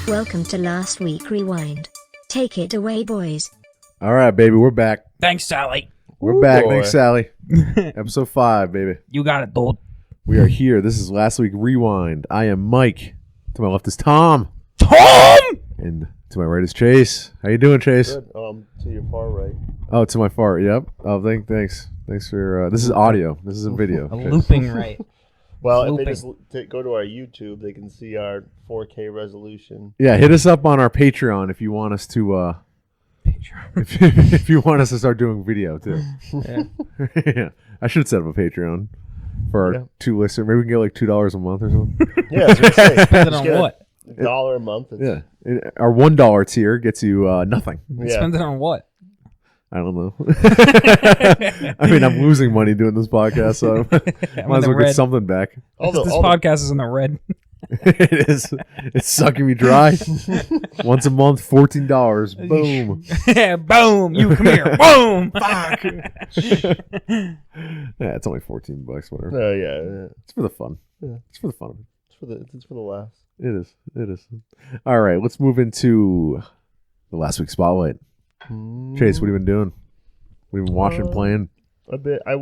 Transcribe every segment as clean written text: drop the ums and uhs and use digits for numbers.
Welcome to Last Week Rewind. Take it away, boys. All right, baby, we're back. Thanks, Sally. We're back. Thanks, Sally. Episode 5, baby. You got it, dude. We are here. This is Last Week Rewind. I am Mike. To my left is Tom. Tom! And to my right is Chase. How you doing, Chase? Good. To your far right. Oh, to my far. Yep. Oh, thanks. Thanks for. This is audio. This isn't video. A Chase. looping right. Well, if they just go to our YouTube, they can see our 4K resolution. Yeah, hit us up on our Patreon if you want us to. If you want us to start doing video too. Yeah. Yeah, I should set up a Patreon for our 2 listeners. Maybe we can get like $2 a month or something. Yeah, I was gonna say, Depending on what? $1 a month. Yeah, our $1 tier gets you nothing. Yeah. Depending on what? I don't know. I mean, I'm losing money doing this podcast, so I might as well get something back. This podcast is in the red. It is. It's sucking me dry. Once a month, $14. Boom. Yeah, boom. You come here. Boom. Fuck. Yeah, it's only $14. Whatever. Oh yeah. It's for the fun. Yeah. It's for the fun of it. It's for the laughs. It is. It is. All right, let's move into the last week's spotlight. Chase, what have you been doing? What have you been watching, playing? A bit. I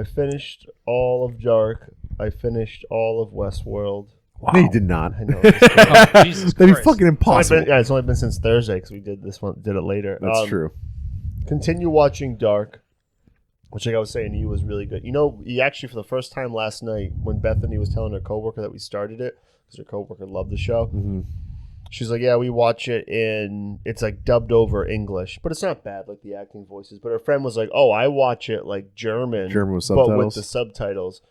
finished all of Dark. I finished all of Westworld. Wow. No, you did not. I know. Oh, Jesus That'd be Christ. fucking impossible. It's only been since Thursday because we did this one. Did it later. That's true. Continue watching Dark, which, like I was saying to you, was really good. You know, he actually, for the first time last night, when Bethany was telling her coworker that we started it, because her coworker loved the show, she's like, yeah, we watch it it's like dubbed over English, but it's not bad, like the acting voices. But her friend was like, oh, I watch it like German with but with subtitles? the subtitles.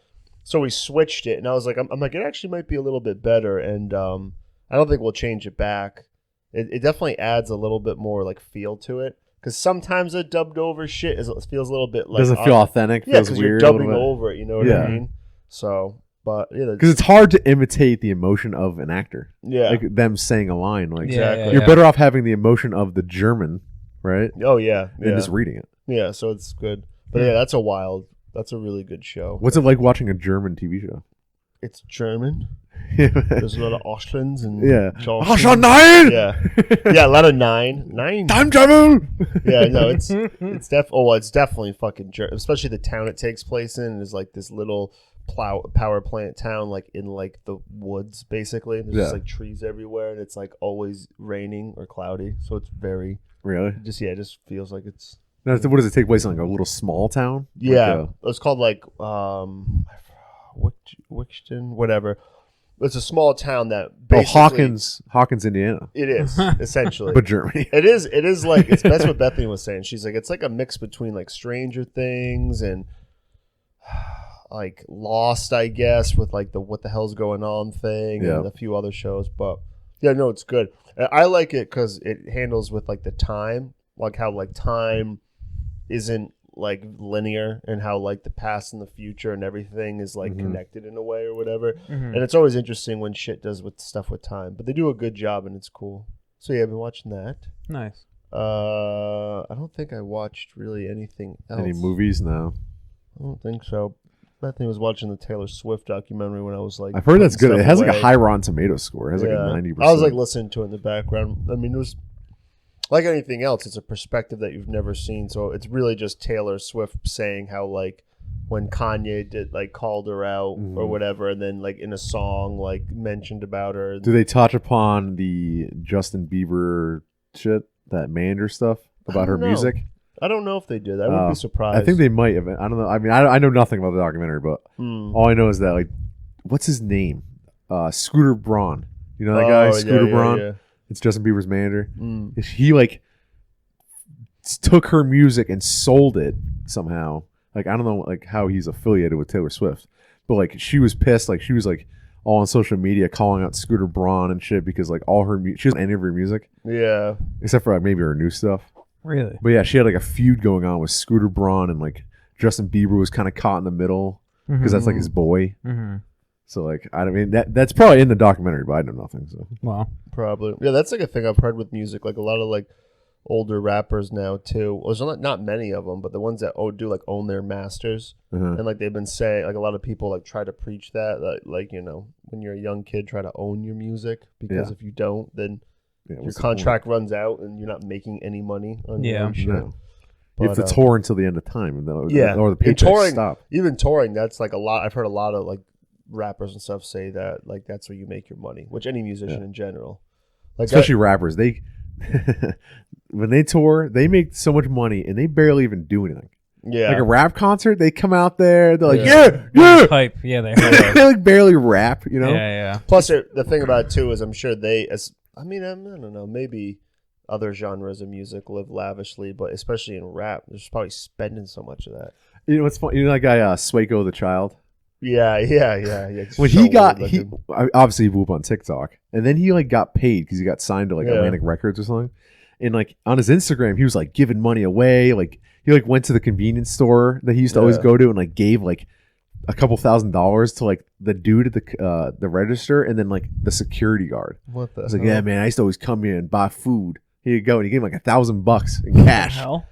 So we switched it, and I was like, I'm like, it actually might be a little bit better, and I don't think we'll change it back. It definitely adds a little bit more like feel to it. Because sometimes the dubbed over shit feels a little bit like... Doesn't feel authentic. Yeah, Feels because weird. you're dubbing over it, you know what I mean? So, but... yeah, because it's hard to imitate the emotion of an actor. Yeah. Like them saying a line. Like, Exactly. You're better off having the emotion of the German, right? Oh, yeah. Than just reading it. Yeah, so it's good. But yeah, that's a really good show. What's it like watching a German TV show? It's German. Yeah. There's a lot of Auschlands and... Yeah. Charleston. Nine! Yeah. Yeah, a lot of nine. Time travel! Yeah, no, it's definitely fucking German. Especially the town it takes place in is like this little power plant town, like in like the woods, basically. There's just like trees everywhere, and it's like always raining or cloudy, so it's very... Really? It just feels like it's... Now, what does it take place in? Like a little small town? Yeah. It's called like Wixton, whatever. It's a small town that basically... Hawkins, Indiana. It is, essentially. But Germany. It is like... That's what Bethany was saying. She's like, it's like a mix between like Stranger Things and like Lost, I guess, with like the what the hell's going on thing and a few other shows. But yeah, no, it's good. I like it because it handles with like the time, like how like time isn't like linear, and how like the past and the future and everything is like connected in a way or whatever. And it's always interesting when shit does with stuff with time, but they do a good job and it's cool. So yeah, I've been watching that. Nice. I don't think I watched really anything else. Any movies? No. I don't think so. Bethany was watching the Taylor Swift documentary when I was like... I've heard that's good. It has like a away. high Rotten Tomatoes score. It has like a 90%. I was like listening to it in the background. I mean, it was like anything else. It's a perspective that you've never seen. So it's really just Taylor Swift saying how like when Kanye did like called her out or whatever, and then like in a song like mentioned about her. Do they touch upon the Justin Bieber shit, that Mander stuff about her music? I don't know if they did. I wouldn't be surprised. I think they might have. I don't know. I mean, I know nothing about the documentary, but all I know is that like, what's his name? Scooter Braun. You know that guy, Scooter Braun. Yeah. It's Justin Bieber's manager. He like took her music and sold it somehow. Like I don't know like how he's affiliated with Taylor Swift, but like she was pissed. Like she was like all on social media calling out Scooter Braun and shit because like all her she doesn't any of her music. Yeah. Except for like, maybe her new stuff. Really? But yeah, she had like a feud going on with Scooter Braun, and like Justin Bieber was kind of caught in the middle because that's like his boy. So like I mean that's probably in the documentary, but I know nothing. So wow, probably yeah. That's like a thing I've heard with music. Like a lot of like older rappers now too. Well, there's not many of them, but the ones that own their masters, and like they've been saying, like a lot of people like try to preach that like when you're a young kid, try to own your music, because if you don't, then your contract runs out and you're not making any money on your own shit. No. You have to tour until the end of time, or the paychecks touring, stop. Even touring, that's like a lot. I've heard a lot of like rappers and stuff say that like that's where you make your money, which any musician in general, like especially rappers, they when they tour, they make so much money and they barely even do anything. Yeah, like a rap concert, they come out there, they're like, yeah, hype, yeah, they like barely rap, Yeah. Plus, the thing about it too is, I'm sure I don't know, maybe other genres of music live lavishly, but especially in rap, they're just probably spending so much of that. You know what's funny? You know that guy Swayco the Child? Yeah. When he obviously blew up on TikTok, and then he like got paid because he got signed to like Atlantic Records or something. And like on his Instagram, he was like giving money away. Like he like went to the convenience store that he used to always go to and like gave like a couple $1,000s to like the dude at the register, and then like the security guard. What the? I was like, yeah, man, I used to always come here and buy food. Here you go, and he gave him like $1,000 in cash. Hell?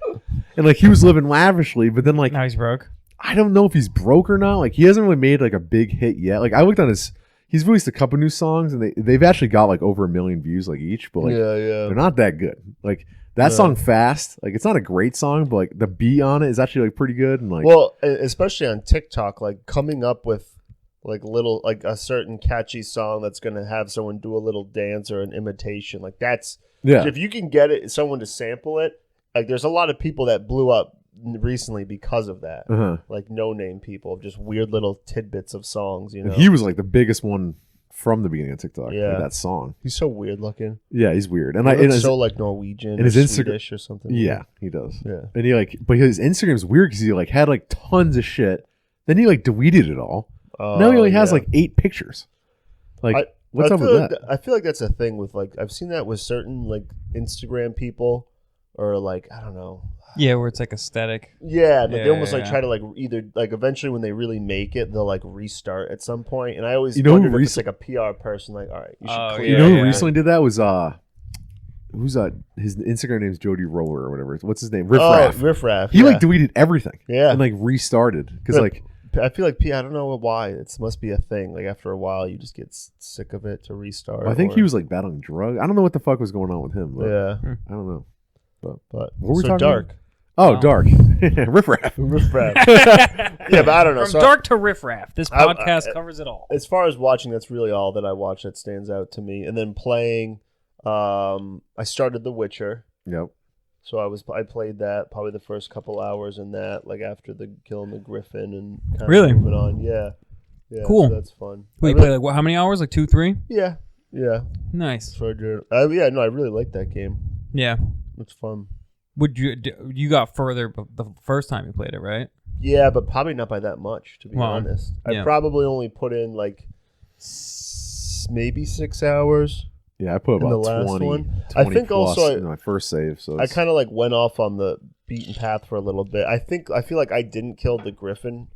And like he was living lavishly, but then like now he's broke. I don't know if he's broke or not. Like he hasn't really made like a big hit yet. Like I looked on he's released a couple new songs, and they've actually got like over 1 million views like each, but like they're not that good. Like that song Fast, like it's not a great song, but like the beat on it is actually like pretty good. And like, well, especially on TikTok, like coming up with like little like a certain catchy song that's gonna have someone do a little dance or an imitation, like that's if you can get someone to sample it. Like there's a lot of people that blew up recently because of that, like no name people, just weird little tidbits of songs. And he was like the biggest one from the beginning of TikTok. Yeah, that song. He's so weird looking. Yeah, he's weird, and so like Norwegian and his Swedish or something. Yeah, he does. Yeah, and he but his Instagram's weird because he like had like tons of shit. Then he like deleted it all. Now he only has like 8 pictures. Like what's up with that? I feel like that's a thing with like I've seen that with certain like Instagram people, or like I don't know. Yeah, where it's like aesthetic. Yeah, they almost like try to like either like eventually when they really make it, they'll like restart at some point. And I always wondered if it's like a PR person, like, all right, you should clear. Who recently did that was who's his Instagram name is Jody Roller or whatever. What's his name? Riff Raff. Riff Raff. He like deleted everything. Yeah, and like restarted because like I feel like I don't know why it must be a thing. Like after a while, you just get sick of it to restart. I think he was like battling drugs. I don't know what the fuck was going on with him. But I don't know. But what were we talking dark. About? Oh, dark. Riff Raff. Riff Raff. Yeah, but I don't know. From dark to Riff Raff. This podcast covers it all. As far as watching, that's really all that I watch that stands out to me. And then playing, I started The Witcher. Yep. So I played that probably the first couple hours in that, like after the killing the Griffin and kind of moving on. Yeah. Cool. So that's fun. Wait, you play like how many hours? Like 2, 3? Yeah. Nice. So I really like that game. Yeah. It's fun. Would you got further the first time you played it, right? Yeah, but probably not by that much, to be honest. I probably only put in like maybe 6 hours. Yeah, I put about in the last 20, one. 20 I think plus also in my first save. So I kind of like went off on the beaten path for a little bit. I feel like I didn't kill the Griffin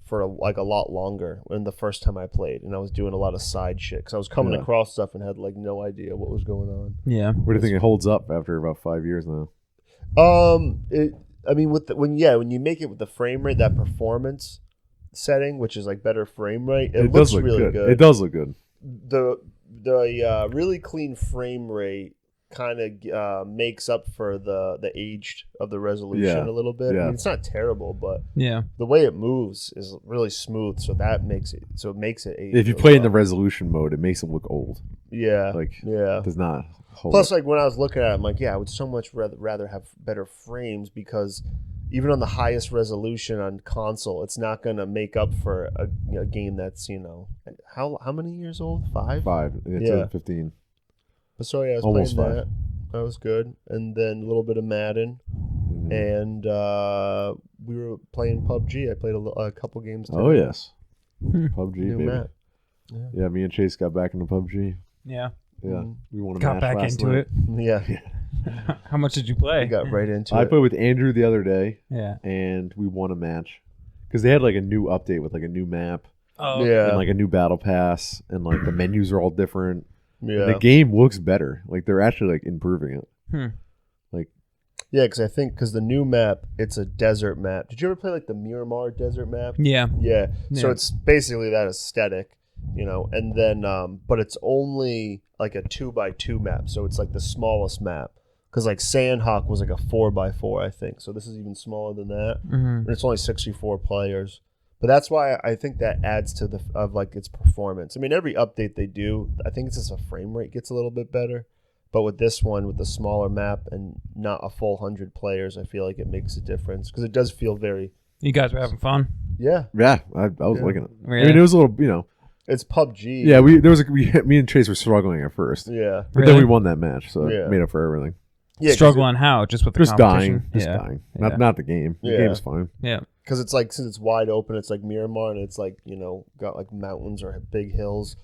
for a lot longer when the first time I played, and I was doing a lot of side shit because I was coming across stuff and had like no idea what was going on. Yeah. What do you think it holds up after about 5 years now? When you make it with the frame rate, that performance setting, which is like better frame rate, it looks really good. It does look good. The really clean frame rate kind of makes up for the age of the resolution a little bit. I mean, it's not terrible, but the way it moves is really smooth, so that makes it age. If you play in the resolution mode, it makes it look old. Yeah, does not. Plus, like when I was looking at it, I'm like, I would so much rather have better frames, because even on the highest resolution on console, it's not going to make up for a game that's how many years old? 5. It's 15. But so I was almost playing 5. That was good, and then a little bit of Madden, and we were playing PUBG. I played a couple games today. Oh yes, PUBG, New baby. map. Yeah, me and Chase got back into PUBG. Yeah. Yeah, we won a got match back last into night. it. Yeah. How much did you play? I got right into it. I played with Andrew the other day. Yeah. And we won a match because they had like a new update with like a new map. Oh. Yeah. And like a new battle pass, and like the menus are all different. Yeah. And the game looks better. Like they're actually like improving it. Like, Yeah, because I think the new map, it's a desert map. Did you ever play like the Miramar desert map? Yeah. Yeah. So Yeah. it's basically that aesthetic, and then but it's only like a 2x2 map, so it's like the smallest map. Because like Sandhawk was like a 4x4, I think. So this is even smaller than that, and it's only 64 players. But that's why I think that adds to its performance. I mean, every update they do, I think it's just a frame rate gets a little bit better. But with this one, with the smaller map and not a full 100 players, I feel like it makes a difference because it does feel very. You guys were having fun. Yeah. yeah, I was liking it. Really? I mean, it was a little, It's PUBG. Yeah, me and Chase were struggling at first. Yeah. But then we won that match, so Yeah. it made up for everything. Yeah, Struggling how? Just with the Just competition? dying. Yeah. Not the game. The Yeah. game's fine. Yeah. Because it's like, since it's wide open, it's like Miramar, and it's like, got like mountains or big hills.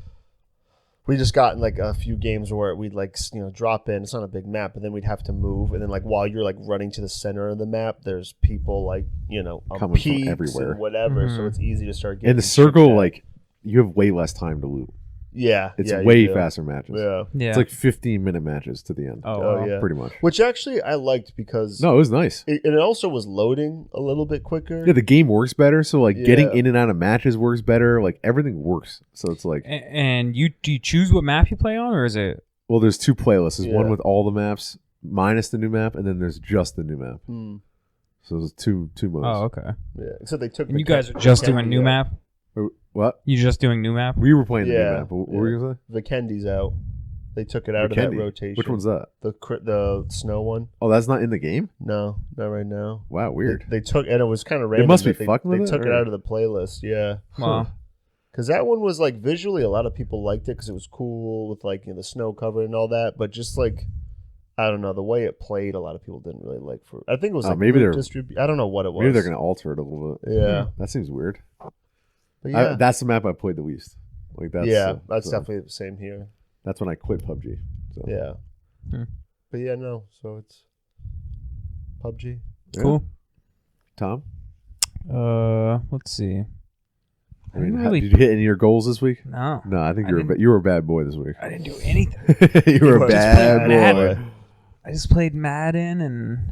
We just got in like a few games where we'd like, drop in. It's not a big map, but then we'd have to move. And then like while you're like running to the center of the map, there's people like, on Coming from peaks everywhere. and whatever. So it's easy to start getting In the shit circle, back. like, you have way less time to loot. Yeah. It's yeah, way you do. faster matches. Yeah. Yeah. It's like 15-minute matches to the end. Oh, yeah. Pretty much. Which actually I liked because No, it was nice. it also was loading a little bit quicker. Yeah, the game works better, so like getting Yeah. in and out of matches works better. Like everything works. So it's like, And do you choose what map you play on, or is it? well, there's two playlists. There's one Yeah. with all the maps minus the new map, and then there's just the new map. Hmm. So there's two modes. Oh, okay. Yeah. Except they took. And you guys are just doing new map. What? You just doing new map? We were playing the new Yeah. map. But what were you gonna say? Vikendi's out. They took it out of that Vikendi? rotation. Which one's that? The snow one? Oh, that's not in the game? No, not right now. Wow, weird. They took, and it was kind of random. must be that fucking They with it, took it or- out of the playlist. Yeah. Wow. Because that one was like visually, a lot of people liked it because it was cool with like the snow cover and all that. But just like, I don't know, the way it played, a lot of people didn't really like. I think it was like maybe they're- I don't know what it was. Maybe they're going to alter it a little bit. Yeah. That seems weird. But yeah, That's the map I played the least. Like that's that's so definitely the same here. That's when I quit PUBG. So. Yeah. Hmm. But yeah, no. So it's PUBG. Yeah. Cool. Tom? Let's see. I mean, didn't really- did you hit any of your goals this week? No. No, I think I you were a bad boy this week. I didn't do anything. You were a was bad bad. boy. I just played Madden and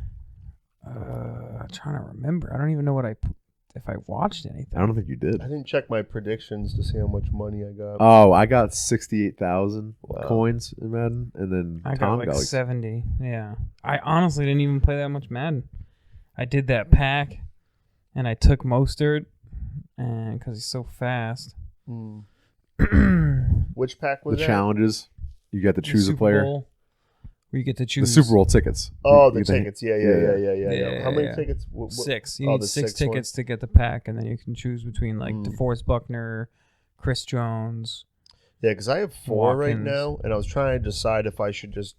I'm trying to remember. I don't even know if I watched anything. I don't think you did. I didn't check my predictions to see how much money I got. Oh, I got 68,000 Wow. coins in Madden, and then I got Tom like got like 70. Yeah. I honestly didn't even play that much Madden. I did that pack and I took Mostert and because he's so fast. Hmm. Which pack was the that? challenges. You got to choose a Super player. Bowl, where you get to The choose Super Bowl tickets. Oh, You the get to- tickets. Yeah. Yeah, How many yeah. tickets? 6. You oh, need the 6 six one? tickets to get the pack, and then you can choose between like Mm. DeForest Buckner, Chris Jones. Yeah, because I have 4 right Watkins. now, and I was trying to decide if I should just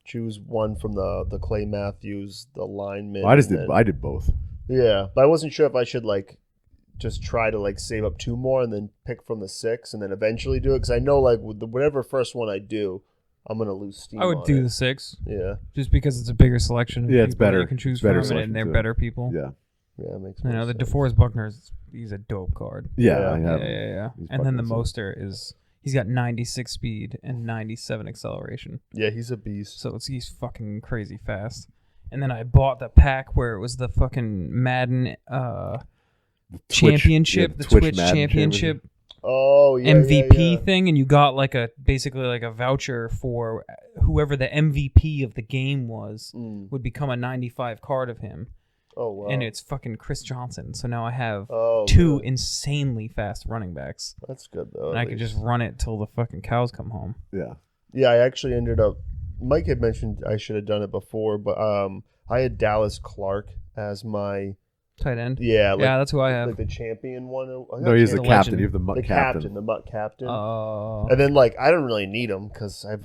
choose one from the Clay Matthews, the lineman. I just and did. then- I did both. Yeah, but I wasn't sure if I should like just try to like save up 2 more and then pick from the 6 and then eventually do it because I know like with whatever first one I do, I'm gonna lose steam. I would on do it. the 6 Yeah, just because it's a bigger selection. Of Yeah, it's people that better. You can choose It's better from, selection, and they're too. better people. Yeah. yeah, it makes. You more know, the sense. DeForest Buckner, he's a dope card. Yeah. Yeah. I Yeah, have yeah, him. yeah. He's And then the fucking Mostert he's got 96 speed and 97 acceleration. Yeah, he's a beast. So he's fucking crazy fast. And then I bought the pack where it was the fucking Madden Twitch- championship, yeah, the Twitch Twitch Madden championship Oh yeah, MVP yeah. thing, and you got like basically like a voucher for whoever the MVP of the game was Mm. would become a 95 card of him, Oh wow. and it's fucking Chris Johnson. So now I have oh, 2 good. insanely fast running backs, That's good though. and at I could least. just run it till the fucking cows come home. Yeah. Yeah, I actually ended up. Mike had mentioned I should have done it before, but I had Dallas Clark as my Tight end. yeah, Yeah, that's who I have. like the champion one. No, he's the the captain. legend. You have the mutt the captain. the Mutt captain. Oh. And then like I don't really need him because I have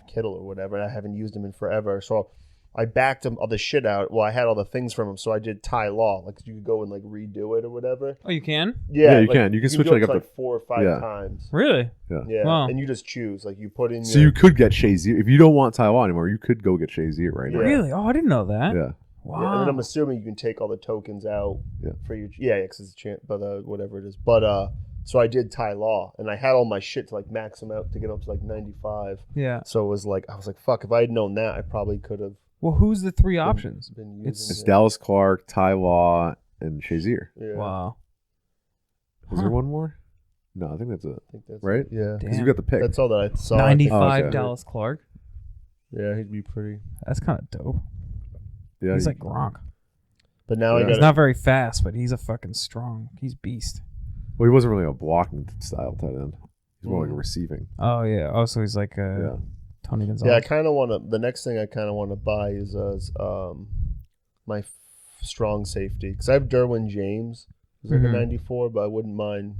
Kittle or whatever, and I haven't used him in forever. So I backed him all the shit out. Well, I had all the things from him, so I did Ty Law. Like you could go and like redo it or whatever. Oh, you can? Yeah, you like, can. You can switch do like it up to to 4 or 5 yeah. times. Really? Yeah, Wow. and you just choose. Like you put in. So your, you could get Shazier if you don't want Taiwan anymore. You could go get Shazier right now. Yeah. Really? Oh, I didn't know that. Yeah. Wow. Yeah, and then I'm assuming you can take all the tokens out Yeah. for your because it's a chance, but whatever it is. But so I did Ty Law, and I had all my shit to like max them out to get up to like 95. Yeah. So it was like I was like, fuck, if I had known that, I probably could have Well, who's the three options? It's Dallas Clark, Ty Law, and Shazier. Yeah. Wow. Is there one more? No, I think that's it. Right? Yeah. Because you got the pick. That's all that I saw. 95 okay. Dallas Clark. Yeah, he'd be pretty. That's kind of dope. Yeah, He's like Gronk. But now Yeah. I He's got. not very fast, but he's a fucking strong. He's beast. Well, he wasn't really a blocking style tight end. He's more like a receiving. Oh yeah. Oh, so he's like Yeah. Tony Gonzalez. Yeah, I kind of want to. The next thing I kind of want to buy is my strong safety because I have Derwin James, who's like a 94, but I wouldn't mind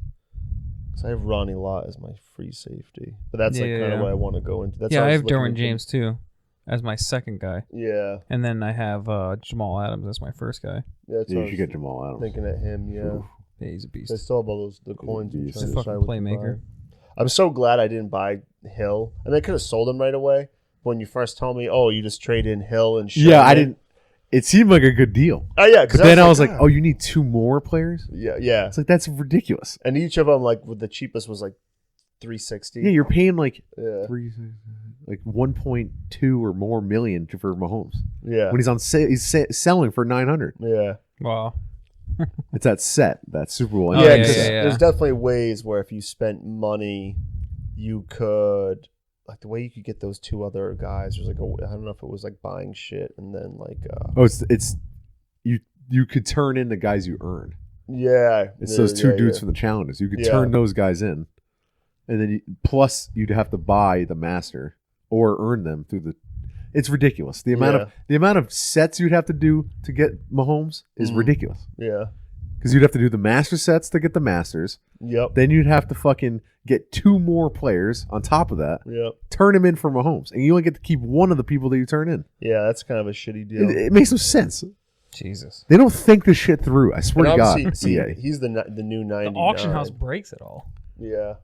because I have Ronnie Lott as my free safety. But that's like kind of what I want to go into. That's yeah, what I was have looking Derwin into. James too, as my second guy, Yeah, and then I have Jamal Adams as my first guy. yeah. That's Yeah, what you should get Jamal Adams. thinking at him. Yeah, Oof. Yeah, he's a beast. I still have all the coins. I'm He's trying a to fucking decide what to playmaker. buy. I'm so glad I didn't buy Hill. I mean, I could have sold him right away. But when you first told me, oh, you just trade in Hill and Yeah, I Sherman. didn't. It seemed like a good deal. Oh yeah, But because then I was like, oh, you need 2 more players? yeah. It's like, that's ridiculous. And each of them, like, with the cheapest was like $360. Yeah, you're paying like Yeah. 1.2 or more million for Mahomes. Yeah. When he's on sale, he's selling for 900. Yeah. Wow. It's that Super Bowl. Oh, Yeah, yeah, because yeah. there's definitely ways where if you spent money, you could, like the way you could get those 2 other guys. There's like I don't know if it was like buying shit and then like. Oh, it's you could turn in the guys you earn. Yeah. It's those 2 dudes yeah. from the challenges. You could Yeah. turn those guys in, and then plus you'd have to buy the master or earn them through the. It's ridiculous. The amount of sets you'd have to do to get Mahomes is ridiculous. Yeah. Because you'd have to do the master sets to get the masters. Yep. Then you'd have to fucking get 2 more players on top of that. Yep. Turn them in for Mahomes, and you only get to keep one of the people that you turn in. Yeah, that's kind of a shitty deal. It makes no sense. Jesus. They don't think this shit through. I swear And to God. obviously, EA. he's the new 99. The auction house breaks it all. Yeah.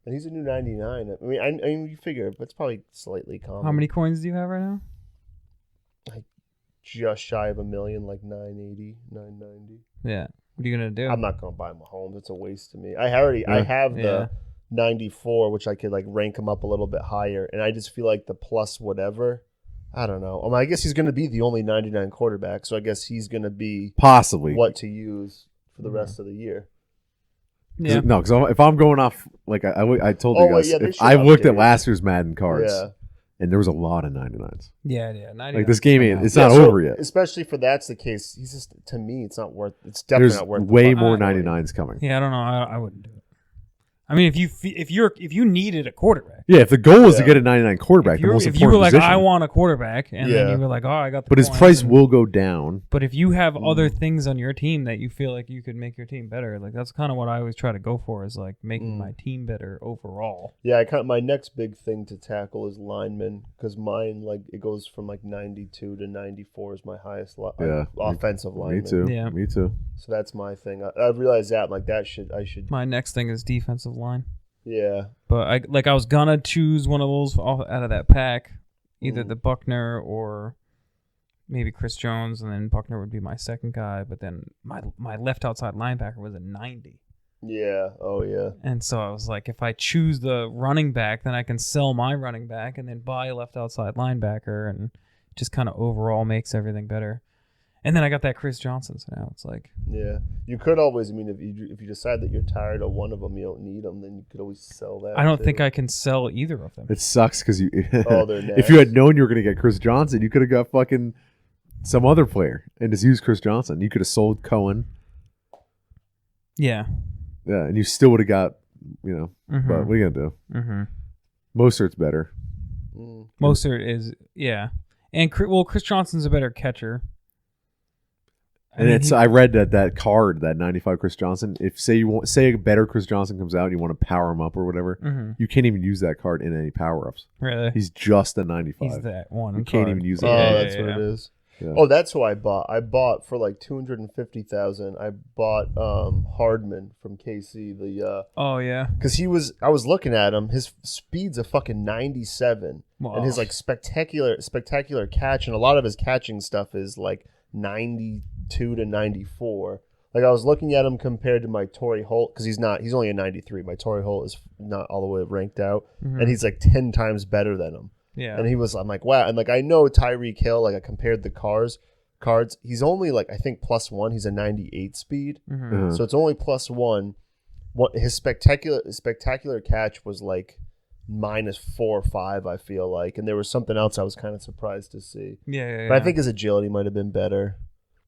And he's a new 99. I mean, you figure it's probably slightly common. How many coins do you have right now? Just shy of $1 million, like 980, 990. Yeah. What are you gonna do? I'm not gonna buy Mahomes. It's a waste to me. I have the 94, which I could like rank him up a little bit higher, and I just feel like the plus whatever. I don't know. I mean, I guess he's gonna be the only 99 quarterback, so I guess he's gonna be Possibly. what to use for the rest of the year. Yeah. No, because if I'm going off, like I told Oh, you guys, yeah, they if should I looked at update. last year's Madden cards, Yeah. and there was a lot of 99s. Yeah. Like this game, it's Yeah, not so over yet. Especially for that's the case. He's just to me, it's not worth. It's definitely There's not worth. way the more money. 99s coming. Yeah, I don't know. I wouldn't do it. I mean, if you needed a quarterback, Yeah, if the goal is to Yeah. get a 99 quarterback, the most if you were important like, position. I want a quarterback, and then Yeah. you were like, oh, I got the But his coins, price and- will go down. But if you have other things on your team that you feel like you could make your team better, like that's kind of what I always try to go for, is like making my team better overall. Yeah, my next big thing to tackle is linemen because mine like it goes from like 92 to 94 is my highest offensive lineman. Me too. Yeah. Me too. So that's my thing. I realized that like I should. My next thing is defensive line. Yeah. But I was gonna choose one of those out of that pack, either the Buckner or maybe Chris Jones, and then Buckner would be my second guy. But then my left outside linebacker was a 90, Yeah. Oh yeah. and so I was like, if I choose the running back, then I can sell my running back and then buy a left outside linebacker, and just kind of overall makes everything better. And then I got that Chris Johnson, so now it's like, Yeah. You could always. I mean, if you decide that you're tired of one of them, you don't need them, then you could always sell that. I don't too. think I can sell either of them. It sucks because you. Oh, they're if you had nasty. known you were going to get Chris Johnson, you could have got fucking some other player and just used Chris Johnson. You could have sold Cohen. Yeah. Yeah, and you still would have got, But what are you gonna do? Mm-hmm. Mostert's better. Mostert is, yeah. And Chris Johnson's a better catcher. And I read that card, that 95 Chris Johnson. If say a better Chris Johnson comes out, and you want to power him up or whatever, you can't even use that card in any power ups. Really? He's just a 95. He's that one. You can't even use it. Oh, Yeah, that's what it is. Yeah. Oh, that's who I bought. I bought for like $250,000. I bought Hardman from KC. Oh yeah. Because I was looking at him. His speed's a fucking 97, Wow. and his like spectacular catch, and a lot of his catching stuff is like 92 to 94. Like I was looking at him compared to my Torrey Holt because he's only a 93. My Torrey Holt is not all the way ranked out, and he's like 10 times better than him. Yeah. And I'm like, wow. And like, I know Tyreek Hill, like I compared the cards. He's only like, I think +1. He's a 98 speed. Mm-hmm. So it's only +1. What his spectacular catch was like -4 or 5, I feel like. And there was something else I was kind of surprised to see. Yeah. But I think his agility might have been better.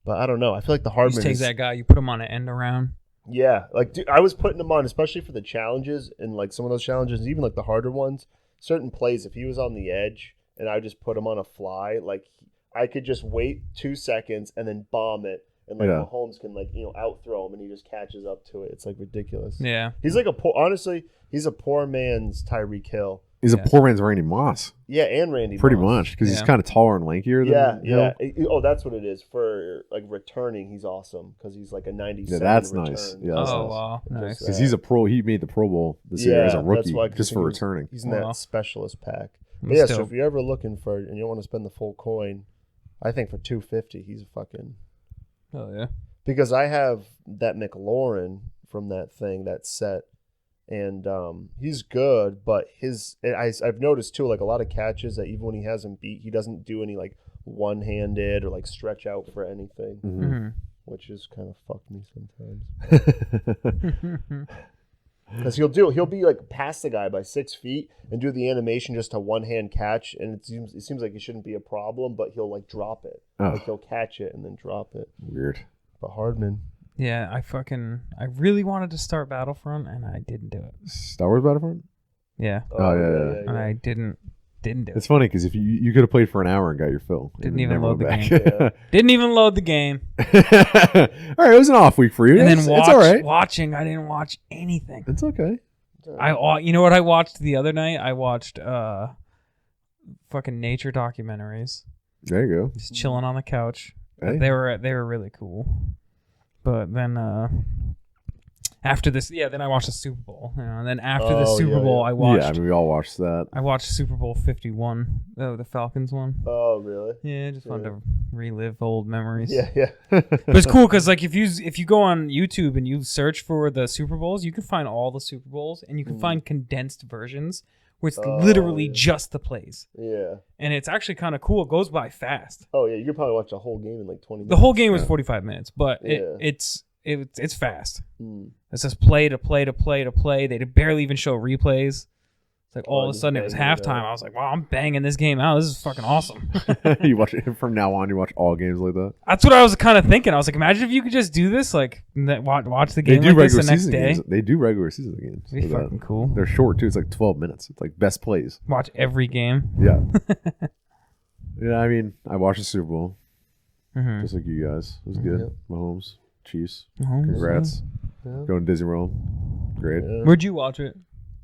But I don't know. I feel like the you Hardman just take that guy, you put him on an end around. Yeah, like dude, I was putting him on, especially for the challenges and like some of those challenges, even like the harder ones. Certain plays, if he was on the edge and I just put him on a fly, like I could just wait 2 seconds and then bomb it, and like Mahomes can like out throw him and he just catches up to it. It's like ridiculous. Yeah, he's like he's a poor man's Tyreek Hill. He's a poor man's Randy Moss. Yeah, and Randy pretty Moss. much because he's kind of taller and lankier than Hill. Oh, that's what it is. For like returning, he's awesome because he's like a 97. Yeah, that's return. nice. Yeah, that's nice. Wow, nice. Because he's a pro. He made the Pro Bowl this year as a rookie just for returning. He's in that specialist pack. But yeah, so if you're ever looking for and you don't want to spend the full coin, I think for $250 he's a fucking. Oh yeah. Because I have that McLaurin from that set. And he's good, but I've noticed too, like a lot of catches that even when he has him beat, he doesn't do any like one-handed or like stretch out for anything, which is kind of fucked me sometimes. Because he'll be like past the guy by 6 feet and do the animation just to one-hand catch, and it seems like it shouldn't be a problem, but he'll like drop it, like he'll catch it and then drop it. Weird. But Hardman. Yeah, I really wanted to start Battlefront and I didn't do it. Star Wars Battlefront? Yeah. Oh yeah. I didn't do it. It's funny because if you could have played for an hour and got your fill. Didn't even load the game. Didn't even load the game. All right, it was an off week for you. And then it's all right. Watching, I didn't watch anything. It's okay. You know what I watched the other night? I watched fucking nature documentaries. There you go. Just chilling on the couch. Hey. They were really cool. But then after this, then I watched the Super Bowl. And then after the Super Bowl, I watched. Yeah, I mean, we all watched that. I watched Super Bowl 51. Oh, the Falcons one. Oh, really? Yeah, just wanted to relive old memories. Yeah. But it's cool because like if you go on YouTube and you search for the Super Bowls, you can find all the Super Bowls and you can find condensed versions where it's literally just the plays. Yeah. And it's actually kind of cool. It goes by fast. Oh, yeah. You could probably watch a whole game in like 20 minutes. The whole game was 45 minutes, but it's fast. It's just play to play to play to play. They barely even show replays. It's like all of a sudden it was halftime. I was like, wow, I'm banging this game out. This is fucking awesome. You watch it from now on. You watch all games like that. That's what I was kind of thinking. I was like, imagine if you could just do this, like watch the game like this the next day. Games. They do regular season games. It'd be fucking cool. They're short too. It's like 12 minutes. It's like best plays. Watch every game. Yeah. Yeah, I mean, I watched the Super Bowl. Just like you guys. It was good. Yep. Mahomes, Chiefs. Congrats. Yeah. Going to Disney World. Great. Yeah. Where'd you watch it?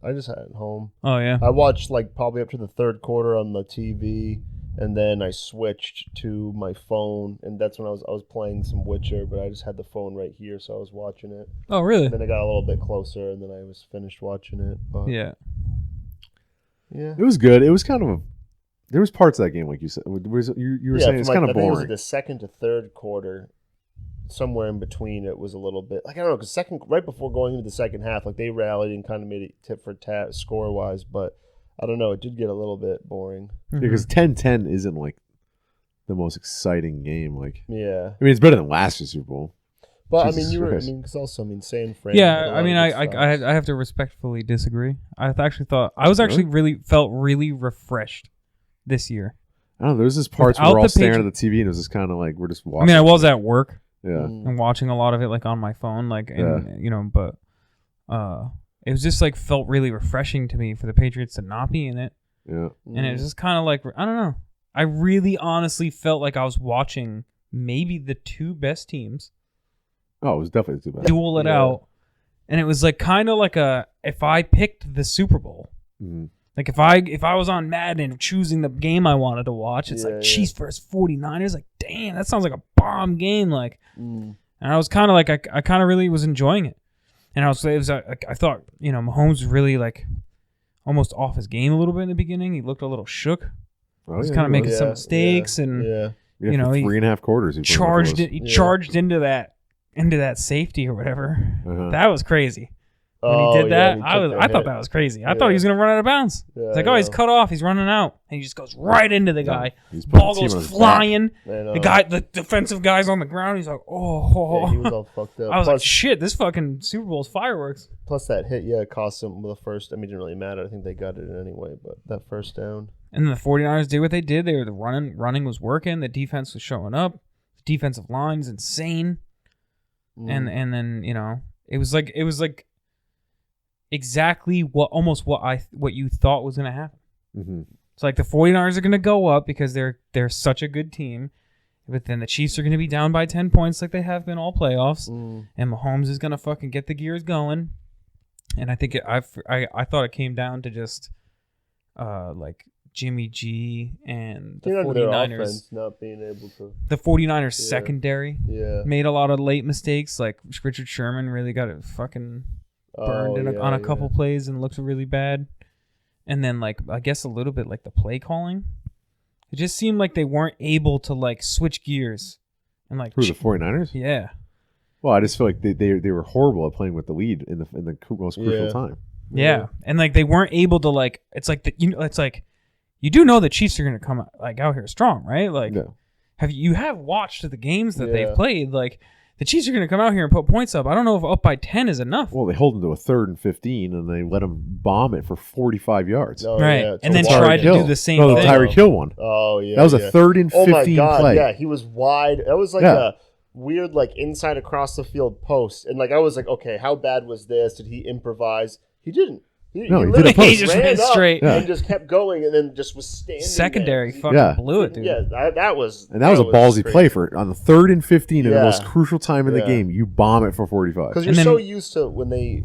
I just had it home. Oh, yeah. I watched like probably up to the third quarter on the TV, and then I switched to my phone, and that's when I was playing some Witcher, but I just had the phone right here, so I was watching it. Oh, really? And then I got a little bit closer, and then I was finished watching it. But yeah. It was good. It was kind of there was parts of that game, like you said. You were saying it's kind of boring. I think it was like the second to third quarter. Somewhere in between, it was a little bit like I don't know, because right before going into the second half, like they rallied and kind of made it tit for tat score wise, but I don't know, it did get a little bit boring. Because 10-10 isn't like the most exciting game. Like, yeah, I mean, it's better than last year's Super Bowl. But because also San Fran. Yeah, I mean, I have to respectfully disagree. I actually felt really refreshed this year. I don't know. There's this parts where we're all staring at the TV and it was just kind of like we're just watching. I mean, I was at work. Yeah, and watching a lot of it like on my phone, like but it was just like felt really refreshing to me for the Patriots to not be in it. Yeah, and it was just kind of like I don't know. I really honestly felt like I was watching maybe the two best teams. Oh, it was definitely the two best. Duel it out, and it was like kind of like if I picked the Super Bowl. Like if I was on Madden choosing the game I wanted to watch, it's like Chiefs versus 49ers. Like, damn, that sounds like a bomb game. Like, and I was kind of like, I kind of really was enjoying it. And I thought, Mahomes was really like almost off his game a little bit in the beginning. He looked a little shook. He was kind of making some mistakes, and for 3.5 quarters, he charged into that safety or whatever. That was crazy. when he did that. he I thought that was crazy. I thought he was gonna run out of bounds. Yeah, It's like, oh, he's cut off. He's running out, and he just goes right into the guy. He's Ball putting the team on goes his flying. back. The defensive guy's on the ground. He's like, oh. Yeah, he was all fucked up. I was like, shit, this fucking Super Bowl's fireworks. Plus that hit, it cost them the first. I mean, it didn't really matter. I think they got it anyway, but that first down. And then the 49ers did what they did. They were running was working. The defense was showing up. The defensive line's insane. And then, it was like exactly what you thought was going to happen. Mm-hmm. It's like the 49ers are going to go up because they're such a good team. But then the Chiefs are going to be down by 10 points like they have been all playoffs. And Mahomes is going to fucking get the gears going. And I think I thought it came down to just like Jimmy G and the 49ers not being able to. The 49ers secondary made a lot of late mistakes. Like Richard Sherman really got it fucking burned on a couple plays and looked really bad. And then like I guess a little bit like the play calling. It just seemed like they weren't able to like switch gears and like Who, the 49ers? Yeah. Well, I just feel like they were horrible at playing with the lead in the most crucial time. Yeah. And like they weren't able to like it's like you do know the Chiefs are going to come like out here strong, right? Like you have watched the games that they've played, like the Chiefs are going to come out here and put points up. I don't know if up by 10 is enough. Well, they hold them to a 3rd and 15 and they let them bomb it for 45 yards. Right. And then tried to do the same thing. No, the Tyreek Hill one. Oh, yeah. That was a 3rd and 15 play. Oh, my God. play. Yeah, he was wide. That was like a weird, like, inside across the field post. And, like, I was like, okay, how bad was this? Did he impose? He didn't. He did he just ran straight and just kept going, and then just was standing. Secondary there. fucking blew it, dude. Yeah, that was a ballsy play for on the 3rd and 15 in the most crucial time in the Yeah. game. You bomb it for 45 because you're so used to when they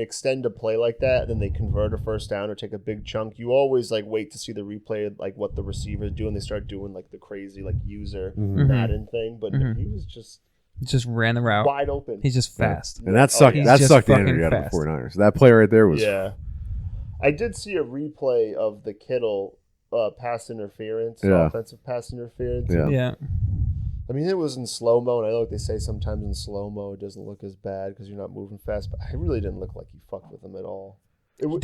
extend a play like that, and then they convert a first down or take a big chunk. You always like wait to see the replay, like what the receivers do, and they start doing like the crazy like user Madden thing. But he was just ran the route. Wide open. He's just fast. And that sucked. That sucked the energy out of the 49ers. That play right there was. Yeah. I did see a replay of the Kittle pass interference, offensive pass interference. Yeah. I mean, it was in slow mo, and I know like they say sometimes in slow mo it doesn't look as bad because you're not moving fast. But I really didn't look like he fucked with him at all.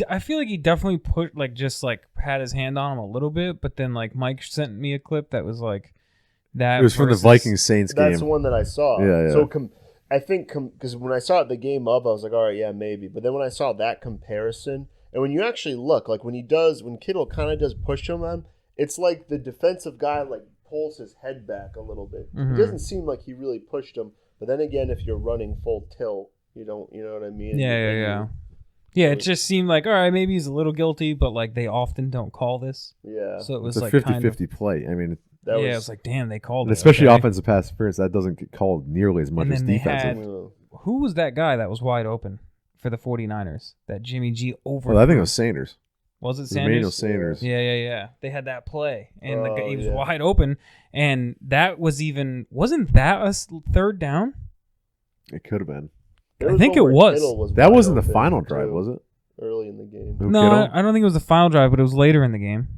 I feel like he definitely had his hand on him a little bit, but then like Mike sent me a clip that was like. That it was from the Vikings Saints game. That's the one that I saw. Yeah. So I think because when I saw it the game of, I was like, all right, yeah, maybe. But then when I saw that comparison, and when you actually look, like when Kittle kind of does push him on, it's like the defensive guy like pulls his head back a little bit. It doesn't seem like he really pushed him. But then again, if you're running full tilt, you know what I mean? Yeah. Yeah, it just seemed like, all right, maybe he's a little guilty, but like they often don't call this. Yeah. So it was it's a like 50-50 play. I mean, it was like, damn, they called it. Especially offensive pass interference, that doesn't get called nearly as much as defensive. Who was that guy that was wide open for the 49ers? That Jimmy G over. Well, I think it was Sanders. Was it Sanders? Emmanuel Sanders. Yeah. They had that play, and he was wide open, and that wasn't that a 3rd down? It could have been. I think it was. That wasn't the final drive, was it? Early in the game. No, I don't think it was the final drive, but it was later in the game.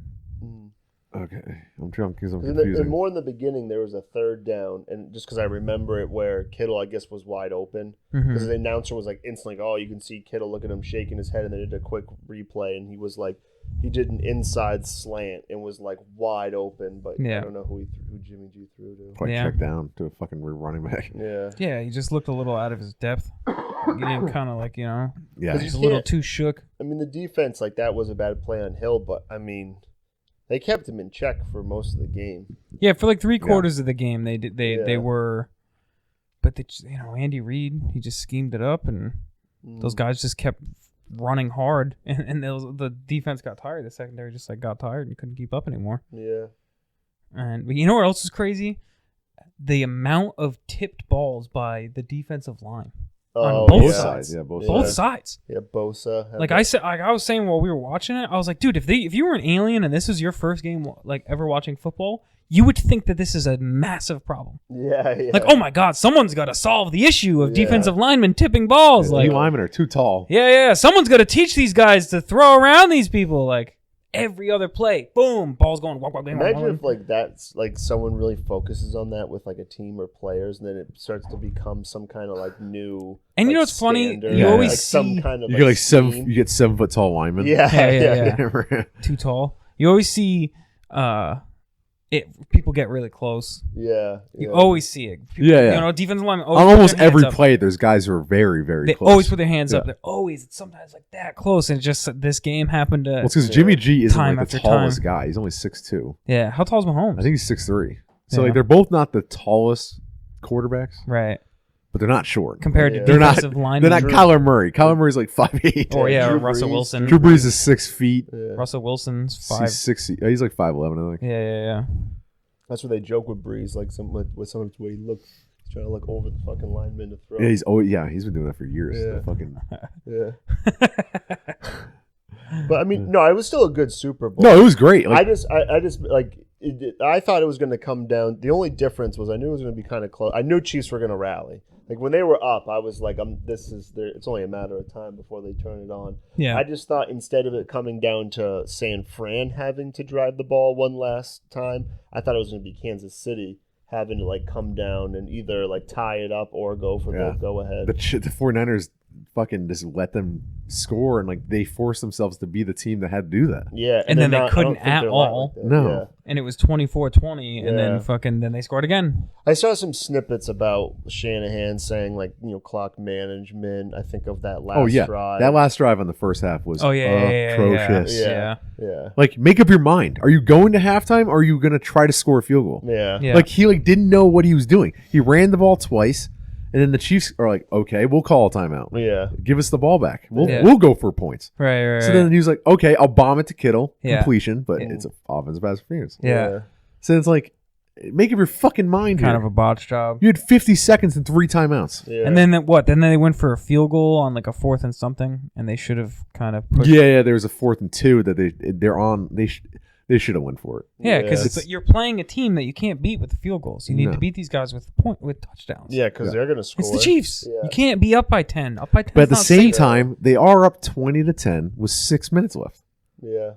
Okay, I'm confused. And more in the beginning, there was a 3rd down, and just because I remember it, where Kittle, I guess, was wide open, because the announcer was like instantly, "Oh, you can see Kittle look at him shaking his head," and they did a quick replay, and he was like, he did an inside slant and was like wide open, but I don't know who Jimmy G threw to. Probably checked down to a fucking running back. Yeah, he just looked a little out of his depth. He didn't kind of like he's a little too shook. I mean, the defense like that was a bad play on Hill, but I mean. They kept him in check for most of the game. Yeah, for like 3/4 of the game, they were. But Andy Reid, he just schemed it up, and those guys just kept running hard, and the defense got tired. The secondary just like got tired and couldn't keep up anymore. Yeah. And you know what else is crazy? The amount of tipped balls by the defensive line. On both sides. Yeah, both sides. Yeah, Bosa. Like I was saying while we were watching it, I was like, dude, if you were an alien and this was your first game like ever watching football, you would think that this is a massive problem. Yeah. Like, oh my God, someone's got to solve the issue of defensive linemen tipping balls. Like, linemen are too tall. Yeah. Someone's got to teach these guys to throw around these people. Like, every other play, boom, ball's going. Imagine if like that's like someone really focuses on that with like a team or players, and then it starts to become some kind of like new. And you know like, what's funny? standard, You always like see some kind of You get like scheme. you get 7 foot tall linemen. Yeah. Too tall. You always see people get really close. Yeah. You always see it. People, Yeah. You know, defensive linemen On almost every play, there's guys who are very, very They close. always put their hands up. They're always sometimes like that close, and just this game happened to. Well, it's because Jimmy G isn't time like the after tallest time. guy. He's only 6'2". Yeah, how tall is Mahomes? I think he's 6'3". So Yeah. like they're both not the tallest quarterbacks, Right. but they're not short. Compared to They're not. defensive linemen. They're not Kyler Murray. Kyler Murray's like 5'8". Or yeah, Drew Russell Brees. Wilson. Drew Brees is 6 feet. Yeah. Russell Wilson's 5. He's 6. He's like 5'11", I think. Yeah. That's what they joke with Breeze, like with some of the way he looks. He's trying to look over the fucking lineman to throw. Yeah, he's been doing that for years. Yeah. The fucking Yeah. But I mean, no, it was still a good Super Bowl. no, it was great. Like, I just like I thought it was going to come down. The only difference was I knew it was going to be kind of close. I knew Chiefs were going to rally. Like when they were up, I was like, it's only a matter of time before they turn it on. Yeah. I just thought instead of it coming down to San Fran having to drive the ball one last time, I thought it was going to be Kansas City having to like come down and either like tie it up or go for the go ahead. the 49ers fucking just let them score, and like they forced themselves to be the team that had to do that. Yeah, And then they're they not- I couldn't don't think at they're all. like that. No. Yeah. And it was 24-20, and Yeah. then they scored again. I saw some snippets about Shanahan saying like clock management. I think of that last drive. that last drive on the first half was atrocious. Yeah. Yeah. Like, make up your mind. Are you going to halftime, or are you going to try to score a field goal? Yeah. Yeah. Like, he didn't know what he was doing. He ran the ball twice, and then the Chiefs are like, okay, we'll call a timeout. Yeah. Give us the ball back. Yeah. We'll go for points. Right. So then he was like, okay, I'll bomb it to Kittle. Yeah. Completion, but it's an offensive pass interference. Yeah. So it's like, make up your fucking mind Kind here. of a botch job. You had 50 seconds and 3 timeouts. Yeah. And then what? Then they went for a field goal on like a 4th and something, and they should have kind of pushed. Yeah, there was a 4th and 2 that they're on. They should have went for it. Yeah, because Yeah. you're playing a team that you can't beat with the field goals. You need No. to beat these guys with touchdowns. Yeah, because they're gonna score. It's the Chiefs. Yeah. You can't be up by 10. Up by 10. But at the is not same safe. time, they are up 20-10 with 6 minutes left. Yeah.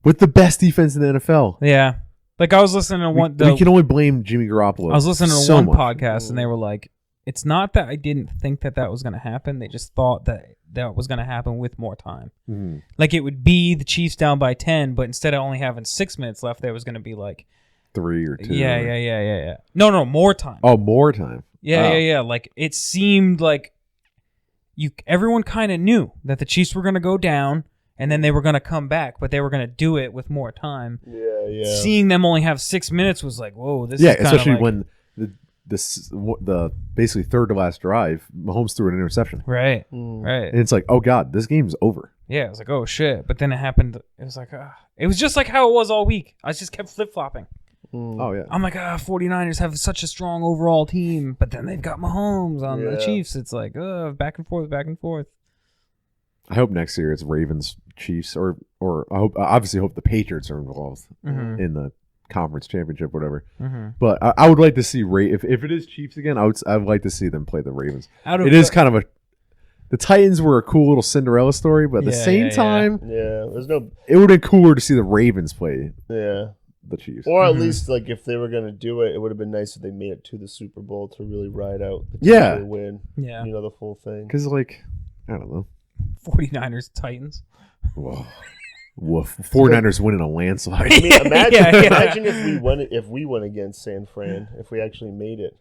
With the best defense in the NFL. Yeah. Like I was listening to one. We can only blame Jimmy Garoppolo. I was listening to so one much. podcast, and they were like, "It's not that I didn't think that was going to happen. They just thought that was going to happen with more time. Mhm. Like it would be the Chiefs down by 10, but instead of only having 6 minutes left, there was going to be like 3 or 2. yeah. No, more time. Oh, more time. Yeah. Like it seemed like everyone kind of knew that the Chiefs were going to go down, and then they were going to come back, but they were going to do it with more time. Yeah. Seeing them only have 6 minutes was like, whoa, this Yeah, is kind especially of like, when the basically third to last drive, Mahomes threw an interception. right. And it's like, oh, God, this game's over. Yeah, it was like, oh shit. But then it happened. It was like, it was just like how it was all week. I just kept flip flopping. Oh, yeah. I'm like, 49ers have such a strong overall team, but then they've got Mahomes on the Yeah. Chiefs. It's like, back and forth. I hope next year it's Ravens, Chiefs, or I obviously hope the Patriots are involved in the conference championship, whatever. But I would like to see if it is Chiefs again, I would like to see them play the Ravens. It is kind of the Titans were a cool little Cinderella story, but at the same time, it would have been cooler to see the Ravens play the Chiefs. Or at least like if they were gonna do it, it would have been nice if they made it to the Super Bowl to really ride out, win, the full thing. Because like, I don't know. 49ers, Titans. Whoa. Woof. 49ers winning a landslide. I mean, imagine if we went against San Fran, if we actually made it.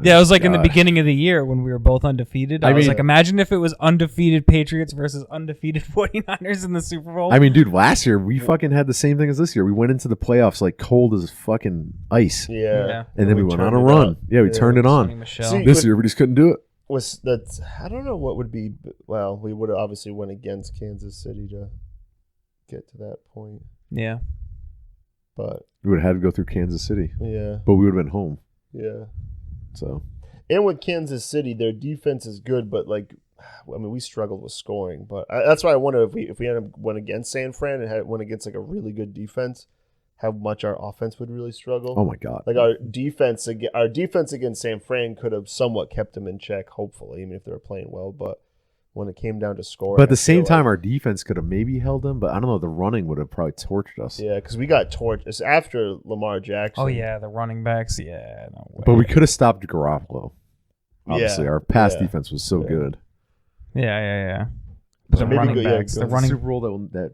Yeah, it was like in the beginning of the year when we were both undefeated. I was like, imagine if it was undefeated Patriots versus undefeated 49ers in the Super Bowl. I mean, dude, last year we fucking had the same thing as this year. We went into the playoffs like cold as fucking ice. Yeah. And then we went on a run. Yeah, we turned it on. See, this year we just couldn't do it. I don't know what would be. Well, we would have obviously went against Kansas City to get to that point. Yeah. But we would have had to go through Kansas City. Yeah. But we would have been home. Yeah. So. And with Kansas City, their defense is good, but like, I mean, we struggled with scoring. But that's why I wonder if we ended up went against San Fran and went against like a really good defense, how much our offense would really struggle. Oh my God! Like our defense against San Fran could have somewhat kept them in check, hopefully, even if they were playing well. But when it came down to scoring. But at the same time, our defense could have maybe held them, but I don't know. The running would have probably torched us. Yeah, because we got torched. It's after Lamar Jackson. Oh, yeah, the running backs. Yeah, no way. But we could have stopped Garoppolo. Obviously, our pass Yeah. defense was so good. Yeah. But So the maybe running go- yeah, backs, go the to running Super Bowl that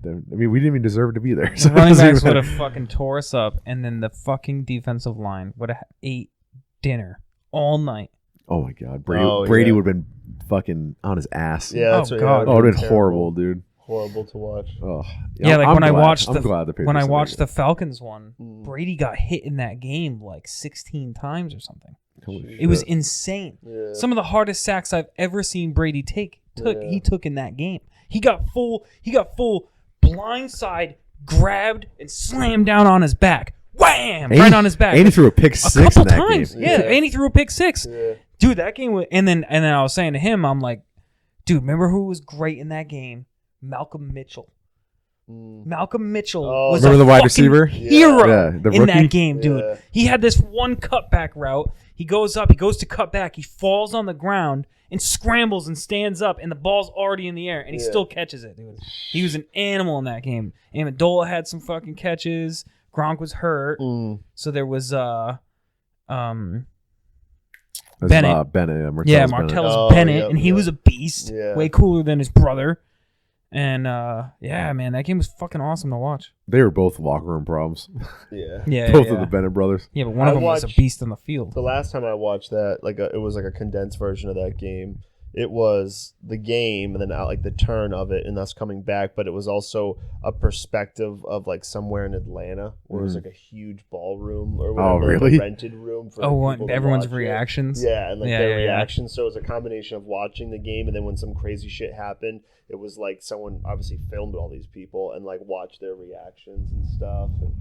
I mean, we didn't even deserve to be there. The running backs would have fucking tore us up, and then the fucking defensive line would have ate dinner all night. Oh my God, Brady would have been fucking on his ass. Yeah, that's Oh, what, God. Oh, it would have been terrible. horrible, dude. Horrible to watch. Oh, Yeah, like I'm when I glad. watched I'm glad the when I Patriots watched did the Falcons one, Mm. Brady got hit in that game like 16 times or something. it. Holy It was shit. insane. Yeah. Some of the hardest sacks I've ever seen Brady Yeah. he took in that game. He got full blindside grabbed and slammed down on his back. Wham! And Right he- on his back. And he threw a pick a six couple in that times. game. Yeah, and he threw a pick six. Yeah. Dude, that game was, and then I was saying to him, I'm like, dude, remember who was great in that game? Malcolm Mitchell. Malcolm Mitchell Oh. was Remember a the wide fucking receiver? hero Yeah, the in rookie? that game, dude. Yeah. He had this one cutback route. He goes up, he goes to cut back, he falls on the ground and scrambles and stands up, and the ball's already in the air, and he still catches it, dude. He was an animal in that game. Amendola had some fucking catches. Gronk was hurt, so there was That's, Bennett. Bennett. yeah, Martellus Bennett. Martellus Oh, Bennett, yep, and he yep. was a beast. Yeah. Way cooler than his brother. And yeah, man, that game was fucking awesome to watch. They were both locker room problems. Yeah. Yeah, Both yeah. of the Bennett brothers. Yeah, but one of them was a watched- beast on the field. The last time I watched that, it was like a condensed version of that game. It was the game and then like the turn of it and us coming back, but it was also a perspective of like somewhere in Atlanta where it was like a huge ballroom or whatever, like, really? a rented room for people to everyone's watch it. reactions. Yeah, and like Yeah, their yeah, yeah. reactions. So it was a combination of watching the game and then when some crazy shit happened, it was like someone obviously filmed all these people and like watched their reactions and stuff and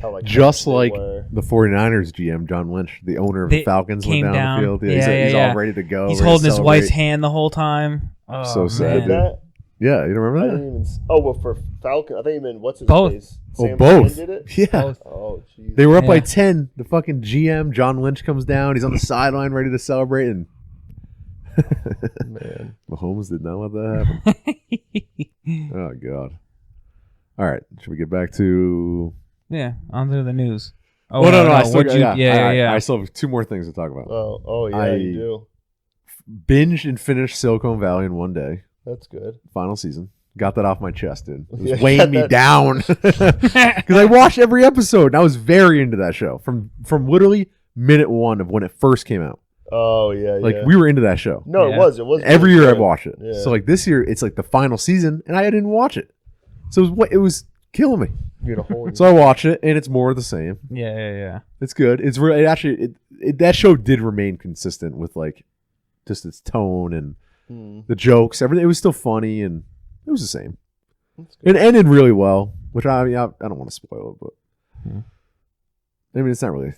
how like Just they like were. the 49ers GM, John Lynch, the owner of the They Falcons, went came down the field. down. He's Yeah. all ready to go. He's ready to holding his celebrate. wife's hand the whole time. Oh, So sad, Did dude. that? Yeah, you don't I remember didn't that? even. Oh, well, for Falcon, I think you meant what's his Both. face? Oh, Sam both. Ryan did it. Yeah. Both. Oh, jeez. They were up by Yeah. 10. The fucking GM, John Lynch, comes down. He's on the sideline ready to celebrate. And Man. Mahomes did not let that happen. Oh, God. All right. Should we get back to... Yeah, on to the news. Oh, no. I still, what'd you- I still have two more things to talk about. Oh, yeah, I- you do. Binged and finished Silicon Valley in one day. That's good. Final season. Got that off my chest, dude. It was Yeah, weighing got me that- down. Because I watched every episode, and I was very into that show. From literally minute one of when it first came out. Oh, yeah, Like, yeah. we were into that show. No, Yeah. it was. It was. Every really year I good. watch it. Yeah. So, like, this year, it's like the final season, and I didn't watch it. So, it was killing me. You had a whole. So, I watch it, and it's more of the same. Yeah. It's good. It's really, that show did remain consistent with, like, just its tone and the jokes. Everything. It was still funny, and it was the same. It ended really well, which I don't want to spoil it, but I mean, it's not really.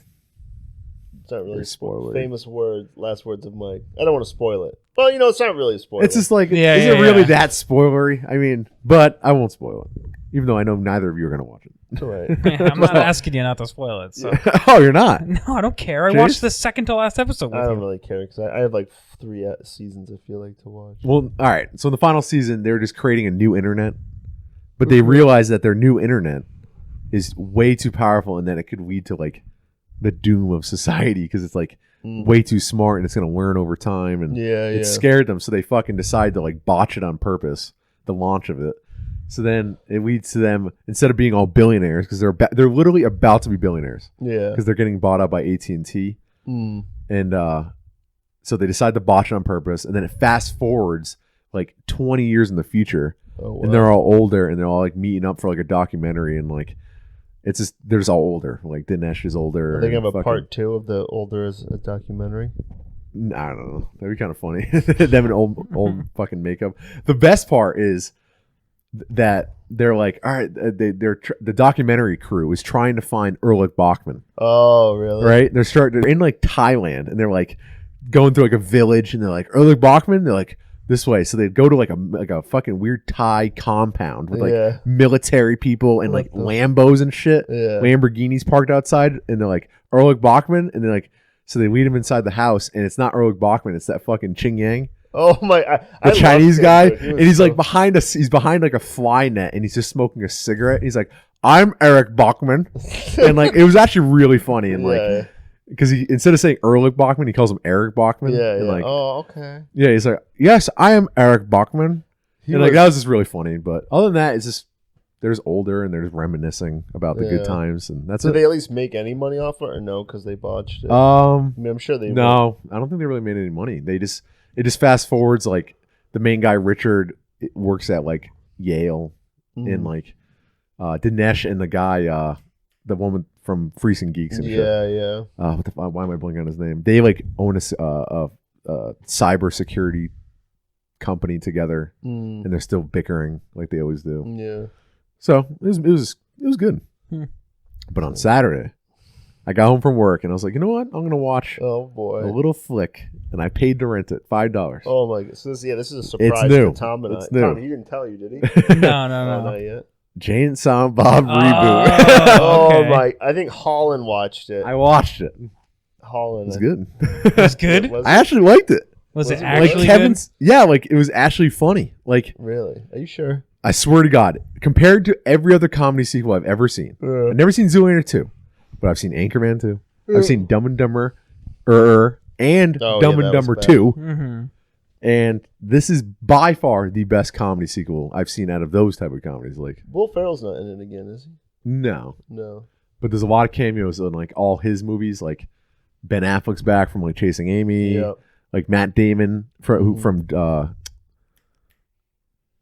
It's not really Very spoilery. famous words. Last words of Mike. I don't want to spoil it. Well, it's not really a spoiler. It's just like, Yeah, is yeah, it really yeah. that spoilery? I mean, but I won't spoil it, even though I know neither of you are going to watch it. It's all right. I'm not asking you not to spoil it. So. Oh, you're not. No, I don't care. I Chase? watched the second to last episode with I don't you. really care because I have like 3 seasons. I feel like to watch. Well, all right. So in the final season, they're just creating a new internet, but they realize that their new internet is way too powerful and that it could lead to like the doom of society because it's like way too smart and it's going to learn over time and it scared them. So they fucking decide to like botch it on purpose, the launch of it. So then it leads to them instead of being all billionaires because they're literally about to be billionaires Yeah. because they're getting bought out by AT&T. And so they decide to botch it on purpose, and then it fast forwards like 20 years in the future, Oh, wow. and they're all older, and they're all like meeting up for like a documentary, and like it's just they're just all older. Like Dinesh is older. Are they gonna have and a part 2 of the older as a documentary? I don't know. That'd be kind of funny. Them in old fucking makeup. The best part is that they're like, all right, the documentary crew is trying to find Erlich Bachman. Oh, really? Right? They're in like Thailand, and they're like going through like a village, and they're like Erlich Bachman. They're like this way, so they go to like a fucking weird Thai compound with like military people and like Lambos and shit, Lamborghinis parked outside, and they're like Erlich Bachman, and they're like, so they lead him inside the house, and it's not Erlich Bachman, it's that fucking Ching Yang. Oh my! The Chinese guy, and he's so... like behind us. He's behind like a fly net, and he's just smoking a cigarette. And he's like, "I'm Eric Bachman," and like it was actually really funny. And like, because he instead of saying Erlich Bachman, he calls him Eric Bachman. Yeah, and like, oh, okay. Yeah, he's like, "Yes, I am Eric Bachman," like that was just really funny. But other than that, it's just they're just older and they're just reminiscing about the good times, and that's. Did they at least make any money off it, or no? Because they botched it. I mean, I'm sure they. No, I don't think they really made any money. It just fast forwards like the main guy Richard works at like Yale, and like Dinesh and the guy the woman from Freaks and Geeks and shit. Yeah. What the fuck? Why am I blanking on his name? They like own a cyber security company together, and they're still bickering like they always do. Yeah. So it was good. But on Saturday, I got home from work and I was like, you know what? I'm gonna watch a little flick, and I paid to rent it $5. Oh my god! So this is a surprise. It's new. To Tom and it's I. new. Tom, he didn't tell you, did he? No, not yet. Silent Bob Reboot. Oh, okay. My! I think Holland watched it. I watched it. Holland. It's good. It's good. I actually liked it. Was it like actually Kevin's? Good? Yeah, like it was actually funny. Like really? Are you sure? I swear to God, compared to every other comedy sequel I've ever seen, I've never seen Zoolander 2, but I've seen Anchorman 2. I've seen Dumb and Dumber, and Dumb and Dumber 2. Mm-hmm. And this is by far the best comedy sequel I've seen out of those type of comedies. Like Will Ferrell's not in it again, is he? No. But there's a lot of cameos in like all his movies. Like Ben Affleck's back from like Chasing Amy. Yep. Like Matt Damon from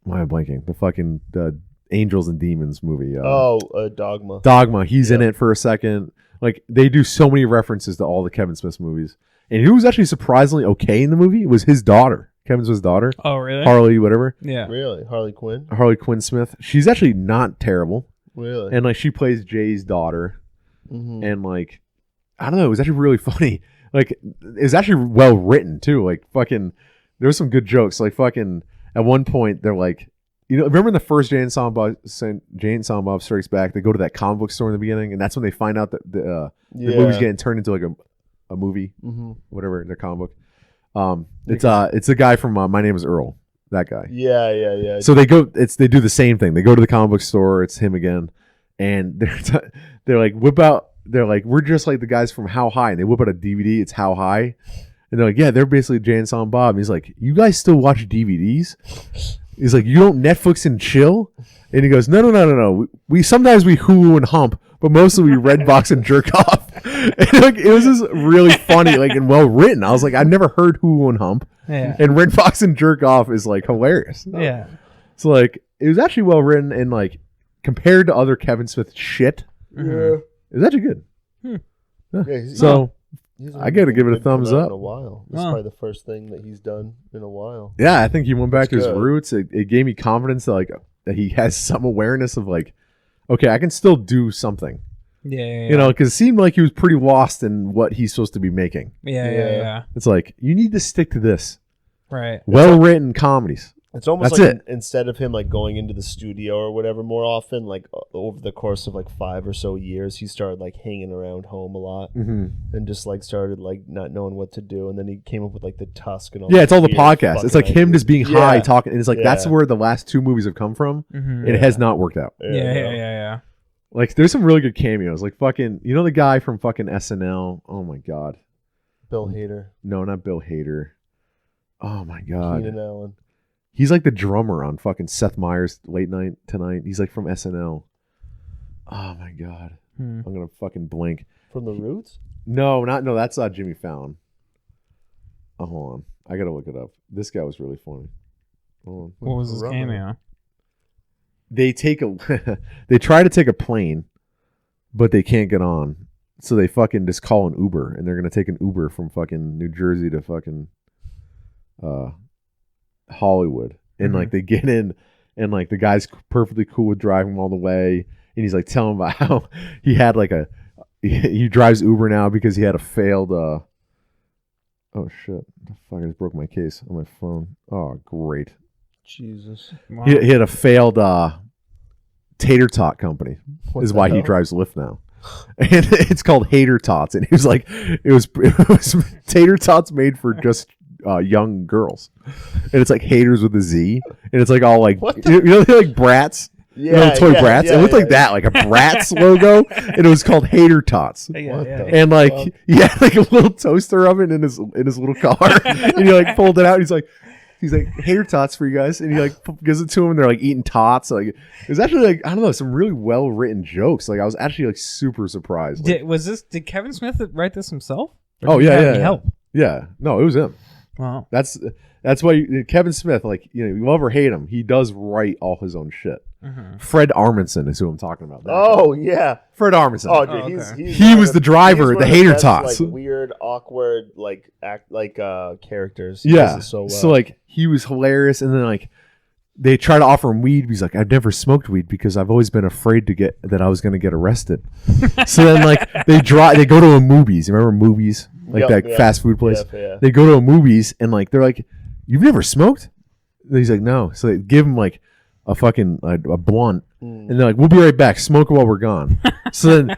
why am I blanking? The fucking Angels and Demons movie. Dogma. Dogma. He's in it for a second. Like they do so many references to all the Kevin Smith movies. And who was actually surprisingly okay in the movie was his daughter. Kevin Smith's daughter. Oh, really? Harley, whatever. Yeah. Really? Harley Quinn? Harley Quinn Smith. She's actually not terrible. Really? And like she plays Jay's daughter. Mm-hmm. And like, I don't know, it was actually really funny. Like, it was actually well written too. Like fucking, there was some good jokes. Like fucking, at one point they're like, you know, remember in the first Jay and Silent Bob Strikes Back, they go to that comic book store in the beginning, and that's when they find out that the movie's getting turned into like a movie, whatever, their comic book. It's a guy from My Name Is Earl, that guy. Yeah. So they do the same thing. They go to the comic book store. It's him again, and they're like whip out. They're like, we're just like the guys from How High, and they whip out a DVD. It's How High, and they're like, yeah, they're basically Jay and Silent Bob. And he's like, you guys still watch DVDs? He's like, you don't Netflix and chill? And he goes, no. We sometimes we Hulu and hump, but mostly we Redbox and jerk off. And like, it was just really funny, like and well written. I was like, I've never heard Hulu and hump, and Redbox and jerk off is like hilarious. Yeah. So like, it was actually well written, and like compared to other Kevin Smith shit, it was actually good. So. I got to give it a thumbs up. In a while. This is probably the first thing that he's done in a while. Yeah, I think he went back to his roots. It gave me confidence that like that he has some awareness of like, okay, I can still do something. Yeah. You know, because it seemed like he was pretty lost in what he's supposed to be making. Yeah. It's like, you need to stick to this. Right. Well-written comedies. It's almost That's like instead of him like going into the studio or whatever more often, like over the course of like 5 or so years, he started like hanging around home a lot and just like started like not knowing what to do. And then he came up with like the Tusk and all. Yeah, it's all the podcasts. It's like him just being high talking. And it's like, that's where the last 2 movies have come from. And it has not worked out. Yeah. Like there's some really good cameos. Like fucking, you know the guy from fucking SNL? Oh my God. Bill Hader. No, not Bill Hader. Oh my God. Keenan Allen. He's like the drummer on fucking Seth Meyers' Late Night Tonight. He's like from SNL. Oh my God. I'm going to fucking blink. From The Roots? No, that's Jimmy Fallon. Oh, hold on. I got to look it up. This guy was really funny. Hold on. What was his cameo? They try to take a plane, but they can't get on. So they fucking just call an Uber, and they're going to take an Uber from fucking New Jersey to fucking Hollywood, and like they get in, and like the guy's perfectly cool with driving them all the way, and he's like telling about how he had like he drives Uber now because he had a failed oh shit, the fuck, I just broke my case on my phone. Oh great, Jesus. Wow. He had a failed tater tot company. Is why he drives Lyft now. And it's called Hater Tots, and he was like, it was tater tots made for just young girls, and it's like haters with a Z, and it's like all like you know they're like Bratz. Toy Bratz. It looked like that, like a Bratz logo, and it was called Hater Tots. And like, like a little toaster oven in his little car, and he like pulled it out. And he's like Hater Tots for you guys, and he like gives it to them. And they're like eating tots. Like it was actually like I don't know, some really well written jokes. Like I was actually like super surprised. Like, did Kevin Smith write this himself? Oh yeah. Help. Yeah, no, it was him. Wow. That's why Kevin Smith, like, you know, you love or hate him, he does write all his own shit. Mm-hmm. Fred Armisen is who I'm talking about. Oh yeah, Fred Armisen. Oh, dude, he was the driver, the Hater Tots. Like weird, awkward, like characters. Yeah. So like he was hilarious, and then like they try to offer him weed. He's like, I've never smoked weed because I've always been afraid that I was going to get arrested. So then like they go to a movies. You remember movies? Like fast food place. Yeah. They go to a movies and like they're like, you've never smoked? And he's like, no. So they give him like a fucking a blunt, and they're like, we'll be right back. Smoke it while we're gone. So then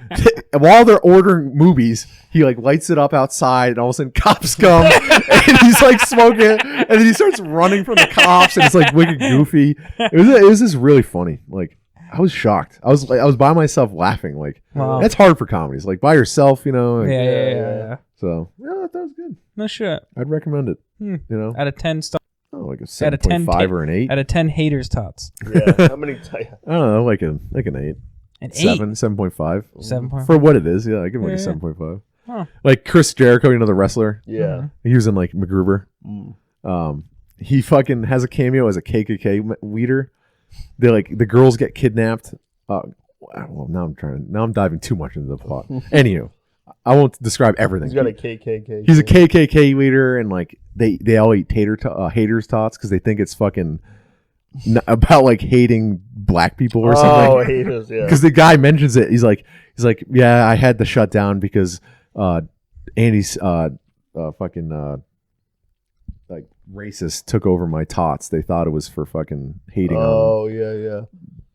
while they're ordering movies, he like lights it up outside, and all of a sudden cops come, and he's like smoking it, and then he starts running from the cops, and it's like wicked goofy. It was just really funny. Like I was shocked. I was by myself laughing. Like that's hard for comedies. Like by yourself, you know. Like, Yeah. So that was good. No shit. I'd recommend it. You know, out of 10 stars. Oh, like a 7.5 or an 8. Out of 10 haters tots. Yeah. How many? I don't know, like an 8. An 8? 7.5. 7.5 for what it is. Yeah, I give him like a 7.5. Huh. Like Chris Jericho, you know, the wrestler. Yeah. He was in like MacGruber. He fucking has a cameo as a KKK leader. They like the girls get kidnapped. Well, now I'm diving too much into the plot. Anywho, I won't describe everything. He's got a KKK. He's a KKK leader, and like they all eat haters tots because they think it's fucking about like hating black people or something. Oh, haters, yeah. Because the guy mentions it. He's like, yeah, I had to shut down because Andy's fucking like racist took over my tots. They thought it was for fucking hating. Oh yeah.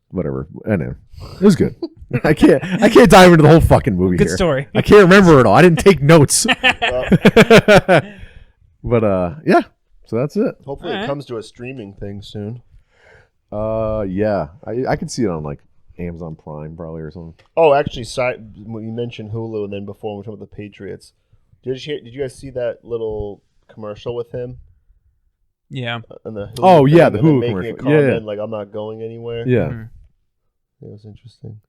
Whatever. Anyway, it was good. I can't dive into the whole fucking movie. Good here. Story. I can't remember it all. I didn't take notes. But yeah. So that's it. Hopefully it comes to a streaming thing soon. Yeah. I could see it on like Amazon Prime probably or something. Oh, actually, you mentioned Hulu, and then before we were talking about the Patriots. Did you guys see that little commercial with him? Yeah. And the Hulu the Hulu making commercial. A comment, Yeah. like I'm not going anywhere. Yeah. Mm-hmm. It was interesting.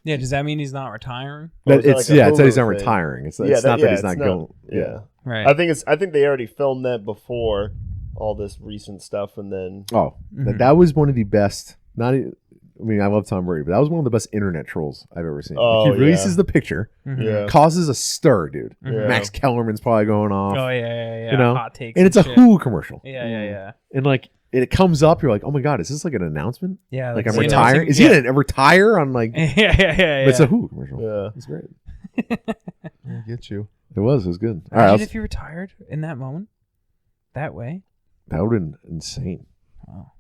Yeah, does that mean he's not retiring? It's like it's that he's not Hulu thing? retiring. It's not that he's not going. Yeah. Right. I think they already filmed that before all this recent stuff, and then That was one of the best. I love Tom Brady, but that was one of the best internet trolls I've ever seen. Oh, Like he releases the picture, causes a stir, dude. Mhm. Max Kellerman's probably going off. Oh yeah. You know, Hot takes and it's a shit. Hulu commercial. Yeah. And like it comes up, you're like, oh my god, is this like an annannment? Yeah. Like I'm retiring. Is he gonna retire on like? Yeah. But it's a Hulu commercial. Yeah. It's great. I get you. It was good. All Imagine right, if you retired in that moment, that way. that would have been insane. Wow.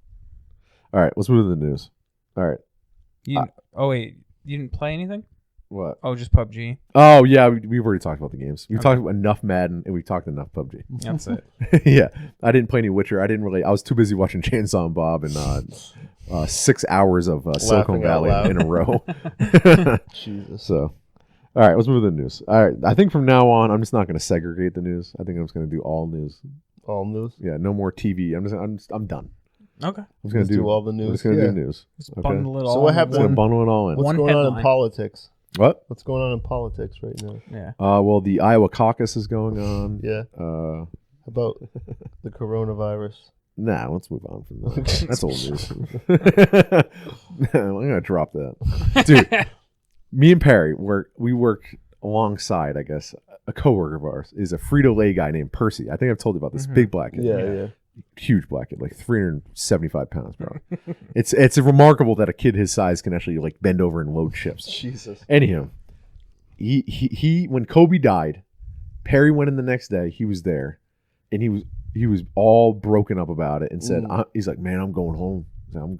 All right, let's move to the news. All right, Wait, you didn't play anything? what? Oh, just PUBG. Oh yeah, we've already talked about the games. We've talked enough Madden and we've talked enough PUBG. That's it. Yeah, I didn't play any Witcher. I was too busy watching Chainsaw Bob and 6 hours of Silicon Valley in a row. Jesus. So, all right, let's move to the news. All right, I think from now on, I'm just not going to segregate the news. I think I'm just going to do all news. All news. Yeah, no more TV. I'm done. Okay. I'm just going to do all the news. I'm just going to do news. Just Okay. bundle it all. So what in happened- I'm going to one- bundle it all in. What's One going on in headline. politics? What? What's going on in politics right now? Yeah. Well, the Iowa caucus is going on. Yeah. How About the coronavirus. Nah, let's move on from that. That's old news. I'm gonna drop that, dude. Me and Perry we work alongside, I guess, a coworker of ours is a Frito-Lay guy named Percy. I think I've told you about this. Big black kid. Yeah. Huge black kid, like 375 pounds, bro. It's remarkable that a kid his size can actually like bend over and load chips. Jesus. Anyhow, he when Kobe died, Perry went in the next day. He was there, and he was all broken up about it and said, he's like, man, I'm going home.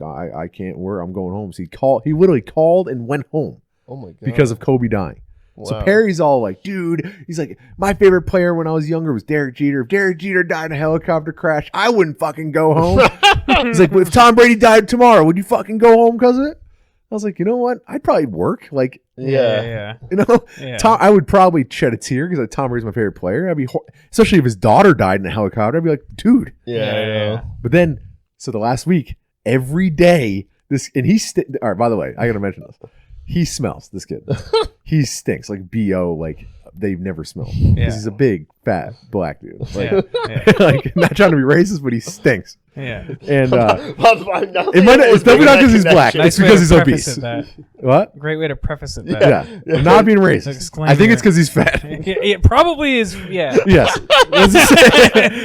I can't work. I'm going home. So he literally called and went home Oh my god. because of Kobe dying. So Wow. Perry's all like, dude, he's like, my favorite player when I was younger was Derek Jeter. If Derek Jeter died in a helicopter crash, I wouldn't fucking go home. He's like, if Tom Brady died tomorrow, would you fucking go home because of it? I was like, you know what? I'd probably work. Like, Yeah. you know, Yeah. I would probably shed a tear because like, Tom Brady's my favorite player. I'd be, especially if his daughter died in a helicopter. I'd be like, dude. Yeah. But then, so the last week, every day, and he's all right. By the way, I gotta mention this. He smells. This kid, he stinks like BO. Like they've never smelled because he's a big, fat black dude. Like, like not trying to be racist, but he stinks. Yeah. And it might it's definitely not because he's black. It's because he's obese. What? Great way to preface it. Yeah. I'm not being racist. I think it's because he's fat. It probably is. Yeah. Yes. Probably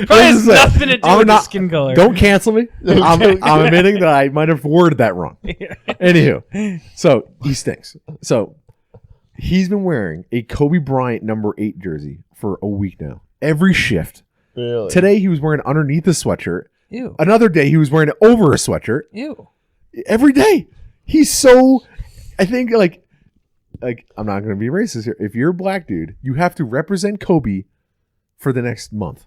has nothing to do with the skin color. Don't cancel me. I'm admitting that I might have worded that wrong. Anywho, so he stinks. So he's been wearing a Kobe Bryant number 8 jersey for a week now. Every shift. Really? Today he was wearing it underneath a sweatshirt. Ew. Another day he was wearing it over a sweatshirt. Ew. Every day. He's so, I think like I'm not going to be racist here. If you're a black dude, you have to represent Kobe for the next month.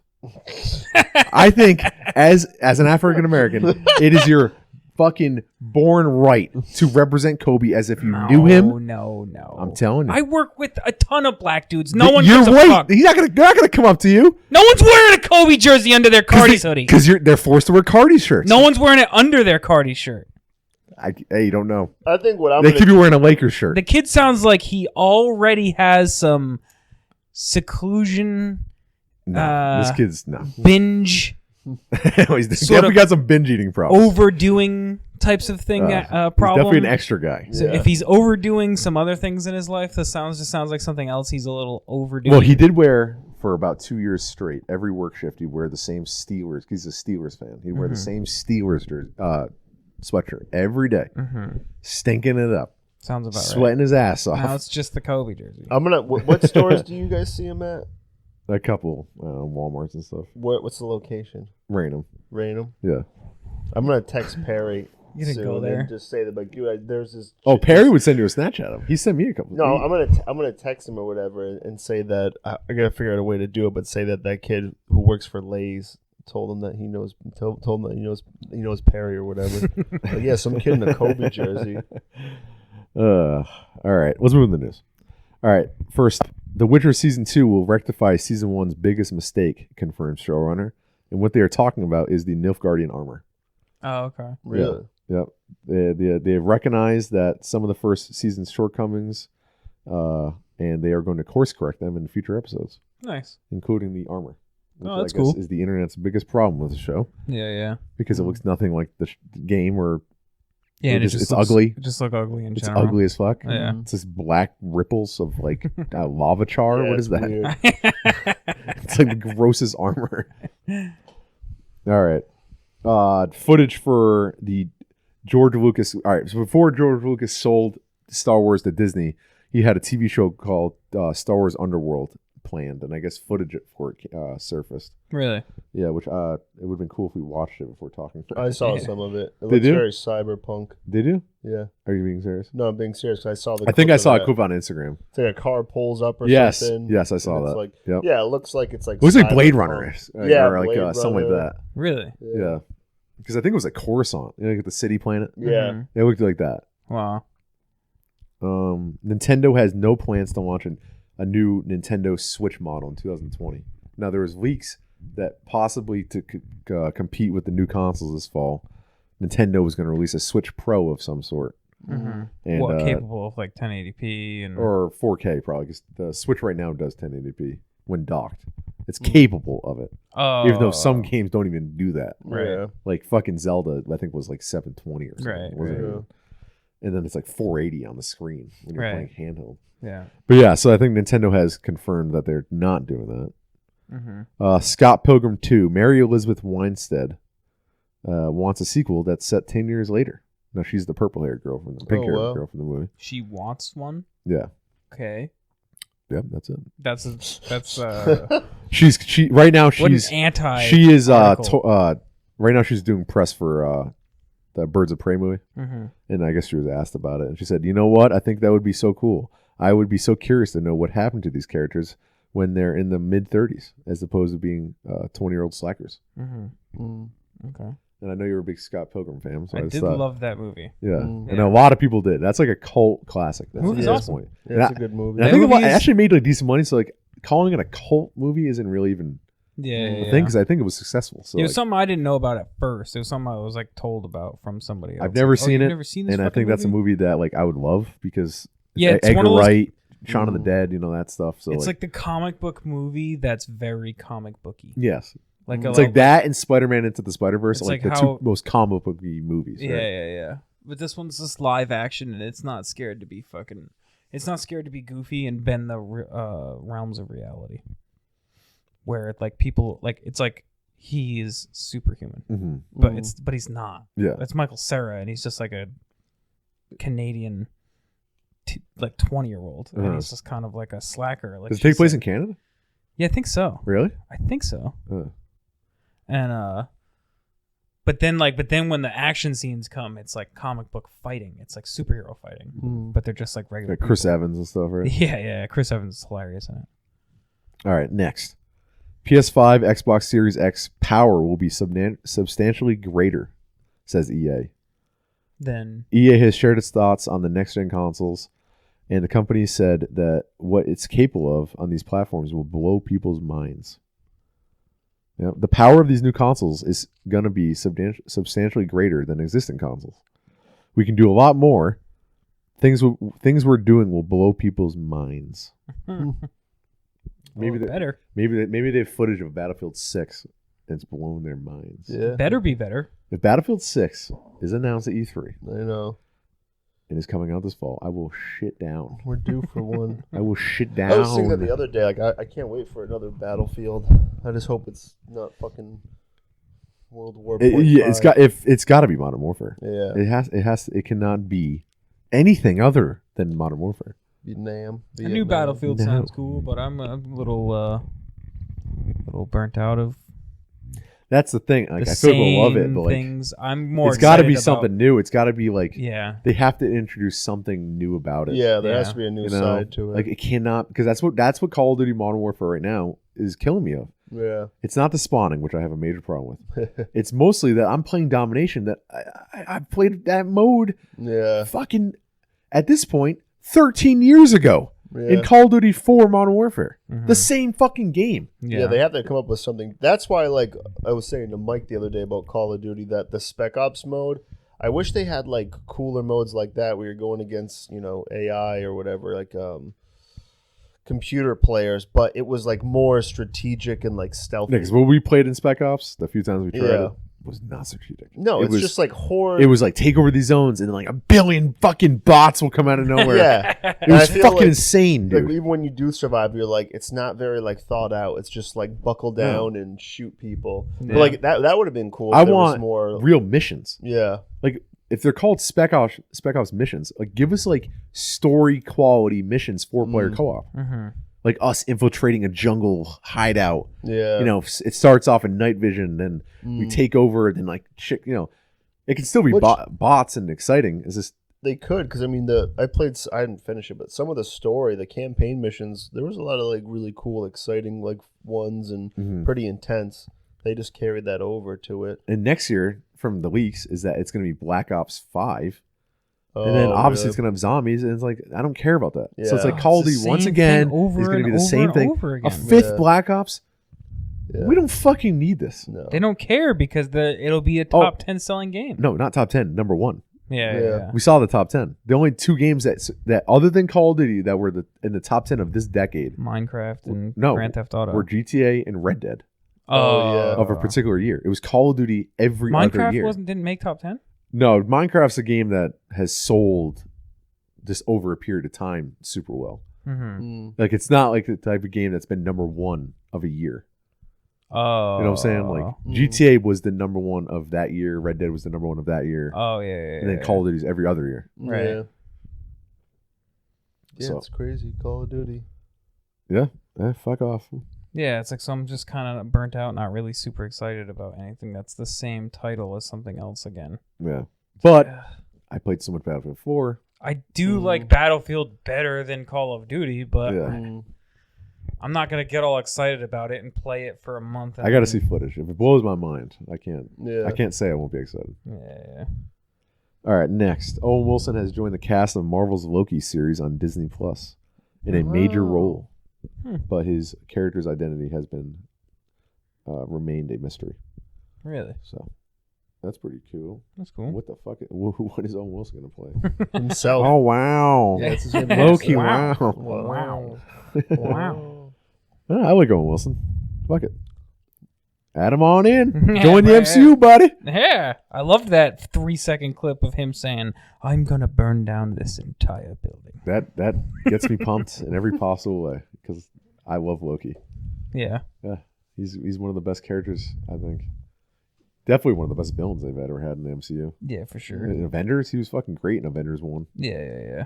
I think as an African American, it is your fucking born right to represent Kobe as if you knew him. No. I'm telling you. I work with a ton of black dudes. No one You're gives a right. fuck. They're not gonna come up to you. No one's wearing a Kobe jersey under their Cardi's hoodie. Because they're forced to wear Cardi shirts. No one's wearing it under their Cardi shirt. Hey, you don't know. I think what I'm They gonna keep you wearing a Lakers shirt. The kid sounds like he already has some seclusion, No, this kid's no. binge, He's sort definitely of got some binge eating problems. overdoing types of thing He's problem. definitely an extra guy. So if he's overdoing some other things in his life, this just sounds like something else he's a little overdoing. Well, he did wear for about 2 years straight. Every work shift, he'd wear the same Steelers. He's a Steelers fan. He'd wear the same Steelers sweatshirt every day, stinking it up, sounds about sweating his ass off. right. Now it's just the Kobe jersey. I'm gonna. What stores do you guys see him at? A couple Walmarts and stuff. What's the location? Rainham. Rainham. Yeah. I'm gonna text Perry. You didn't soon go there. and just say that, like, dude, there's this. Oh, Perry would send you a Snapchat of him. He sent me a couple. No, I'm gonna text him or whatever and say that I gotta figure out a way to do it, but say that kid who works for Lay's told him that he knows Perry or whatever. Like, yeah, some kid in a Kobe jersey. All right, let's move on to the news. All right, first, The Witcher Season 2 will rectify Season 1's biggest mistake, confirms showrunner. And what they are talking about is the Nilfgaardian armor. Oh, okay. Really? Yep. They have recognized that some of the first season's shortcomings, and they are going to course correct them in future episodes, Nice. including the armor. Which Oh, that's I guess cool. is the internet's biggest problem with the show Yeah. because it looks nothing like the game or Yeah, and it's looks, ugly. It just look ugly in It's general. ugly as fuck. Yeah. It's just black ripples of like lava char. Yeah, What is it's that? weird. It's like the grossest armor. All right. Footage for the George Lucas. All right. So before George Lucas sold Star Wars to Disney, he had a TV show called Star Wars Underworld planned, and I guess footage for it surfaced. Really? Yeah, which it would have been cool if we watched it before talking. I saw some of it. It Did looks you? very cyberpunk. Did you? Yeah. Are you being serious? No, I'm being serious. 'Cause I saw the. I think clip I of saw a that. clip on Instagram. It's like a car pulls up or Yes. something. Yes, I saw and it's that. Like, Yep. yeah, it looks like it's like. It looks like Blade cyberpunk. Runner, Yeah, or like Blade something like Runner. that. Really? Yeah, because I think it was like Coruscant, like the city planet. Yeah. Mhm. It looked like that. Wow. Nintendo has no plans to launch a new Nintendo Switch model in 2020. Now there was leaks that possibly to compete with the new consoles this fall, Nintendo was going to release a Switch Pro of some sort. Mm-hmm. And, What, capable of like 1080p and or 4K probably, because the Switch right now does 1080p when docked. It's capable of it, even though some games don't even do that. Right. Yeah. Like fucking Zelda, I think was like 720 or something. Right, wasn't right. it? And then it's like 480 on the screen when you're Right. playing handheld. Yeah. But yeah, so I think Nintendo has confirmed that they're not doing that. Mm-hmm. Scott Pilgrim 2, Mary Elizabeth Winstead wants a sequel that's set 10 years later. Now she's the purple-haired girl from the pink-haired wow. girl from the movie. She wants one. Yeah. Okay. Yep, that's it. That's She right now what she's an anti. she is article. right now she's doing press for the Birds of Prey movie. Mm-hmm. And I guess she was asked about it, and she said, "You know what? I think that would be so cool. I would be so curious to know what happened to these characters when they're in the mid-30s, as opposed to being 20-year-old slackers. Okay. And I know you're a big Scott Pilgrim fan, so I did love that movie. Yeah, and a lot of people did. That's like a cult classic. That's movie's awesome. Point. Yeah, it's a good movie. I think it actually made like decent money, so like calling it a cult movie isn't really even a thing, because I think it was successful. So it was something I didn't know about at first. It was something I was like told about from somebody else. I've never seen it, never seen this and I think that's a movie that like I would love, because it's Edgar one of those, Wright, Shaun of the Dead, that stuff. So it's like the comic book movie that's very comic booky. Yes. Like it's like that and Spider-Man Into the Spider-Verse, like the two most comic booky movies. Right? Yeah. But this one's just live action, and it's not scared to be fucking. It's not scared to be goofy and bend the realms of reality. Where like people like it's like he is superhuman, but he's not. Yeah, it's Michael Cera, and he's just like a Canadian, 20-year-old, and he's just kind of like a slacker. Like, does it take place in Canada? Yeah, I think so. Really? I think so. And but then when the action scenes come, it's like comic book fighting. It's like superhero fighting, but they're just like regular. Like Chris Evans and stuff, right? Yeah. Chris Evans is hilarious in it. All right, next. PS5, Xbox Series X power will be substantially greater, says EA. Then EA has shared its thoughts on the next-gen consoles, and the company said that what it's capable of on these platforms will blow people's minds. The power of these new consoles is going to be substantially greater than existing consoles. We can do a lot more. Things we're doing will blow people's minds. Maybe better. Maybe they have footage of Battlefield 6 and it's blown their minds. Yeah. Better be better. If Battlefield 6 is announced at E3, I know, and is coming out this fall, I will shit down. We're due for one. I will shit down. I was thinking that the other day, like I can't wait for another Battlefield. I just hope it's not fucking World War. It's got to be Modern Warfare. Yeah, it cannot be anything other than Modern Warfare. Vietnam. A new Battlefield sounds cool, but I'm a little burnt out of. That's the thing. Like, I feel like we'll love it, but like things. I'm more. It's got to be something new. It's got to be like they have to introduce something new about it. Yeah, there has to be a new side to it. Like it cannot, because that's what Call of Duty Modern Warfare right now is killing me of. Yeah, it's not the spawning, which I have a major problem with. It's mostly that I'm playing domination. That I played that mode. Yeah, fucking at this point 13 years ago. Yeah. In Call of Duty 4 Modern Warfare. The same fucking game. Yeah, they have to come up with something. That's why, like, I was saying to Mike the other day about Call of Duty, that the Spec Ops mode, I wish they had, like, cooler modes like that where you're going against, AI or whatever, like, computer players, but it was, like, more strategic and, like, stealthy. Because what we played in Spec Ops, the few times we tried it, was not strategic. No, it was just like horror. It was like take over these zones and then like a billion fucking bots will come out of nowhere. It was fucking insane, dude. Like, even when you do survive, you're like, it's not very like thought out. It's just like buckle down and shoot people. Yeah. But like that would have been cool. I want more real missions. Yeah, like if they're called Spec Ops missions, like give us like story quality missions, 4-player co-op. Like us infiltrating a jungle hideout. Yeah. It starts off in night vision, then we take over, then like shit, it can still be bots and exciting. Is this they could, because I mean I didn't finish it, but some of the story, the campaign missions, there was a lot of like really cool, exciting like ones and pretty intense. They just carried that over to it. And next year, from the leaks, is that it's gonna be Black Ops 5. And then obviously it's going to have zombies, and it's like, I don't care about that. Yeah. So it's like Call of Duty once again is going to be the same thing. A fifth Black Ops. Yeah. We don't fucking need this. No. They don't care because it'll be a top 10 selling game. No, not top 10, number 1. Yeah. We saw the top 10. The only 2 games that other than Call of Duty that were in the top 10 of this decade. Minecraft and Grand Theft Auto. Were GTA and Red Dead. Of a particular year. It was Call of Duty every other year. Minecraft didn't make top 10? No, Minecraft's a game that has sold just over a period of time super well. Like it's not like the type of game that's been number 1 of a year. Oh, you know what I'm saying? Like GTA was the number 1 of that year. Red Dead was the number 1 of that year. Oh yeah. And then Call of Duty's every other year. Right. Yeah, it's crazy. Call of Duty. Yeah. Fuck off. Yeah, it's like, so I'm just kind of burnt out, not really super excited about anything that's the same title as something else again. Yeah. But I played so much Battlefield 4. I do like Battlefield better than Call of Duty, but I'm not gonna get all excited about it and play it for a month. I got to see footage. If it blows my mind, I can't. I can't say I won't be excited. Yeah. All right, next, Owen Wilson has joined the cast of Marvel's Loki series on Disney Plus in a major role, but his character's identity has been remained a mystery. Really? So that's pretty cool. That's cool. What the fuck? What is Owen Wilson gonna play? Himself. Oh wow! Yeah, it's his name. Loki. Wow. Wow. Wow. I like Owen Wilson. Fuck it. Add him on in. Join the MCU, buddy. Yeah. I loved that 3-second clip of him saying, "I'm gonna burn down this entire building." That gets me pumped in every possible way because I love Loki. Yeah. Yeah. He's one of the best characters, I think. Definitely one of the best villains they've ever had in the MCU. Yeah, for sure. In Avengers, he was fucking great in Avengers 1. Yeah.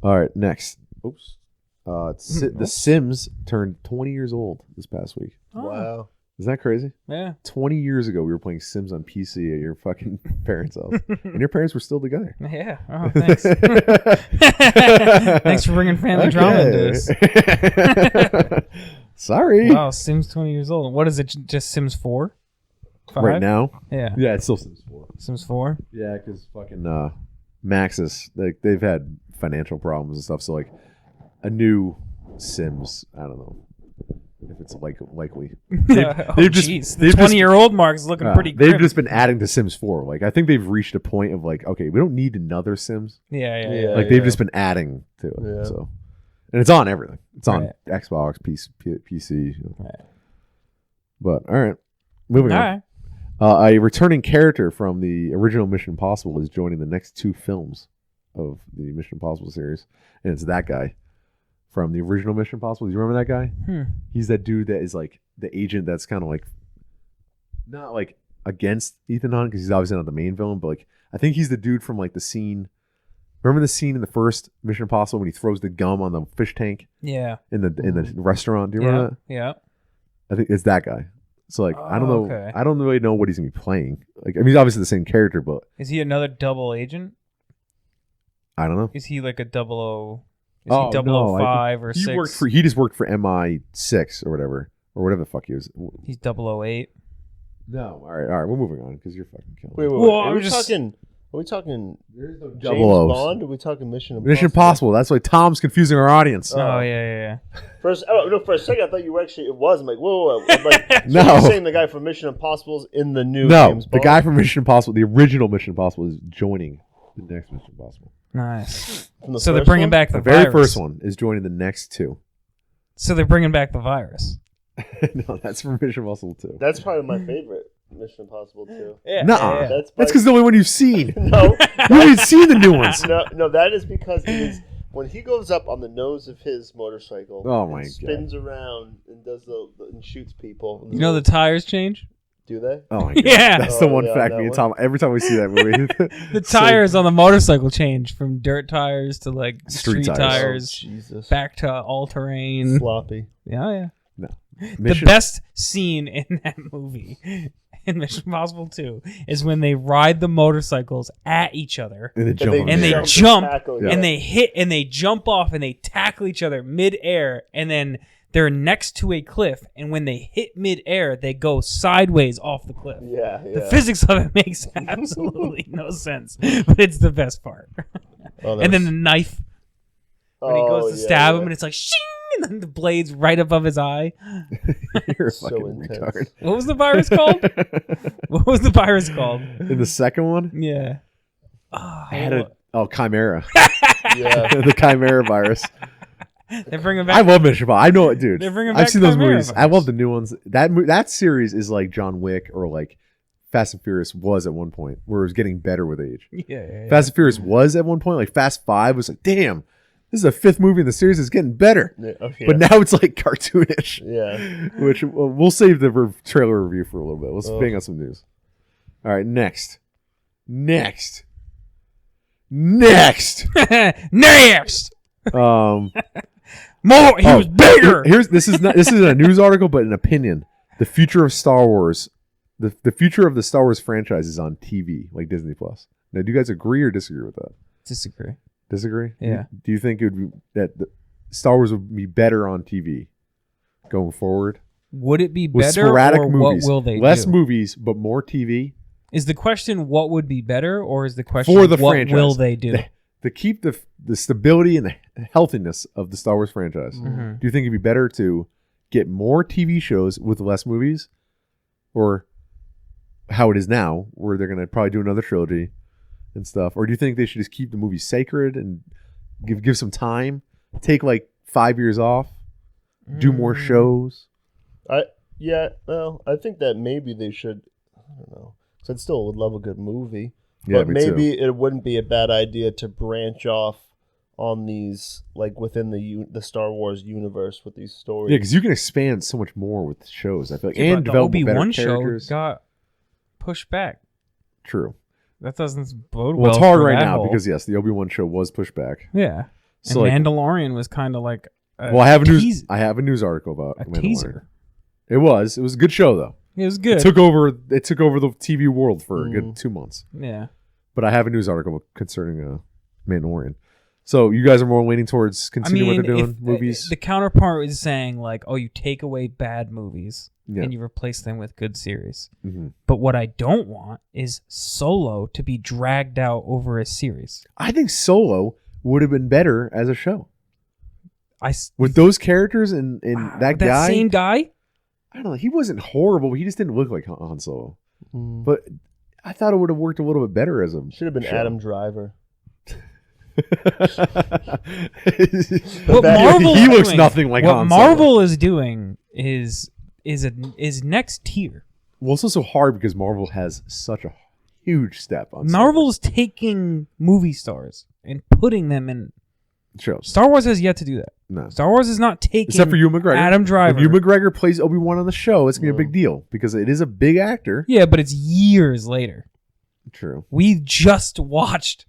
All right, next. Oops. The Sims turned 20 years old this past week. Oh. Wow. Isn't that crazy? Yeah. 20 years ago, we were playing Sims on PC at your fucking parents' house. And your parents were still together. Yeah. Oh, thanks. Thanks for bringing family drama into this. Sorry. Wow, Sims 20 years old. What is it, just Sims 4? 5? Right now? Yeah. Yeah, it's still Sims 4. Sims 4? Yeah, because fucking Maxis, they've had financial problems and stuff. So, like, a new Sims, I don't know if it's likely. Jeez. The 20-year-old mark's looking pretty grim. They've just been adding to Sims 4. Like, I think they've reached a point of, like, okay, we don't need another Sims. Yeah. Like, they've just been adding to it. Yeah. So, and it's on everything. It's on Xbox, PC. Right. But, all right. Moving on. A returning character from the original Mission Impossible is joining the next 2 films of the Mission Impossible series. And it's that guy from the original Mission Impossible. Do you remember that guy? He's that dude that is like the agent that's kind of like not like against Ethan Hunt because he's obviously not the main villain, but like I think he's the dude from like the scene. Remember the scene in the first Mission Impossible when he throws the gum on the fish tank? Yeah. In the restaurant. Do you remember that? Yeah. I think it's that guy. So like I don't know. Okay. I don't really know what he's gonna be playing. Like I mean, he's obviously the same character, but is he another double agent? I don't know. Is he like a 00? Is he he 005 or 6? He just worked for MI6 or whatever the fuck he was. He's 008. No, all right, we're moving on because you're fucking killing. Wait. Well, Are we talking? There's no James Bond? Or are we talking Mission Impossible? Mission Impossible. That's why Tom's confusing our audience. Oh yeah. For a second, I thought you were actually. It was. I'm like, whoa. I'm like, no, you're saying the guy from Mission Impossible is in the new. No, James the Bond? guy from Mission Impossible, the original Mission Impossible, is joining the next Mission Impossible. Nice. So they're bringing back the very virus. first one is joining the next 2. So they're bringing back the virus. No, that's from Mission Impossible 2. That's probably my favorite Mission Impossible 2. Yeah. Nuh-uh. That's because the only one you've seen. No, you haven't seen the new ones. No, that is because it is when he goes up on the nose of his motorcycle. Oh my and spins around and does and shoots people. You know the tires change? Do they? Oh my god! Yeah. That's the one yeah, fact me and Tom. Every time we see that movie, The tires on the motorcycle change from dirt tires to like street tires, Oh, Jesus. back to all terrain. Sloppy. Yeah. No. The best scene in that movie in Mission Impossible 2 is when they ride the motorcycles at each other and they jump, and they jump jump and tackle, and yeah. they hit and they jump off and they tackle each other mid-air, and then they're next to a cliff, and when they hit mid-air, they go sideways off the cliff. Yeah. The physics of it makes absolutely no sense, but it's the best part. And then the knife, when he goes to stab him, and it's like, shing, and then the blade's right above his eye. You're a So fucking intense. retard. What was the virus called? What was the virus called? In the second one, Yeah. Chimera. Yeah. The Chimera virus. They're bringing back. I love Mission Impossible. I know it, dude. They're bringing back I've seen those Chimera movies. I virus. love the new ones. That series is like John Wick or like Fast and Furious was at one point, where it was getting better with age. Yeah. Fast and Furious was at one point, like Fast 5 was like, damn, this is the 5th movie in the series. It's getting better. Yeah, okay. But now it's like cartoonish. Yeah. Which we'll save the trailer review for a little bit. Let's bang on some news. All right, next. Next. More. He was bigger. This isn't a news article, but an opinion. The future of Star Wars, the future of the Star Wars franchise is on TV, like Disney Plus. Now, do you guys agree or disagree with that? Disagree. Disagree? Yeah. Do you think it would be that Star Wars would be better on TV going forward? Would it be With better, sporadic or movies, what will they less do? movies, but more TV? Is the question what would be better, or is the question For the what franchise. will they do? To keep the stability and the healthiness of the Star Wars franchise. Mhm. Do you think it'd be better to get more TV shows with less movies, or how it is now, where they're going to probably do another trilogy and stuff? Or do you think they should just keep the movies sacred and give some time, take like 5 years off, do more shows? I think that maybe they should. I don't know. 'Cause I still would love a good movie. Yeah, But me maybe too. it wouldn't be a bad idea to branch off on these, like within the Star Wars universe with these stories. Yeah, because you can expand so much more with shows. I feel like, Yeah, and but the develop better Obi-Wan show characters. got pushed back. True. That doesn't bode Well, it's for hard right that now whole- because yes, the Obi-Wan show was pushed back. yeah, So and like, Mandalorian was kind of like well, I have a news article about a Mandalorian. teaser. It was a good show though. It was good. It took over the TV world for a good 2 months. Yeah. But I have a news article concerning Mandalorian. So you guys are more leaning towards continuing what they're doing, if, movies. The counterpart is saying like, oh, you take away bad movies Yeah. and you replace them with good series. Mm-hmm. But what I don't want is Solo to be dragged out over a series. I think Solo would have been better as a show I with those characters and that guy. same guy. I don't know. He wasn't horrible, but he just didn't look like Han Solo. Mm. But I thought it would have worked a little bit better as a Should have been show. Adam Driver. What Marvel he is looks doing- nothing like what Han Solo. Marvel is doing is next tier. Well, it's also hard because Marvel has such a huge step on Marvel's taking movie stars and putting them in. shows. Star Wars has yet to do that. No. Star Wars is not taking Except for Ewan McGregor. Adam Driver. If Ewan McGregor plays Obi-Wan on the show, it's going to be a big deal because it is a big actor. Yeah, but it's years later. True. We just watched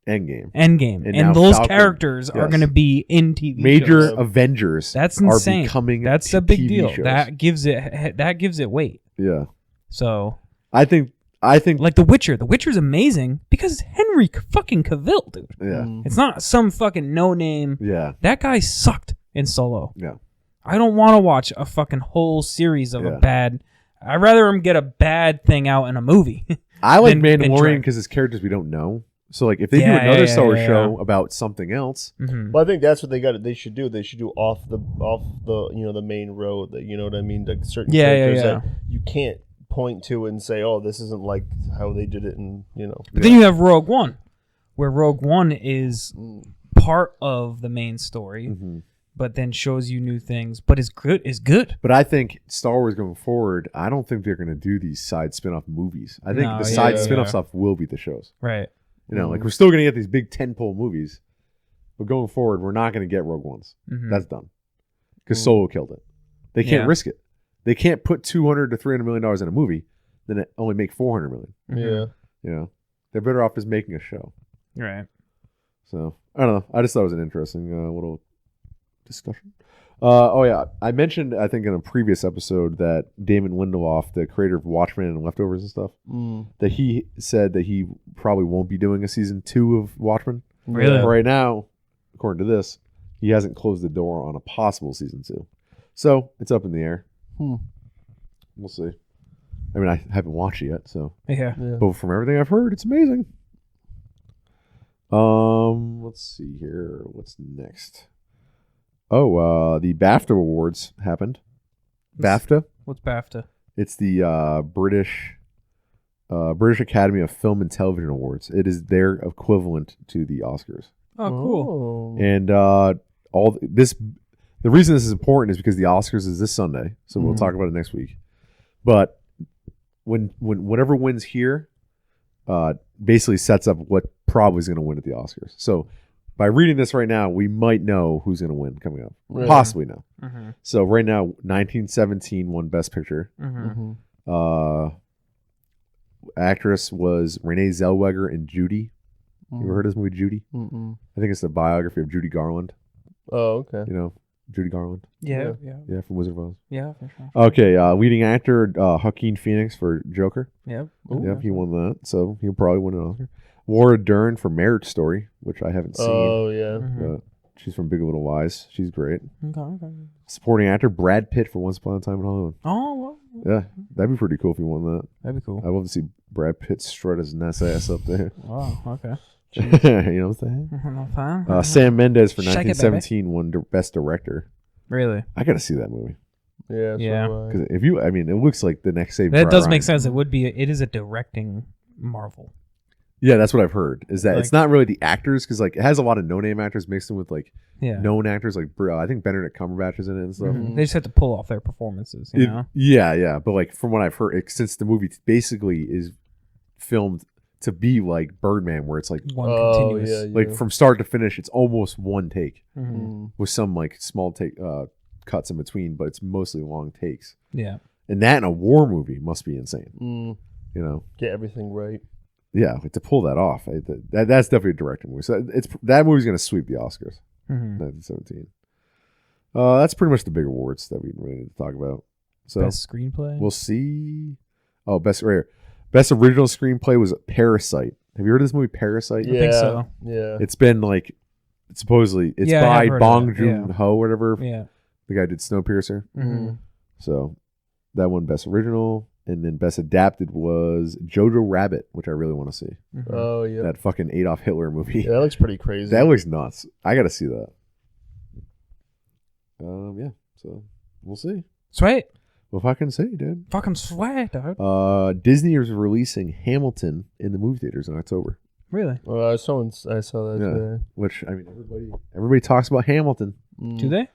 Endgame. Endgame, And and now those Falcon. are Yes. going to be in TV Major shows. Avengers That's are insane. becoming That's a big TV deal. shows. That gives it weight. Yeah. So, I think like The Witcher. The Witcher's amazing because it's Henry fucking Cavill, dude. yeah. It's not some fucking no name. Yeah. That guy sucked in Solo. Yeah. I don't want to watch a fucking whole series of Yeah. a bad. I'd rather him get a bad thing out in a movie. I like than Mandalorian drag. because it's characters we don't know. So like if they do Yeah, another yeah, Star Wars yeah, show about something else, Mhm. Well, I think that's what they should do. They should do off the the main road. That you know what I mean. Like certain characters that you can't point to and say, oh, this isn't like how they did it, and But then you have Rogue One, where Rogue One is part of the main story, Mhm. but then shows you new things. But is good. But I think Star Wars going forward, I don't think they're going to do these side spin-off movies. I think No, the yeah, side yeah, spin-off yeah. stuff will be the shows. Right. You know, like we're still going to get these big tentpole movies, but going forward, we're not going to get Rogue Ones. Mhm. That's done because Solo killed it. They can't Yeah. risk it. They can't put $200 to $300 million in a movie, then it only make $400 million. Yeah. You know, they're better off just making a show. Right. So I don't know. I just thought it was an interesting little discussion. Oh yeah, I mentioned I think in a previous episode that Damon Lindelof, the creator of Watchmen and Leftovers and stuff, that he said that he probably won't be doing a season 2 of Watchmen. Really? But right now, according to this, he hasn't closed the door on a possible season 2. So it's up in the air. We'll see. I mean, I haven't watched it yet, so Yeah. but from everything I've heard, it's amazing. Let's see here. What's next? Oh, the BAFTA awards happened. BAFTA. What's BAFTA? It's the British Academy of Film and Television Awards. It is their equivalent to the Oscars. Oh, cool. And all this, the reason this is important is because the Oscars is this Sunday, so we'll talk about it next week. But when whatever wins here, basically sets up what probably is going to win at the Oscars. So by reading this right now, we might know who's going to win coming up. Really? Possibly know. Mm-hmm. So right now, 1917 won Best Picture. Mm-hmm. Actress was Renee Zellweger in Judy. You ever heard of this movie, Judy? I think it's the biography of Judy Garland. Oh, okay. You know, Judy Garland. Yeah. Yeah, from Wizard of Oz. Yeah, for sure. Okay, leading actor Joaquin Phoenix for Joker. Yep. Yep, he won that, so he'll probably win an Oscar. Laura Dern for Marriage Story, which I haven't seen. Oh yeah. But she's from Big Little Lies. She's great. Okay. Supporting actor Brad Pitt for Once Upon a Time in Hollywood. Oh, well. Yeah, that'd be pretty cool if he won that. That'd be cool. I'd love to see Brad Pitt strut his nice ass up there. Oh, okay. You know what I'm saying? Fine. Sam Mendes for Shake it, 1917 won Best Director. Really? I gotta see that movie. Yeah. Yeah. Because it looks like the next Saving That Private does Ryan. make sense. It is a directing marvel. Yeah, that's what I've heard. Is that Like- it's not really the actors because like it has a lot of no-name actors mixed in with like Yeah. known actors. Like I think Benedict Cumberbatch is in it and stuff. Mhm. They just have to pull off their performances, you know? Yeah. But like from what I've heard, since the movie basically is filmed to be like Birdman, where it's like One continuous. Yeah. like from start to finish, it's almost one take Mhm. with some like small take cuts in between, but it's mostly long takes. Yeah. And that in a war movie must be insane. You know, Get everything right. yeah, like, to pull that off, that's definitely a director movie. So that movie's gonna sweep the Oscars. Mhm. 1917. That's pretty much the big awards that we really need to talk about. So Best screenplay? we'll see. Oh, best original screenplay was Parasite. Have you heard of this movie, Parasite? Yeah. think so. Yeah. It's been like supposedly it's Yeah, I by have heard of Bong that, Joon yeah. Ho, whatever. Yeah. The guy who did Snowpiercer. Mhm. So that one best original, and then best adapted was Jojo Rabbit, which I really want to see. Mhm. Oh yeah. That fucking Adolf Hitler movie. Yeah, that looks pretty crazy. That looks nuts. I got to see that. Yeah. So we'll see. Sweet. Well, if I can see, dude. Fucking sweet, dude. Disney is releasing Hamilton in the movie theaters in October. Really? I saw that Yeah. today. Which I mean, everybody talks about Hamilton. Do they?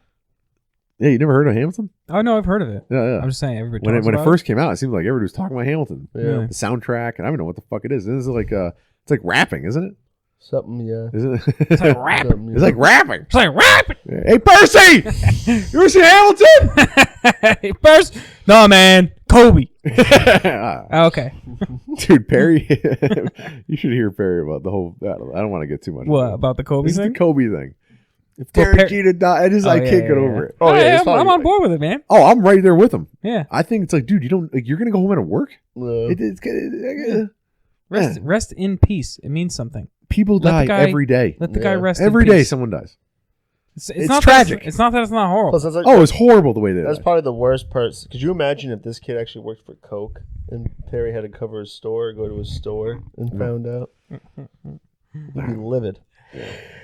Yeah, you never heard of Hamilton? Oh, no, I've heard of it. Yeah. I'm just saying, everybody When talks it about first came out, it seemed like everybody was talking about Hamilton. Yeah. Really? The soundtrack, and I don't know what the fuck it is. This is like it's like rapping, isn't it? Something, yeah. Isn't it? It's like rapping. Something, It's like rapping. It's like rapping. Hey, Percy! You ever seen Hamilton? First, no, man. Kobe. Okay. Dude, Perry, you should hear Perry about the whole. I don't want to get too much. What, about the Kobe This is thing? the Kobe thing. If Well, Derek Jeter died, I can't get over it. Oh, yeah, it's I'm probably on board with it, man. Oh, I'm right there with him. Yeah. I think it's like, dude, you don't like you're gonna go home and work. Rest in peace. It means something. People Let the die guy- every day. Let the guy Yeah. rest Every in day peace. someone dies. It's not tragic. It's not that it's not horrible. Plus, that's like, Oh, it's horrible the way they that's died. probably the worst part. Could you imagine if this kid actually worked for Coke and Perry had to cover his store, go to his store, and found out? He'd be livid.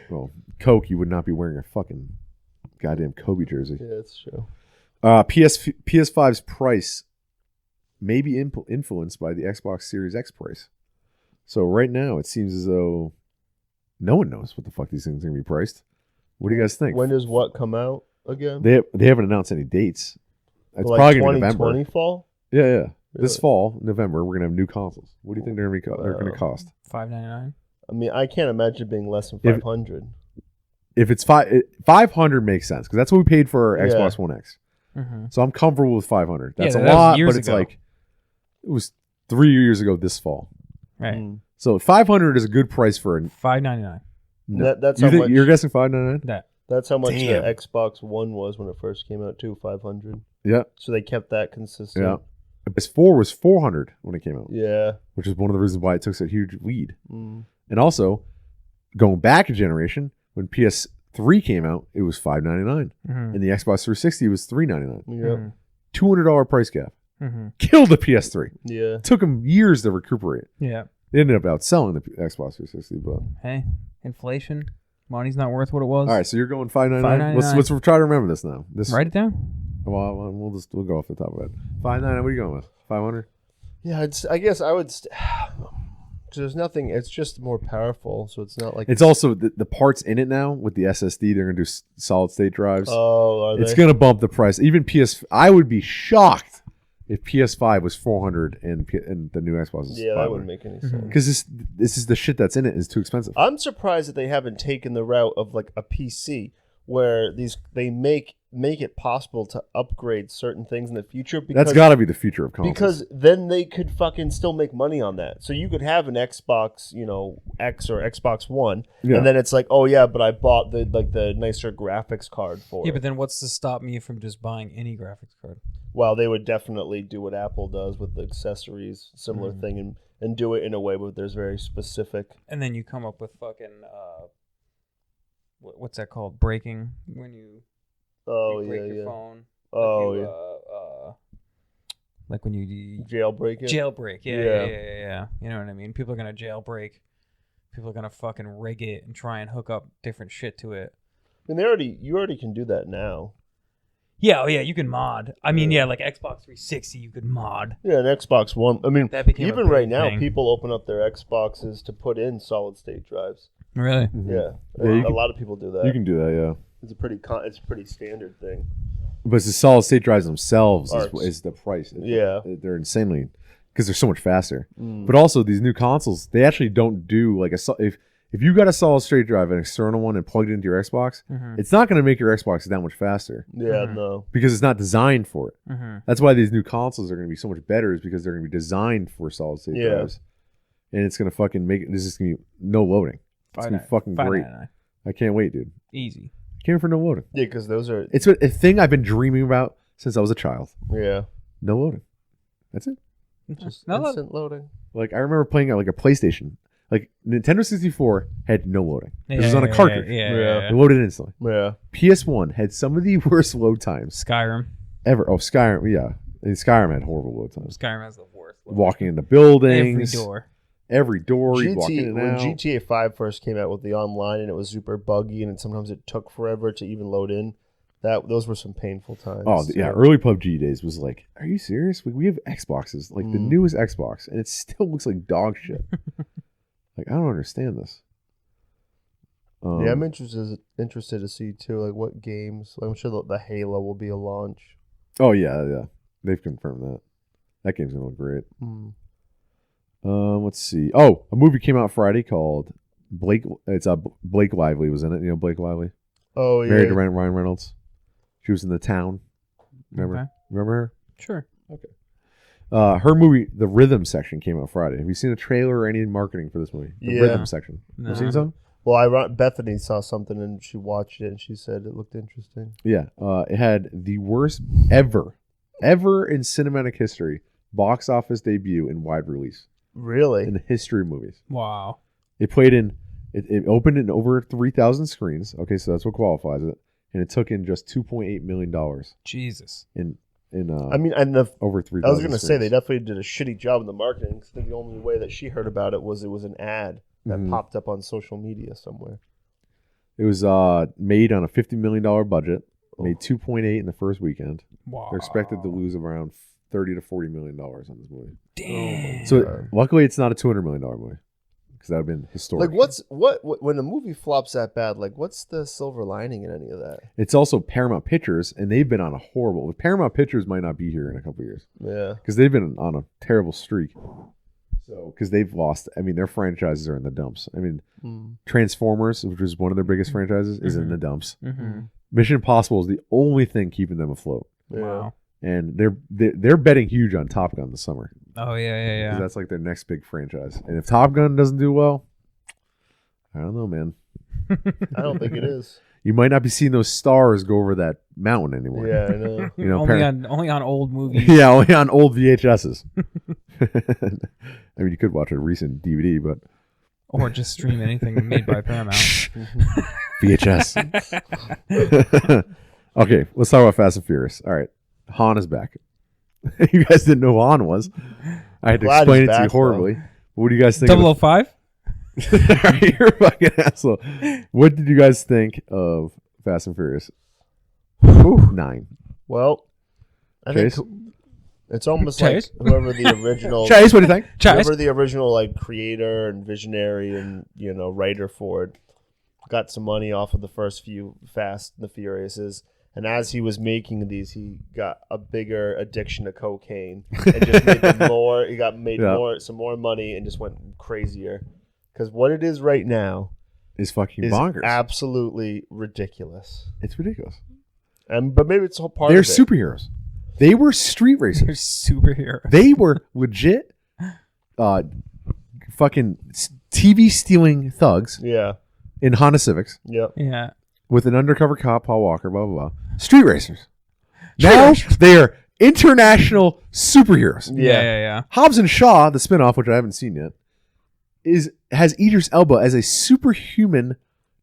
Well, Coke, you would not be wearing a fucking goddamn Kobe jersey. Yeah, that's true. PS5's price may be influenced by the Xbox Series X price. So right now, it seems as though no one knows what the fuck these things are going to be priced. What do you guys think? When does what come out again? They haven't announced any dates. It's Like probably going to be November. 2020 fall? Yeah. This Really? fall, November, we're going to have new consoles. What do you think they're going to cost? $5.99. I mean, I can't imagine it being less than 500. If it's 500 makes sense because that's what we paid for our Yeah. Xbox One X. Mm-hmm. So I'm comfortable with 500. That's Yeah, a that was lot, years but it's ago. like it was 3 years ago this fall. Right. Mm. So 500 is a good price for an. $5.99. No. That's You how think much. you're guessing 599? That. That's how much Damn. the Xbox One was when it first came out too. 500. Yeah, So they kept that consistent. yeah. PS4 was 400 when it came out, Yeah. which is one of the reasons why it took such a huge lead. Mm. And also, going back a generation, when PS3 came out, it was $599, Mm-hmm. and the Xbox 360 was $399. Yeah. $200 price gap. Mm-hmm. Killed the PS3. Yeah. Took them years to recuperate. Yeah. They ended up outselling the Xbox 360, but Hey, inflation. Money's not worth what it was. all right. So you're going $599. $5.99. Let's try to remember this now. This Write it down. Well, we'll go off the top of it. $599. What are you going with? 500. Yeah. I guess I would. Because there's nothing. It's just more powerful, so it's not like. It's also the parts in it now with the SSD. They're gonna do solid state drives. Oh, are they? It's gonna bump the price. Even I would be shocked if PS5 was 400 and the new Xbox is Yeah, 500. that wouldn't make any sense. Because this is the shit that's in it is too expensive. I'm surprised that they haven't taken the route of like a PC where they make it possible to upgrade certain things in the future. Because, That's got to be the future of consoles. because then they could fucking still make money on that. So you could have an Xbox, X or Xbox One, Yeah. and then it's like, oh yeah, but I bought the nicer graphics card for Yeah, it. but then what's to stop me from just buying any graphics card? While they would definitely do what Apple does with the accessories, similar thing, and do it in a way where there's very specific. And then you come up with fucking what's that called? Breaking when you break your phone. Like when you jailbreak it. Jailbreak, yeah. You know what I mean? People are gonna jailbreak. People are gonna fucking rig it and try and hook up different shit to it. And you already can do that now. Yeah, you can mod. I mean, like Xbox 360, you could mod. Yeah, an Xbox One. I mean, even right now, thing. people open up their Xboxes to put in solid state drives. Really? Mm-hmm. Yeah, a lot of people do that. You can do that, yeah. It's a pretty standard thing. But it's the solid state drives themselves is the price. They're insanely because they're so much faster. But also these new consoles, they actually don't do like if you got a solid state drive, an external one, and plugged it into your Xbox, it's not going to make your Xbox that much faster. Yeah, no, because it's not designed for it. That's why these new consoles are going to be so much better, is because they're going to be designed for solid state drives, and it's going to fucking make it. This is going to be no loading. It's going to be fucking great. I can't wait, dude. Easy. Can't wait for no loading. Yeah, because those are. It's a thing I've been dreaming about since I was a child. Yeah. No loading. That's it. Just instant loading. Like I remember playing like a PlayStation. Like Nintendo 64 had no loading. It was on a cartridge. Yeah. It loaded instantly. Yeah. PS1 had some of the worst load times Skyrim ever. Oh, Skyrim. Yeah. And Skyrim had horrible load times. Skyrim has the worst. Walking into buildings. Every door. You'd walk in and out. When GTA 5 first came out with the online and it was super buggy and sometimes it took forever to even load in, those were some painful times. Oh, yeah. Early PUBG days was like, are you serious? We have Xboxes, like the newest Xbox, and it still looks like dog shit. Like, I don't understand this. I'm interested to see, too, like what games. Like, I'm sure the Halo will be a launch. Oh, yeah. They've confirmed that. That game's going to look great. Let's see. Oh, a movie came out Friday called Blake. It's Blake Lively was in it. You know Blake Lively? Oh, yeah. Married to Ryan Reynolds. She was in The Town. Remember? Okay. Remember her? Sure. Okay. Her movie, The Rhythm Section, came out Friday. Have you seen a trailer or any marketing for this movie? The Rhythm Section. No. Have you seen some? Well, Bethany saw something and she watched it and she said it looked interesting. Yeah. It had the worst ever in cinematic history box office debut in wide release. Really? In the history of movies. Wow. It played in. It opened in over 3,000 screens. Okay, so that's what qualifies it. And it took in just $2.8 million. Jesus. Over 3,000. I was going to say they definitely did a shitty job in the marketing. Cause the only way that she heard about it was an ad that popped up on social media somewhere. It was made on a $50 million budget. Made 2.8 in the first weekend. Wow. They're expected to lose around $30 to $40 million on this movie. Damn. So luckily, it's not a $200 million movie, because that would have been historic. Like, what when a movie flops that bad? Like, what's the silver lining in any of that? It's also Paramount Pictures, and they've been on a horrible. Paramount Pictures might not be here in a couple of years. Yeah, because they've been on a terrible streak. So, because they've lost. I mean, their franchises are in the dumps. I mean, Transformers, which is one of their biggest franchises, is in the dumps. Mission Impossible is the only thing keeping them afloat. Yeah. Wow. And they're betting huge on Top Gun this summer. Oh yeah. Because that's like their next big franchise. And if Top Gun doesn't do well, I don't know, man. I don't think it is. You might not be seeing those stars go over that mountain anymore. Yeah, I know. You know, only on old movies. Yeah, only on old VHSs. I mean, you could watch a recent DVD, but or just stream anything made by Paramount. VHS. Okay, let's talk about Fast and Furious. All right, Han is back. You guys didn't know who Han was. I had to explain it to you horribly. What do you guys think? 005? You're a fucking asshole. What did you guys think of Fast and Furious? 9. Well, I think it's almost Chase? like whoever the original Chase, what do you think? whoever the original like creator and visionary and writer for it got some money off of the first few Fast and the Furiouses. And as he was making these, he got a bigger addiction to cocaine and just made them more. He got some more money and just went crazier. Because what it is right now is fucking bonkers. Absolutely ridiculous. It's ridiculous. But maybe it's all part They're of it. superheroes. They were street racers. They're superheroes. They were legit fucking TV stealing thugs Yeah. in Honda Civics. Yep. Yeah. With an undercover cop, Paul Walker, blah, blah, blah. Street racers. Now they are international superheroes. Yeah. Hobbs and Shaw, the spinoff, which I haven't seen yet, has Idris Elba as a superhuman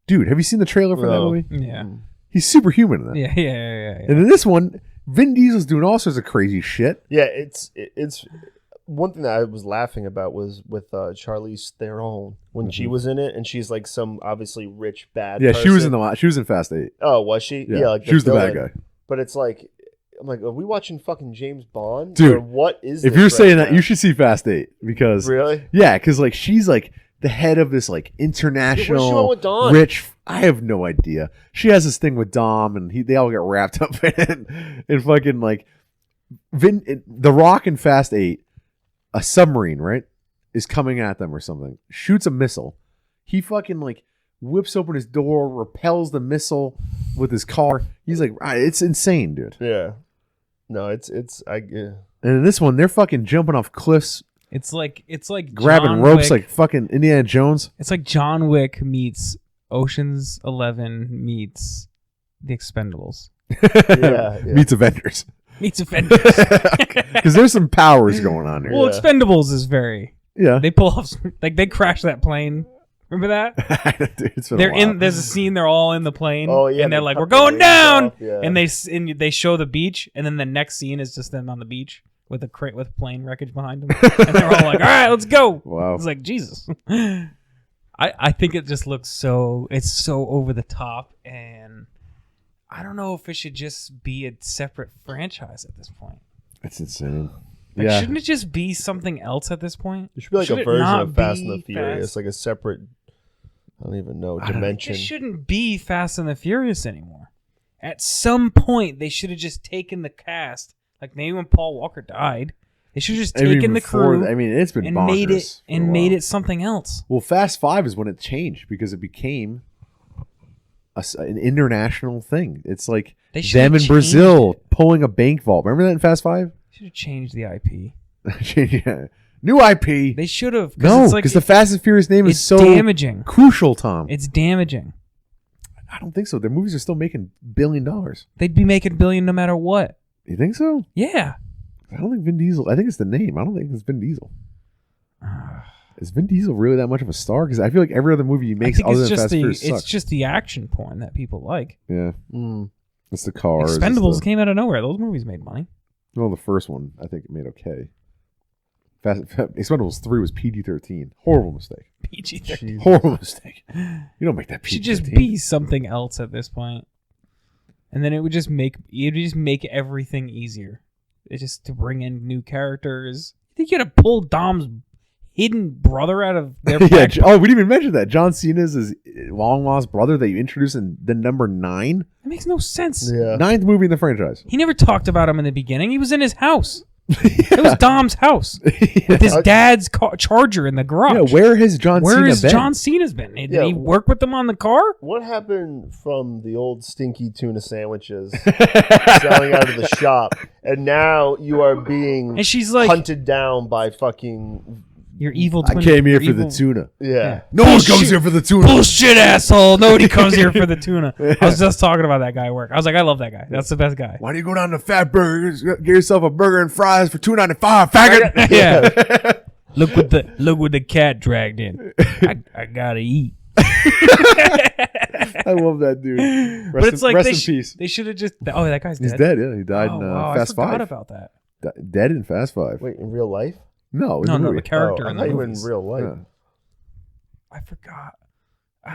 dude. Have you seen the trailer for that movie? Yeah. He's superhuman in that. Yeah. And in this one, Vin Diesel's doing all sorts of crazy shit. Yeah, it's one thing that I was laughing about was with Charlize Theron when she was in it, and she's like some obviously rich bad. Yeah, person. she was in Fast 8. Oh, was she? Yeah, like she was the bad guy. But it's like, I'm like, are we watching fucking James Bond? Dude, or what is? If this you're right saying now? that, you should see Fast 8 because really, yeah, because like she's like the head of this like international What's she on with Dom? rich. I have no idea. She has this thing with Dom, and they all get wrapped up in it. And fucking like The Rock in Fast 8, a submarine right is coming at them or something, shoots a missile. He fucking like whips open his door, repels the missile with his car. He's like, it's insane, dude. Yeah. No, yeah. And in this one, they're fucking jumping off cliffs. It's like grabbing John ropes Wick. like fucking Indiana Jones. It's like John Wick meets Ocean's 11 meets The Expendables. Yeah. Meets Avengers. Meets Avengers. Because there's some powers going on here. Well, Expendables is very. Yeah. They pull off like they crash that plane. Remember that? Dude, it's been a while. There's a scene. They're all in the plane. Oh yeah. And they're like, cut "We're the going wings down," off, yeah. and they show the beach, and then the next scene is just them on the beach with a crate with plane wreckage behind them, and they're all like, "All right, let's go." Wow. It's like Jesus. I think it just looks so over the top, and I don't know if it should just be a separate franchise at this point. It's insane. Like, yeah. shouldn't it just be something else at this point? It should be like Should a it version not of Fast and be the Furious, Fast? like a separate. I don't even know I don't- dimension. It shouldn't be Fast and the Furious anymore. At some point, they should have just taken the cast, like maybe when Paul Walker died, they should have just taken the crew it's been and bonkers made it something else. Well, Fast 5 is when it changed because it became an international thing. It's like They should them have in Brazil changed pulling a bank vault. Remember that in Fast 5? Should have changed the IP. Yeah. New IP. They should have. No, it's because the Fast and Furious name is it's so damaging. crucial, Tom. It's damaging. I don't think so. Their movies are still making $1 billion. They'd be making billion no matter what. You think so? Yeah. I don't think Vin Diesel. I think it's the name. I don't think it's Vin Diesel. Is Vin Diesel really that much of a star? Because I feel like every other movie he makes I think other it's than just Fast and Furious it's sucks. just the action porn that people like. Yeah. It's the cars. it's Expendables the- came out of nowhere. Those movies made money. Well, the first one, I think it made okay. Expendables 3 was PG-13. Horrible mistake. PG-13. Horrible mistake. You don't make that It should PG-13. just be something else at this point. And then it would just make everything easier. It's just to bring in new characters. You think you had to pull Dom's hidden brother out of their yeah. back? Oh, we didn't even mention that. John Cena's his long lost brother that you introduced in the number 9. That makes no sense. Yeah. 9th movie in the franchise. He never talked about him in the beginning. He was in his house. It was Dom's house. With his dad's Charger in the garage. Yeah, where has John Where Cena has been? John Cena's been? Did Yeah, he work with them on the car? What happened from the old stinky tuna sandwiches selling out of the shop, and now you are being And she's like, hunted down by fucking "You're evil I twin." came here you're for the evil- tuna. yeah. No one Bullshit. comes here for the tuna. Bullshit, asshole. Nobody comes here for the tuna. I was just talking about that guy at work. I was like, I love that guy. That's the best guy. Why do you go down to Fat Burgers, get yourself a burger and fries for $2.95, faggot? Yeah. Look what the cat dragged in. I gotta eat. I love that dude. But it's like rest they in peace. They should have just. Oh, that guy's dead. He's dead. Yeah, he died Oh, in wow, Fast I forgot 5. about that. Dead in Fast 5. Wait, in real life? No, in No, the no, movie. the character Oh, I in thought the you meant movies. in real life. Yeah. I forgot.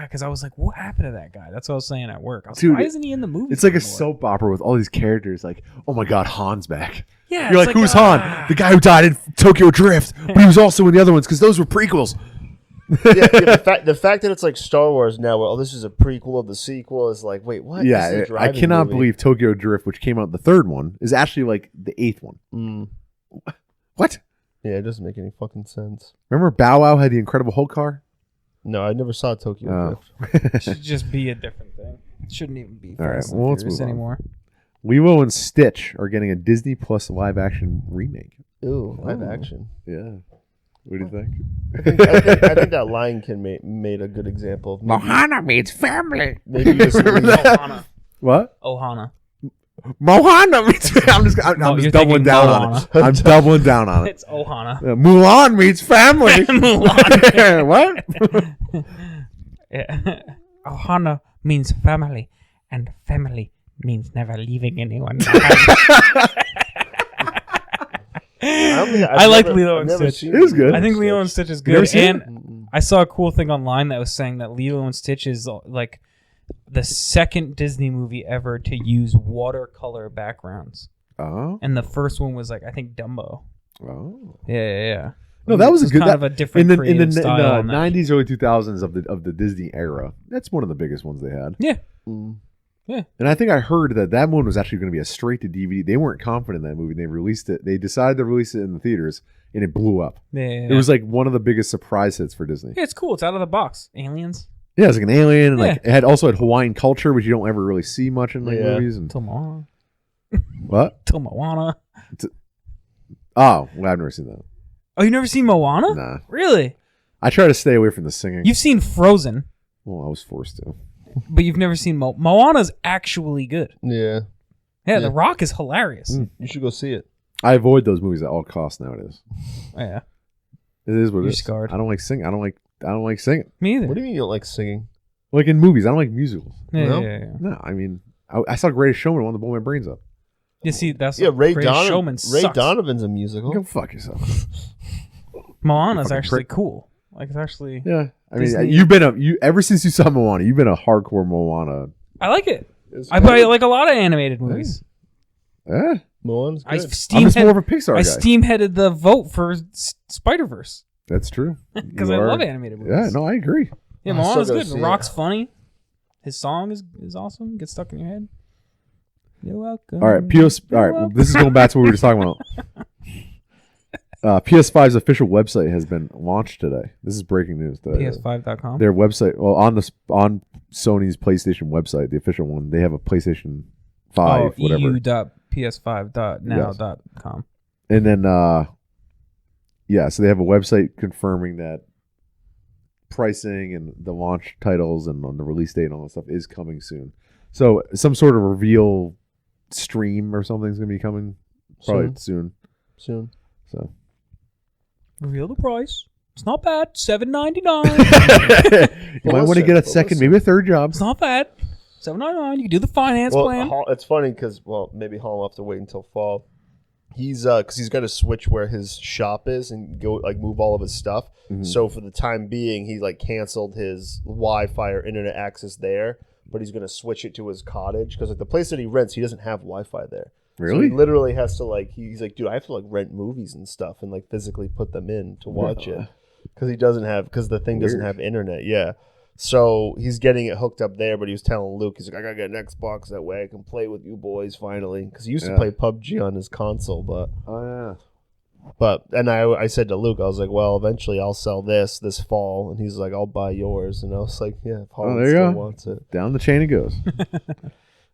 Because I was like, what happened to that guy? That's what I was saying at work. I was Dude, like, why isn't he in the movie? It's like a anymore? soap opera with all these characters. Like, oh my God, Han's back. Yeah, You're it's like, who's ah. Han? The guy who died in Tokyo Drift, but he was also in the other ones because those were prequels. The fact that it's like Star Wars now, where, oh, this is a prequel of the sequel, is like, wait, what? This is Yeah, a I driving cannot movie. believe Tokyo Drift, which came out the 3rd one, is actually like the 8th one. Mm. What? Yeah, it doesn't make any fucking sense. Remember Bow Wow had the Incredible Hulk car? No, I never saw Tokyo Oh. Drift. It should just be a different thing. It shouldn't even be All right, Fast and well, let's Furious move on. anymore. Lilo and Stitch are getting a Disney Plus live action remake. Ooh, live action. Yeah. What do you think? I think that Lion King made a good example of maybe, Mohana means family. maybe just Remember leave, that? Ohana. What? Ohana. Moana meets I'm just doubling down on it. I'm doubling down on it. It's Ohana. Mulan meets family. Mulan. What? Yeah. Ohana means family, and family means never leaving anyone behind. I like Lilo and Stitch. It was good. I think Lilo and Stitch is good. And I saw a cool thing online that was saying that Lilo and Stitch is like the second Disney movie ever to use watercolor backgrounds. Oh. And the first one was like, I think Dumbo. Oh. Yeah. No, that was a good kind of a different in the style 90s, early 2000s of the Disney era. That's one of the biggest ones they had. Yeah. Yeah. And I think I heard that one was actually going to be a straight to DVD. They weren't confident in that movie. They released it. They decided to release it in the theaters, and it blew up. Yeah. It was like one of the biggest surprise hits for Disney. Yeah, it's cool. It's out of the box. Aliens. Yeah, it's like an alien. And like it also had Hawaiian culture, which you don't ever really see much in like movies. And Till Moana. What? Till Moana. Oh, well, I've never seen that. Oh, you've never seen Moana? Nah. Really? I try to stay away from the singing. You've seen Frozen. Well, I was forced to. But you've never seen Moana's actually good. Yeah. Yeah, The Rock is hilarious. You should go see it. I avoid those movies at all costs nowadays. Yeah. It is what it You're is. scarred. I don't like singing. I don't like singing. Me either. What do you mean you don't like singing? Like in movies, I don't like musicals. Yeah. No, I mean, I saw Greatest Showman. I wanted to blow my brains up. You see, that's Ray Greatest Showman Ray sucks. Donovan's a musical. Go fuck yourself. Moana's Fucking actually prick. cool. Like it's actually. Yeah, I mean, Disney- you ever since you saw Moana, you've been a hardcore Moana. I like it. It's I like a lot of animated movies. Yeah, Moana's good. I I'm just more of a Pixar I guy. steam-headed the vote for Spider-Verse That's true. because You I are- love animated movies. Yeah, no, I agree. Yeah, I Moana's still good. gotta The see Rock's it. funny. His song is awesome. Gets stuck in your head. You're welcome. All right, All right, well, this is going back to what we were just talking about. PS5's official website has been launched today. This is breaking news today. PS5.com. Their website, well, on Sony's PlayStation website, the official one, they have a PlayStation 5, whatever. eu.ps5.now.com. And then, so they have a website confirming that pricing and the launch titles and on the release date and all that stuff is coming soon. So some sort of reveal stream or something is going to be coming probably soon. Soon. So Reveal the price. It's not bad. $7.99. you might want to get a second, maybe a third job. It's not bad. $7.99. You can do the finance plan. It's funny because maybe Hall will have to wait until fall. He's because he's got to switch where his shop is and go like move all of his stuff. Mm-hmm. So for the time being, he like canceled his Wi-Fi or internet access there, but he's going to switch it to his cottage because like the place that he rents, he doesn't have Wi-Fi there. Really? So he literally has to like he's like, dude, I have to like rent movies and stuff and like physically put them in to watch it because the thing doesn't have internet. Yeah. So he's getting it hooked up there, but he was telling Luke, he's like, I gotta get an Xbox that way I can play with you boys finally. Because he used to play PUBG on his console, but and I said to Luke, I was like, well, eventually I'll sell this fall, and he's like, I'll buy yours, and I was like, yeah, if Holland still wants it. Down the chain it goes.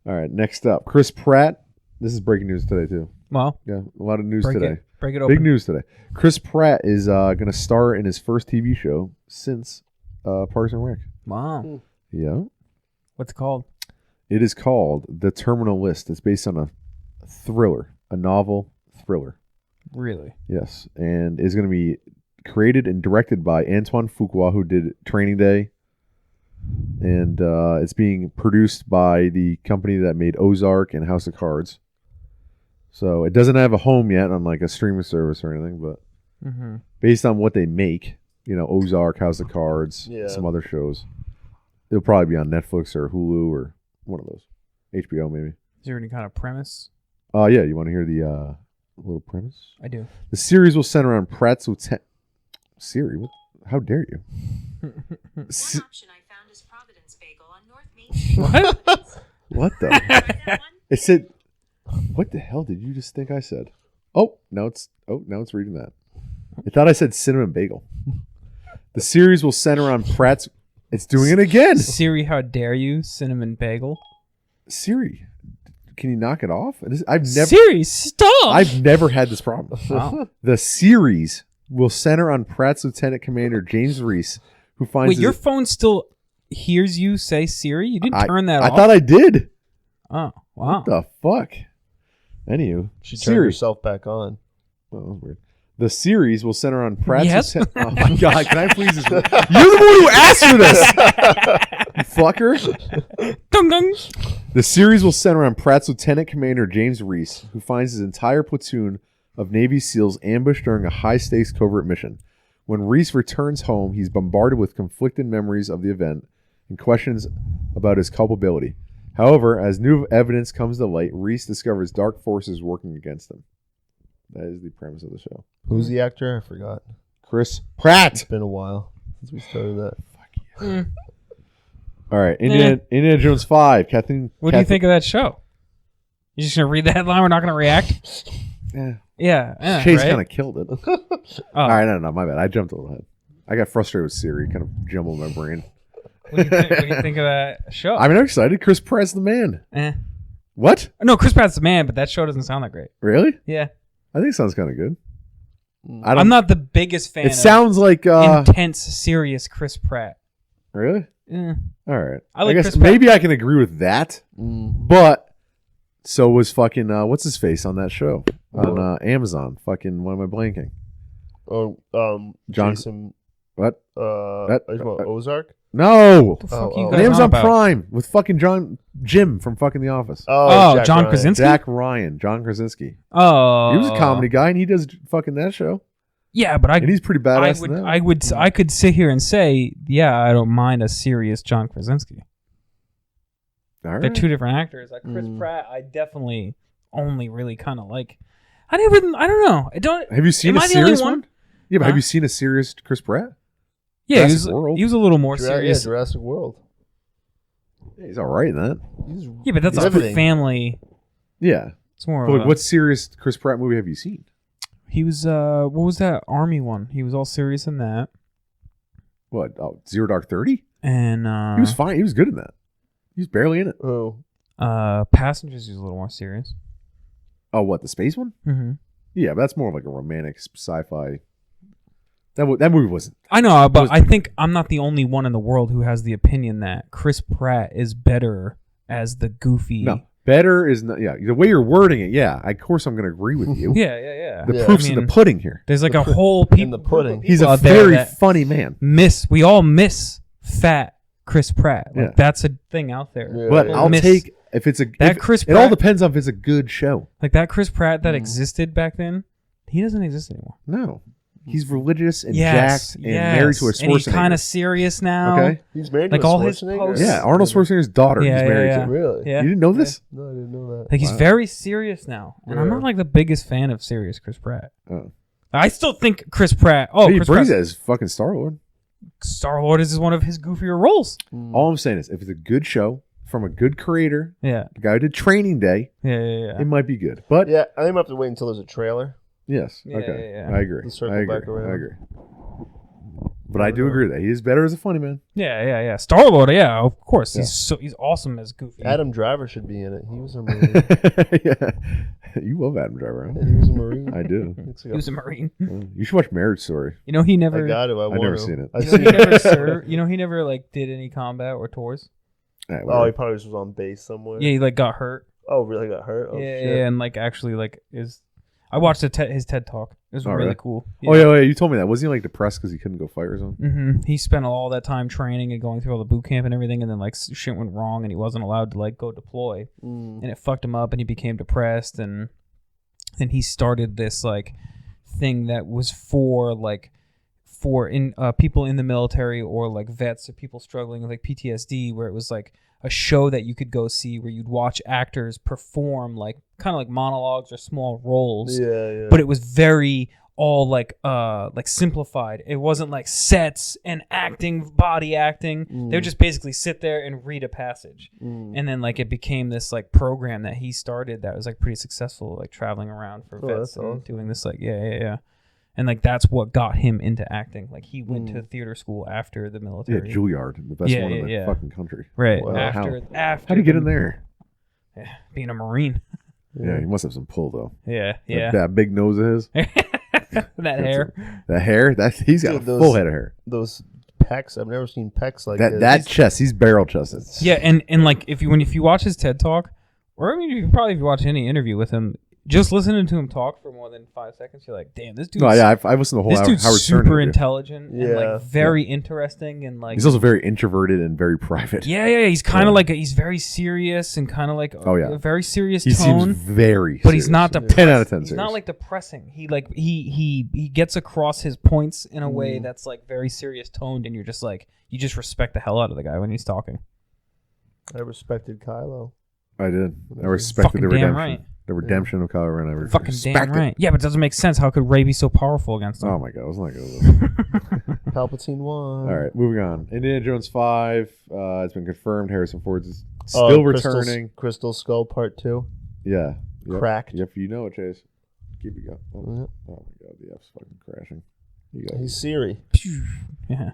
All right, next up, Chris Pratt. This is breaking news today too. Well, Yeah, a lot of news today. Break it open. Big news today. Chris Pratt is going to star in his first TV show since Parks and Rec. Wow. Yeah. What's it called? It is called The Terminal List. It's based on a thriller, a novel thriller. Really? Yes. And is going to be created and directed by Antoine Fuqua, who did Training Day. And it's being produced by the company that made Ozark and House of Cards. So it doesn't have a home yet on like a streaming service or anything, but based on what they make, Ozark, House of Cards, some other shows, it'll probably be on Netflix or Hulu or one of those. HBO maybe. Is there any kind of premise? Yeah, you want to hear the little premise? I do. The series will center on Pratt's lieutenant. Siri, how dare you? One option I found is Providence Bagel on North Main Street. What the? It said, what the hell did you just think I said? Now it's reading that. I thought I said cinnamon bagel. The series will center on Pratt's. It's doing it again. Siri, how dare you? Cinnamon bagel. Siri, can you knock it off? Siri, stop. I've never had this problem. Wow. The series will center on Pratt's Lieutenant Commander James Reese, who finds. Wait, your phone still hears you say Siri? You didn't turn that off? I thought I did. Oh. Wow. What the fuck? Anywho, She turned series. herself back on. Oh, that was weird. The series will center on Pratt's. Yes? Oh my god! Can I please? You're the one who asked for this. You fucker. Dung, dung. The series will center on Pratt's Lieutenant Commander James Reese, who finds his entire platoon of Navy SEALs ambushed during a high-stakes covert mission. When Reese returns home, he's bombarded with conflicting memories of the event and questions about his culpability. However, as new evidence comes to light, Reese discovers dark forces working against him. That is the premise of the show. Who's the actor? I forgot. Chris Pratt. It's been a while since we started that. All right, Indiana Jones 5. Kathleen. What do you think of that show? You just gonna read the headline? We're not gonna react. Yeah. Yeah. Chase right? kind of killed it. All right, no, my bad. I jumped a little ahead. I got frustrated with Siri, kind of jumbled my brain. What do you think of that show? I mean, I'm excited. Chris Pratt's the man. What? No, Chris Pratt's the man, but that show doesn't sound that great. Really? Yeah. I think it sounds kind of good. I'm not the biggest fan It of sounds like intense, serious Chris Pratt. Really? Eh. All right. I like guess Chris Pratt. maybe I can agree with that. But so was fucking what's his face on that show on Amazon? Fucking what am I blanking? Oh, John. Jason. What? Are you talking about Ozark? No. The fuck you oh. guys The Amazon on about? Prime with fucking Jim from fucking The Office. Oh, Jack John Ryan. Krasinski? Jack Ryan, John Krasinski. Oh. He was a comedy guy, and he does fucking that show. Yeah, but And he's pretty badass in that. I could sit here and say, yeah, I don't mind a serious John Krasinski. All right. They're two different actors. Like Chris Pratt, I definitely only really kind of like. I don't know. I don't. Have you seen am a I the only serious one? one? Yeah, but Huh? have you seen a serious Chris Pratt? Yeah, Jurassic World. he was a little more serious. Jurassic World. Yeah, he's all right in that. Yeah, but that's He's a everything. family. Yeah. It's more But of like, a, what serious Chris Pratt movie have you seen? he was. What was that army one? He was all serious in that. What? Oh, Zero Dark 30? And He was fine. He was good in that. He was barely in it. Oh, Passengers was a little more serious. Oh, what? The space one? Mm-hmm. Yeah, but that's more of like a romantic sci-fi. That movie wasn't. I know, but I think I'm not the only one in the world who has the opinion that Chris Pratt is better as the goofy. No. Better is not. Yeah, the way you're wording it. Yeah, of course I'm going to agree with you. Yeah. The proof's in the pudding here. There's like a whole people in the pudding. He's a out there very that funny man. we all miss fat Chris Pratt. Like Yeah. that's a thing out there. Yeah. But Yeah. I'll take if it's a That if- Chris It all Pratt- depends on if it's a good show. Like that Chris Pratt that existed back then, he doesn't exist anymore. No, he's religious and jacked and married to a Schwarzenegger. And he's kind of serious now. Okay. He's married Like to a all his Schwarzenegger? posts- Yeah, Arnold Schwarzenegger's daughter. Yeah, he's married yeah. to. Really? Yeah. You didn't know this? No, I didn't know that. Like he's Wow. very serious now, and I'm Yeah. not like the biggest fan of serious Chris Pratt. Oh. I still think Chris Pratt. He Chris brings Pratt. it as fucking Star-Lord. Star-Lord is one of his goofier roles. All I'm saying is, if it's a good show from a good creator, Yeah. the guy who did Training Day, Yeah. it might be good. But Yeah, I think I'm have to wait until there's a trailer. yes, Yeah, okay, yeah. I agree. Let's circle I agree. back around. I agree. But I do agree that he is better as a funny man. Yeah. Star-Lord, yeah, of course. Yeah. He's awesome as Goofy. Adam Driver should be in it. He was a Marine. Yeah. You love Adam Driver, huh? He was a Marine. I do. Looks He like was a Marine. You should watch Marriage Story. You know he I never. got it. I've never seen it. I've You know, seen he never it. served. You know he never like did any combat or tours. All right, Oh, whatever. he probably just was on base somewhere. Yeah, he like got hurt. Oh, really got hurt? Oh, yeah, shit. yeah, and like actually like is. I watched his TED talk. It was Oh, really really? cool. Oh yeah, you told me that. Wasn't he like depressed because he couldn't go fight or something? Mm-hmm. He spent all that time training and going through all the boot camp and everything, and then like shit went wrong, and he wasn't allowed to like go deploy, and it fucked him up, and he became depressed, and he started this like thing that was for people in the military or like vets or people struggling with like PTSD, where it was like a show that you could go see where you'd watch actors perform like kind of like monologues or small roles. Yeah. But it was very all like simplified. It wasn't like sets and acting, body acting. They would just basically sit there and read a passage. And then like it became this like program that he started that was like pretty successful, like traveling around for vets that's and awesome. doing this like yeah. And like that's what got him into acting. Like he went to theater school after the Yeah, military. Juilliard, the best Yeah, one in the yeah. fucking country. Right. Wow. After How'd he get in there? Yeah, being a Marine. Yeah, he must have some pull though. Yeah. Yeah. That big nose of his. that hair. That hair. He's got Dude, a those- full head of hair. Those pecs. I've never seen pecs like That this. chest. He's barrel chested. Yeah, and like if you watch his TED talk, Or I mean, you probably if you watch any interview with him, just listening to him talk for more than 5 seconds, you're like, damn, this dude. No, yeah, I've listened to the whole This dude's Howard Stern super interview. intelligent and like very interesting and like. He's also very introverted and very private. Yeah. He's kind of like he's very serious and kind of like a very serious he tone. Seems very, but he's not 10 out of 10. He's serious. not like depressing. He gets across his points in a way that's like very serious toned, and you're just like you just respect the hell out of the guy when he's talking. I respected Kylo. I did. I respected the redemption. Right. The redemption of Kylo Ren. Fucking damn right. Yeah, but it doesn't make sense. How could Rey be so powerful against him? Oh my god, wasn't that good? Palpatine won. All right, moving on. Indiana Jones 5 has been confirmed. Harrison Ford is still returning. Crystal Skull Part 2. Yeah. Yep. Cracked. Yep, you know it, Chase. Keep it going. Oh my god, the F's fucking crashing. He's Siri. Yeah.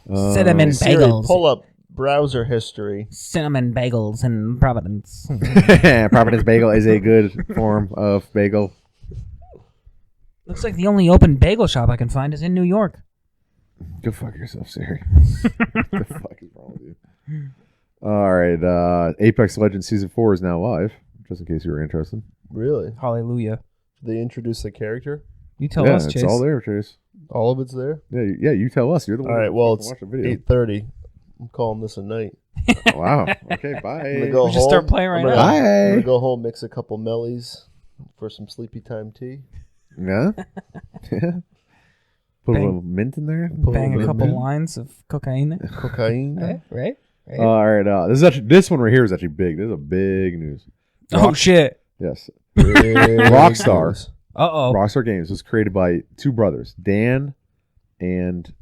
Cinnamon Siri, bagels. pull up browser history. Cinnamon bagels in Providence. Providence Bagel is a good form of bagel. Looks like the only open bagel shop I can find is in New York. Go fuck yourself, Siri. What the fuck is wrong with you? All right, Apex Legends Season 4 is now live, just in case you were interested. Really? Hallelujah. They introduce the character? You tell us, Chase. It's all there, Chase. All of it's there? Yeah, you tell us. You're the one. All right, well, it's watch the video. 8:30. I'm calling this a night. Wow. Okay, bye. I'm gonna go We should start playing right now. Bye. I'm gonna go home, mix a couple mellies for some sleepy time tea. Yeah. Put a little mint in there. Bang a couple lines of cocaine. Cocaine. Right? All right. This one right here is actually big. This is a big news. Oh, shit. Yes. Big Rockstar. news. Uh-oh. Rockstar Games was created by two brothers, Dan and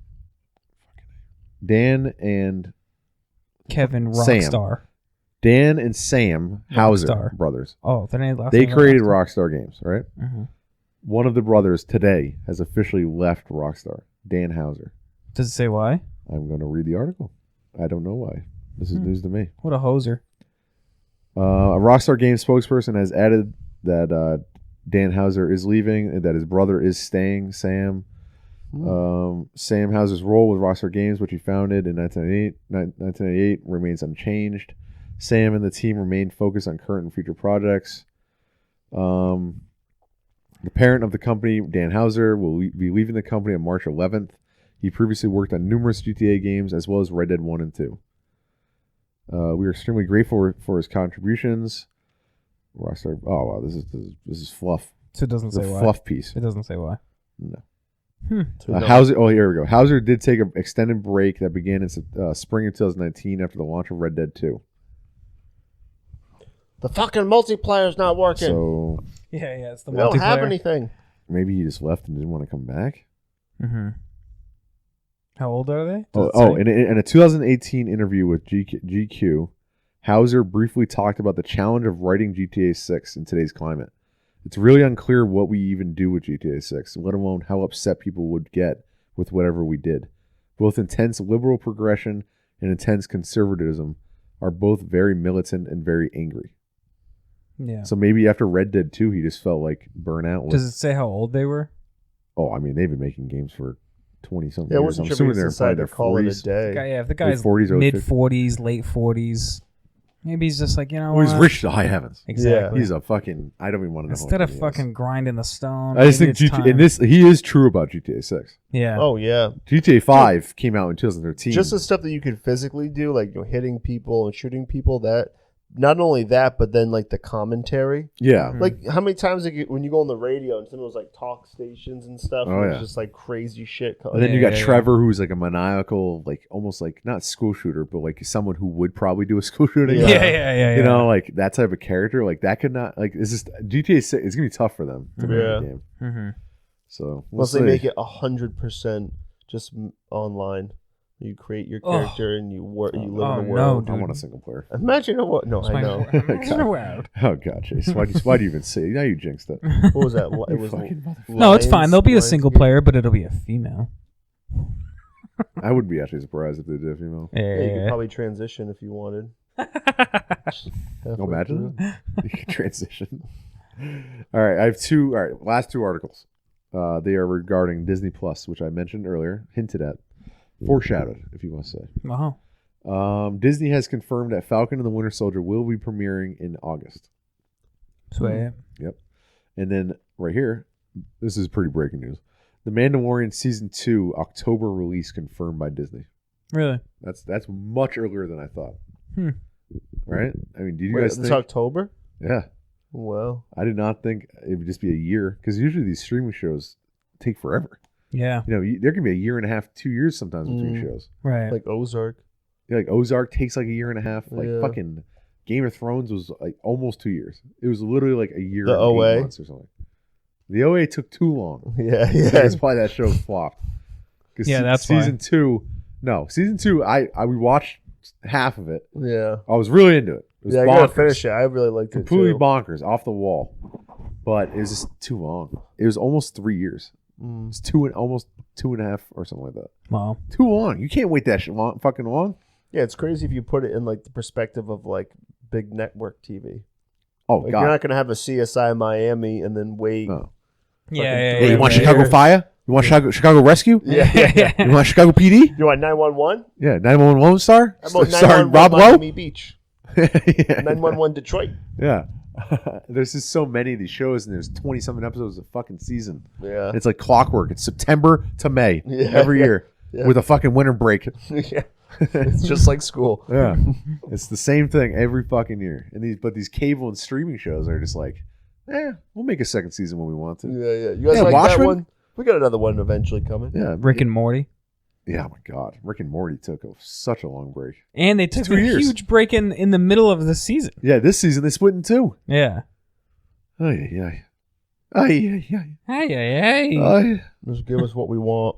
Kevin Sam. Rockstar. Dan and Sam Hauser Rockstar. brothers. Oh, their name last They name is created Rockstar. Rockstar Games, right? Mm-hmm. One of the brothers today has officially left Rockstar, Dan Hauser. Does it say why? I'm going to read the article. I don't know why. This is news to me. What a hoser. A Rockstar Games spokesperson has added that Dan Hauser is leaving and that his brother is staying, Sam. Sam Hauser's role with Rockstar Games, which he founded in 1998, remains unchanged. Sam and the team remain focused on current and future projects. The parent of the company, Dan Hauser, will be leaving the company on March 11th. He previously worked on numerous GTA games as well as Red Dead 1 and 2. We are extremely grateful for his contributions. Rockstar. Oh wow, this is fluff. So it doesn't It's say a why. fluff piece. It doesn't say why. No. So no. Hauser. Oh, here we go. Hauser did take an extended break that began in spring of 2019 after the launch of Red Dead 2. The fucking multiplayer's not working. So Yeah, it's the we don't have multiplayer. anything. maybe he just left and didn't want to come back. Mm-hmm. How old are they? In a 2018 interview with GQ, Hauser briefly talked about the challenge of writing GTA 6 in today's climate. It's really unclear what we even do with GTA 6, let alone how upset people would get with whatever we did. Both intense liberal progression and intense conservatism are both very militant and very angry. Yeah. So maybe after Red Dead 2, he just felt like burnout. Does it say how old they were? Oh, I mean, they've been making games for 20-something Yeah, I years. wasn't I'm sure assuming if they're he decided probably to call their it a 40s. day. If the guy's 40s, early mid 40s, late 40s, maybe he's just like, you know Oh, he's what? rich to high heavens. Exactly. He's a fucking. I don't even want to know. Instead how of old he is. fucking grinding the stone. I just maybe think it's time. he is true about GTA 6. Yeah. Oh yeah, GTA 5 came out in 2013. just the stuff that you could physically do, like hitting people and shooting people. That not only that, but then like the commentary. yeah. Like how many times when you go on the radio and some of those like talk stations and stuff, Oh, and yeah. it's just like crazy shit. And then you got Yeah. Trevor, who's like a maniacal, like almost like not school shooter, but like someone who would probably do a school shooting. Yeah. You know, like that type of character, like that could not like. It's just GTA 6. It's gonna be tough for them to make Yeah. the game. Mm-hmm. So Unless they make it 100% just online. You create your character and you work. You live Oh, in the no, world. I dude. want a single player. Imagine what? No, I know. Oh god, Chase, why do you even say? Now you jinxed it. What was that? It You was fucking motherfucker. No, it's fine. There'll be a single Lionsgate? player, but it'll be a female. I wouldn't be actually surprised if they did a female. Yeah. Yeah, you could probably transition if you wanted. No, imagine that. You can transition. All right, I have two. All right, last two articles. They are regarding Disney Plus, which I mentioned earlier, hinted at, foreshadowed, if you want to say. Wow. Disney has confirmed that Falcon and the Winter Soldier will be premiering in August. Sweet. Yep. And then right here, this is pretty breaking news. The Mandalorian Season 2 October release confirmed by Disney. Really? That's much earlier than I thought. Right? I mean, do you Wait, guys it's think? October? Yeah. Well, I did not think it would just be a year, because usually these streaming shows take forever. Yeah. You know, there can be a year and a half, 2 years sometimes between shows. Right. like Ozark. Yeah, like Ozark takes like a year and a half. Like Yeah. fucking Game of Thrones was like almost 2 years. It was literally like a year The and OA? 8 months or something. The OA took too long. Yeah, That's why that show flopped. 'Cause Yeah, that's why. season 2. No, season 2. We watched half of it. Yeah. I was really into it. It was Yeah, I gotta bonkers. finish it. I really liked it Completely too. bonkers, off the wall. But it was just too long. It was almost 3 years. It's almost 2.5 or something like that. Wow. Too long. You can't wait that shit fucking long. Yeah, it's crazy if you put it in like the perspective of like big network TV. Oh Like god. you're not gonna have a CSI Miami and then wait. No. Yeah. Hey, you want yeah. Chicago Fire? You want Chicago Rescue? Yeah. You want Chicago PD? You want 911? Yeah, 911 Lone Star? How about Starring 911 Rob Lowe? Miami Beach? yeah. 911 Detroit. Yeah. There's just so many of these shows, and there's 20-something episodes a fucking season. Yeah. It's like clockwork. It's September to May Yeah, every yeah, year yeah. with a fucking winter break. Yeah. It's just like school. Yeah. It's the same thing every fucking year. And these cable and streaming shows are just like, we'll make a second season when we want to. Yeah. You guys Yeah, like Watchmen? that one? We got another one eventually coming. Yeah. Rick and Morty. Yeah, oh my God. Rick and Morty took such a long break. And they took 2 a years. huge break in the middle of the season. Yeah, this season they split in two. Yeah. Ay, ay, ay. Ay, Hey. ay. Just give us what we want.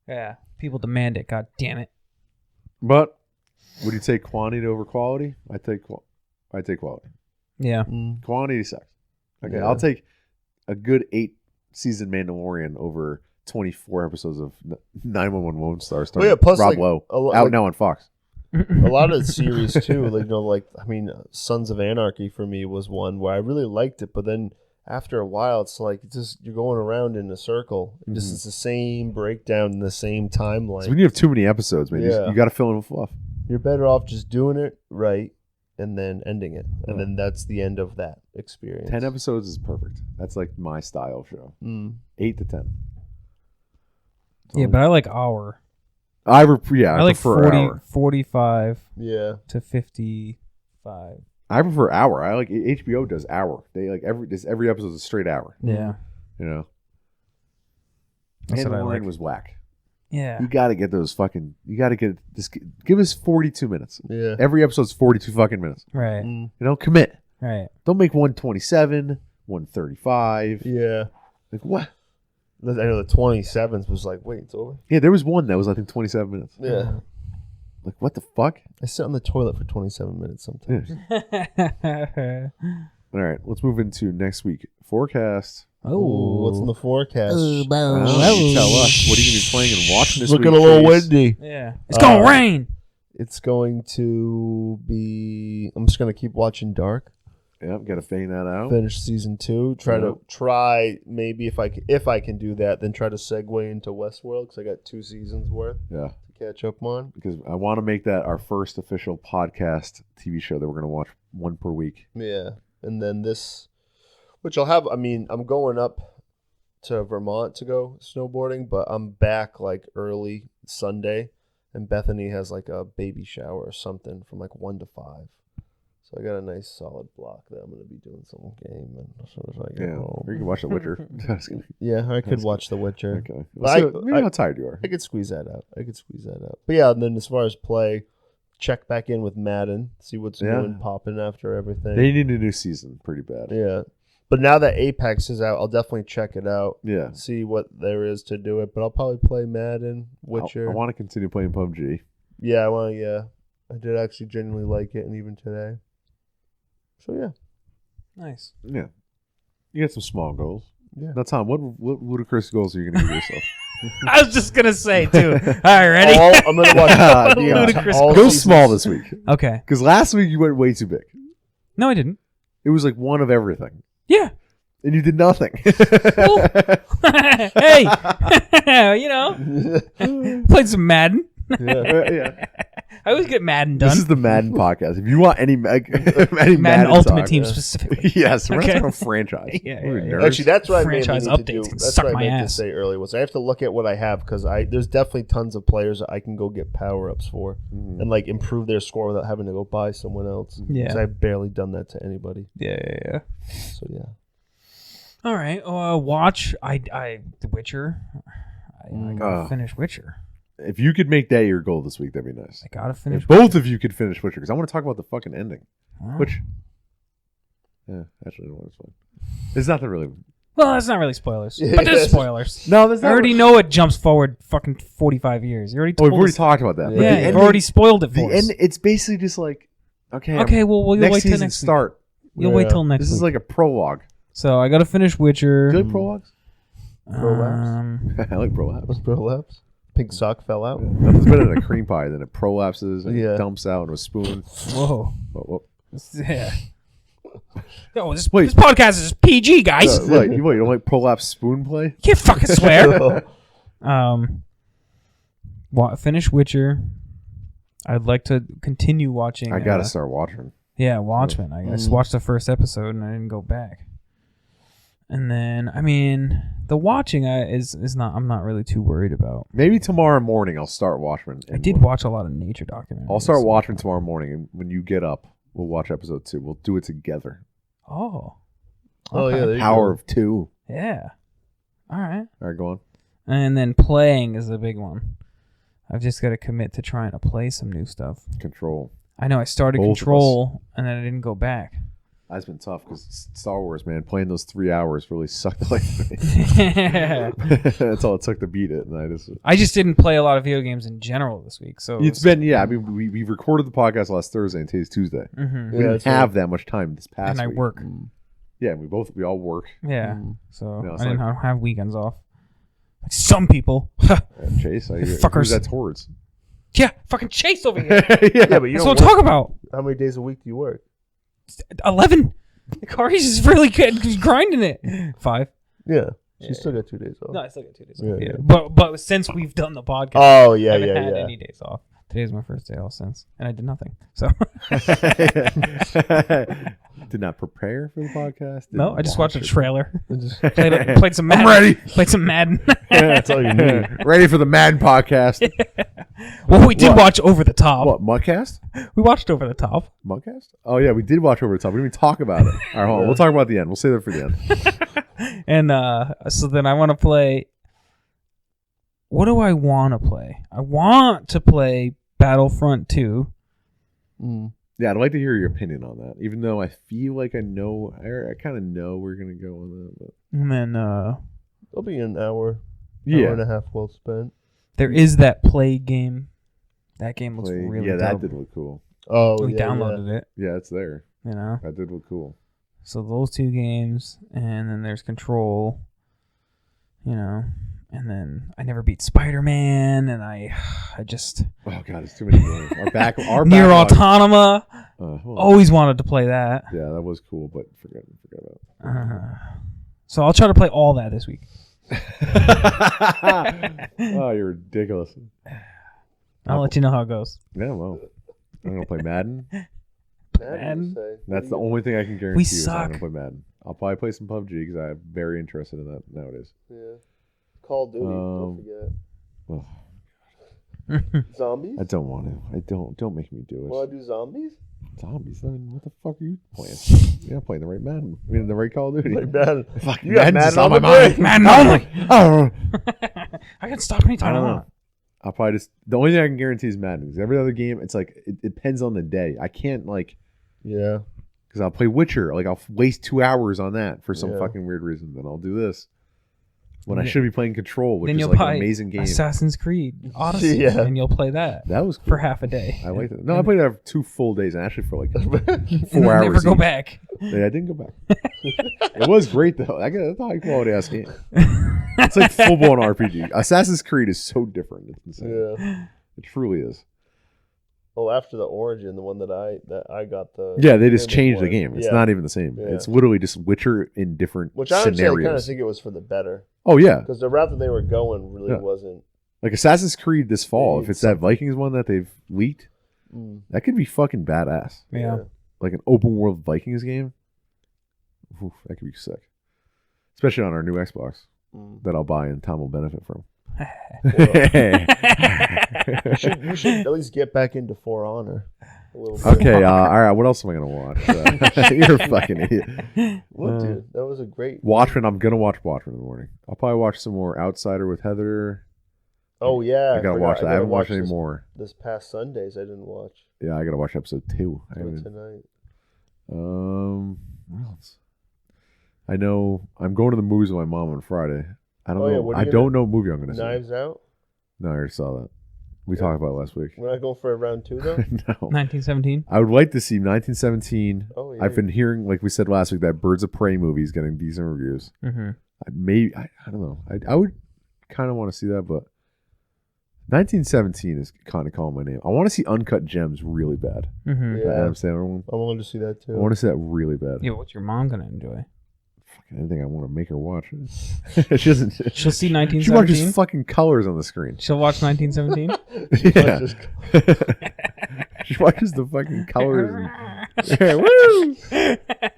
Yeah. People demand it. God damn it. But would you take quantity over quality? I take quality. Yeah. Quantity sucks. Okay, Yeah. I'll take a good 8-season Mandalorian over 24 episodes of 911 Lone Star starring Well, yeah, plus, Rob like, Lowe. a lo- Out like- now on Fox. A lot of the series too, Sons of Anarchy for me was one where I really liked it, but then after a while, it's like you're going around in a circle. It's the same breakdown in the same timeline. So when you have too many episodes, man, Yeah. you got to fill in with fluff. You're better off just doing it right and then ending it, and then that's the end of that experience. 10 episodes is perfect. That's like my style show. 8 to 10. Yeah, but I like hour. I I like prefer 40, hour. 45 Yeah, to 55. I prefer hour. I like HBO does hour. They like every episode is a straight hour. Yeah. You know. That's what I Mandalorian like. was whack. Yeah. You got to get those fucking. You got to get this. Give us 42 minutes. yeah. Every episode's 42 fucking minutes. Right. You know, commit. Right. Don't make 127, 135. Yeah. Like what? I know the 27th was like, wait, it's over? Yeah, there was one that was I think 27 minutes. Yeah. Like what the fuck? I sit on the toilet for 27 minutes sometimes. All right, let's move into next week forecast. Ooh, what's in the forecast? You tell us what are you gonna be playing and watching this Looking week. a little Chase? windy. Yeah. It's going to rain. It's going to be. I'm just going to keep watching Dark. Yep, gotta bang that out. Finish season 2. Maybe if I can do that, then try to segue into Westworld because I got 2 seasons worth Yeah, to catch up on. because I want to make that our first official podcast TV show that we're gonna watch one per week. Yeah, and then this, which I'll have. I mean, I'm going up to Vermont to go snowboarding, but I'm back like early Sunday, and Bethany has like a baby shower or something from like 1 to 5. So I got a nice solid block that I'm going to be doing some game and as soon as I get Yeah, home. or you can watch The Witcher. Yeah, I could watch The Witcher. Okay, But let's see maybe how tired you are. I could squeeze that out. But yeah, and then as far as play, check back in with Madden, see what's new and popping after everything. They need a new season pretty bad. Yeah. But now that Apex is out, I'll definitely check it out. Yeah. See what there is to do it. But I'll probably play Madden, Witcher. I want to continue playing PUBG. Yeah, I did actually genuinely like it, and even today. So yeah. Nice. Yeah. You got some small goals. Yeah. Now, Tom, what ludicrous goals are you going to give yourself? I was just going to say, too. All right, ready? I'm gonna watch Ludicrous all Go seasons. small this week. Okay. Because last week you went way too big. No, I didn't. It was like one of everything. Yeah. And you did nothing. Hey, played some Madden. yeah. I always get Madden done. This is the Madden podcast. If you want any Madden Madden Ultimate talk, Team specifically. yes, we're Okay. not talking franchise. Yeah, We're yeah, yeah. nerds. Actually, that's what Franchise I mainly need to updates do. can That's suck what I my meant ass. to say earlier was I have to look at what I have because there's definitely tons of players that I can go get power ups for and like improve their score without having to go buy someone else. Yeah. Because I've barely done that to anybody. Yeah. So yeah. All right. Watch. The Witcher. I gotta finish Witcher. If you could make that your goal this week, that'd be nice. I gotta finish. If both of you could finish Witcher, because I want to talk about the fucking ending. Wow. Which, yeah, actually, no, it's fine. It's nothing really. Well, that's not really spoilers, Yeah, but there's that's- spoilers. No, there's I already know it jumps forward fucking 45 years. You already Oh, told we've already us. talked about that. but Yeah, the you've ending- already spoiled it The for us. end. It's basically just like, okay, Okay, well, you'll next wait till season next week. start. You'll wait till next This is week. like a prologue. So I gotta finish Witcher. Do you like prologues? Prolapse? I like prolapse. Was prolapse? Pink sock fell out. Nothing's better than a cream pie. Then it prolapses and Yeah. it dumps out in a spoon. Whoa. Whoa. Yeah. No, this Wait. podcast is PG, guys. What, you don't like prolapse spoon play? You can't fucking swear. Finish Witcher. I'd like to continue watching. I gotta start watching. Yeah, Watchmen. I just watched the first episode and I didn't go back. And then, I mean, the watching is not. I'm not really too worried about. Maybe tomorrow morning I'll start Watchmen. I did watch a lot of nature documentaries. I'll start watching tomorrow morning, and when you get up, we'll watch episode 2. We'll do it together. Oh. Oh yeah, there you Power go. of 2. Yeah. All right. All right, go on. And then playing is the big one. I've just got to commit to trying to play some new stuff. Control. I know I started Both of Control and then I didn't go back. That's been tough because Star Wars, man, playing those 3 hours really sucked the life out of me. That's all it took to beat it, and I just didn't play a lot of video games in general this week. So it's been I mean we recorded the podcast last Thursday and today's Tuesday. Mhm. We didn't have that much time this past And I week. work. Yeah, we all work. Yeah. So No, it's I didn't like- have weekends off. Like some people. Chase, I hear, Fuckers. who's that towards? Yeah, fucking Chase over here. Yeah, but you That's don't what I'm work. talking about. How many days a week do you work? 11. Corey's is really good. He's grinding it. 5. Yeah. You still got 2 days off. No, I still got 2 days Yeah, off. Yeah. yeah. But since we've done the podcast, Oh yeah, I haven't yeah, had yeah. any days off. Today's my first day off since, and I did nothing. So Did not prepare for the podcast. no, Didn't I just watched a watch it. trailer. Just- Played some Madden. ready. Played some Madden. That's all you need. Ready for the Madden podcast? Well, we did What? watch Over the Top. What, Mudcast? We watched Over the Top. Mudcast? Oh yeah, we did watch Over the Top. We didn't even talk about it. All right, hold on. We'll talk about the end. We'll save that for the end. And so then I want to play. What do I want to play? I want to play Battlefront 2. Yeah, I'd like to hear your opinion on that. Even though I feel like I know, I kind of know we're gonna go on that. But And then It'll be an hour yeah, and a half well spent. there is that Plague game. That game looks really yeah, that dope. did look cool. Oh, We yeah, downloaded it, Yeah, it's there. you know. That did look cool. So those 2 games, and then there's Control, you know. And then I never beat Spider-Man, and I just Oh god, it's too many games. Our Near backlog- Autonoma. hold on. Always wanted to play that. Yeah, that was cool, but forget about So I'll try to play all that this week. it. Oh, you're ridiculous. I'll let you know how it goes. Yeah, well, I'm gonna play Madden. Madden? That's the only thing I can guarantee. We is I'm suck. gonna play Madden. I'll probably play some PUBG because I'm very interested in that nowadays. Yeah. Call of Duty. Don't forget. Zombies? I don't want to. Don't make me do it. Want to do zombies? Zombies. I mean, what the fuck are you playing? You're not playing the right Madden. I mean, the right Call of Duty. Like Madden. Fuck, You got Madden's just Madden on my on the mind. brain. Madden only. Oh, I can stop I anytime I don't want. know. I'll probably just. The only thing I can guarantee is Madden. Because every other game, it's like it depends on the day. I can't like Yeah. because I'll play Witcher. Like I'll waste 2 hours on that for some Yeah. fucking weird reason. Then I'll do this when I Yeah. should be playing Control, which Then is you'll like buy an amazing game. Assassin's Creed Odyssey, Yeah. and you'll play that That was cool. for half a day. I liked it. No, I played that for 2 full days, and actually for like 4 And then hours. never go each. back. Yeah, I didn't go back. It was great though. That's a high quality ass game. It's like full blown RPG. Assassin's Creed is so different. It's insane. Yeah. It truly is. Oh, after the Origin, the one that I got the Yeah, they just Game changed the Boy. game. It's Yeah. not even the same. Yeah. It's literally just Witcher in different Which I honestly kind of scenarios. think it was for the better Oh yeah, because the route that they were going really Yeah. wasn't. like Assassin's Creed this fall. They If it's that Vikings one that they've leaked, That could be fucking badass. Yeah. Like an open world Vikings game. Oof, that could be sick. Especially on our new Xbox that I'll buy and Tom will benefit from. We should at least get back into For Honor. A little bit. Okay, all right. What else am I gonna watch? You're a fucking idiot. What, dude? That was a great Watchmen. I'm gonna watch Watchmen in the morning. I'll probably watch some more Outsider with Heather. Oh yeah, I gotta watch that. I haven't watched any more. This past Sundays, I didn't watch. Yeah, I gotta watch episode 2. I Do it haven't. tonight. What else? I know I'm going to the movies with my mom on Friday. I don't Oh, yeah, know. what are I you don't know what movie I'm gonna see. Knives Out. No, I already saw that. We talked about it last week. We're not going for a round 2 though. No. 1917. I would like to see 1917. Oh yeah. I've been hearing, like we said last week, that Birds of Prey movie is getting decent reviews. Mm-hmm. I don't know. I would kind of want to see that, but 1917 is kind of calling my name. I want to see Uncut Gems really bad. Mm-hmm. The Yeah. Adam Sandler one. I wanted to see that too. I want to see that really bad. Yeah, what's your mom gonna enjoy? Fucking anything I want to make her watch. She doesn't. She'll see She 1917. watches fucking colors on the screen. She'll watch 1917. Yeah. Just- She watches the fucking colors. Yeah, woo!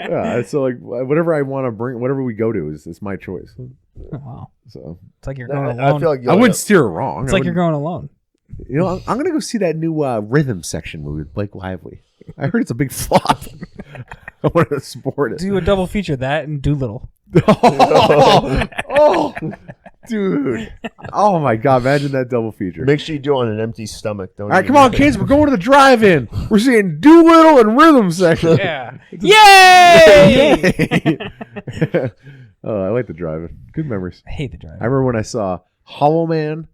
Yeah, so like whatever I want to bring, whatever we go to, it's my choice. Oh, wow, So it's like you're going I alone. feel like I wouldn't steer her wrong. It's I like you're wouldn't- going alone. You know, I'm gonna go see that new rhythm section movie with Blake Lively. I heard it's a big flop. I want to support it. Do a double feature that and Doolittle. Oh, dude! Oh my god! Imagine that double feature. Make sure you do it on an empty stomach. Don't. All right, eat come on, anything. kids. We're going to the drive-in. We're seeing Doolittle and Rhythm section. Yeah. Yay! Yay! Oh, I like the drive-in. Good memories. I hate the I drive. remember when I saw Hollow Man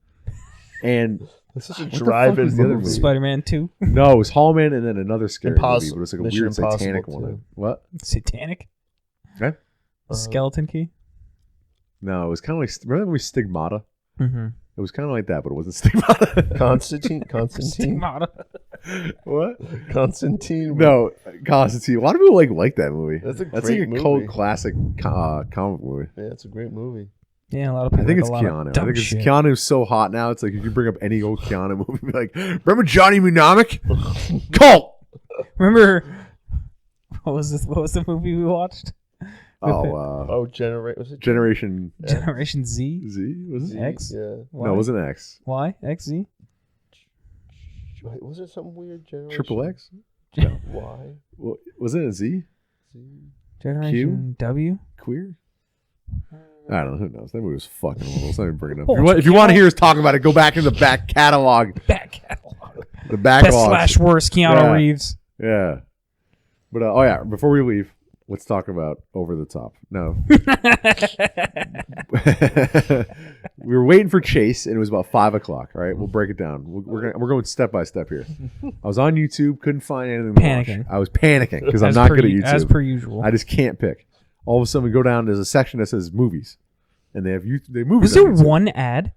and It's such a what the fuck drive-in was the other movie. movie? Spider-Man 2. No, it was Hollow Man and then another scary movie, Impossible- but it was like a Mission weird satanic Impossible one. too. What? Satanic. Okay. Skeleton Key. No, it was kind of like remember the movie Stigmata? Mm-hmm. It was kind of like that, but it wasn't Stigmata. Constantine. What? Constantine. No, Constantine. A lot of people like that movie. That's a That's great like a movie. cult classic comic movie. Yeah, it's a great movie. Yeah, a lot of people. I think like it's a lot of Keanu. I dumb think it's shit. Keanu's so hot now. It's like if you bring up any old Keanu movie, be like, remember Johnny Mnemonic? Cult. Remember what was this? What was the movie we watched? Oh, Was it Generation Generation Z. Z? Was it? X. Yeah. Y? No, it wasn't X. Y X Z. Wait, was it something weird? Generation Triple X? Y. Well, was it a Z? Generation W. Queer? I don't know. Who knows? That movie was fucking horrible. It's not even bringing it up. Oh, If you want to hear us talk about it, go back in the back catalog. Back catalog. The backlog. Best / worst Keanu Yeah. Reeves. Yeah. But, oh yeah, before we leave, let's talk about Over the Top. No. We were waiting for Chase, and it was about 5 o'clock. All right, we'll break it down. We're going step by step here. I was on YouTube, couldn't find anything to Panicking. watch. I was panicking because I'm As not per good at u- YouTube. As per usual. I just can't pick. All of a sudden, we go down. There's a section that says movies, and they have movies. Was there on YouTube. one ad?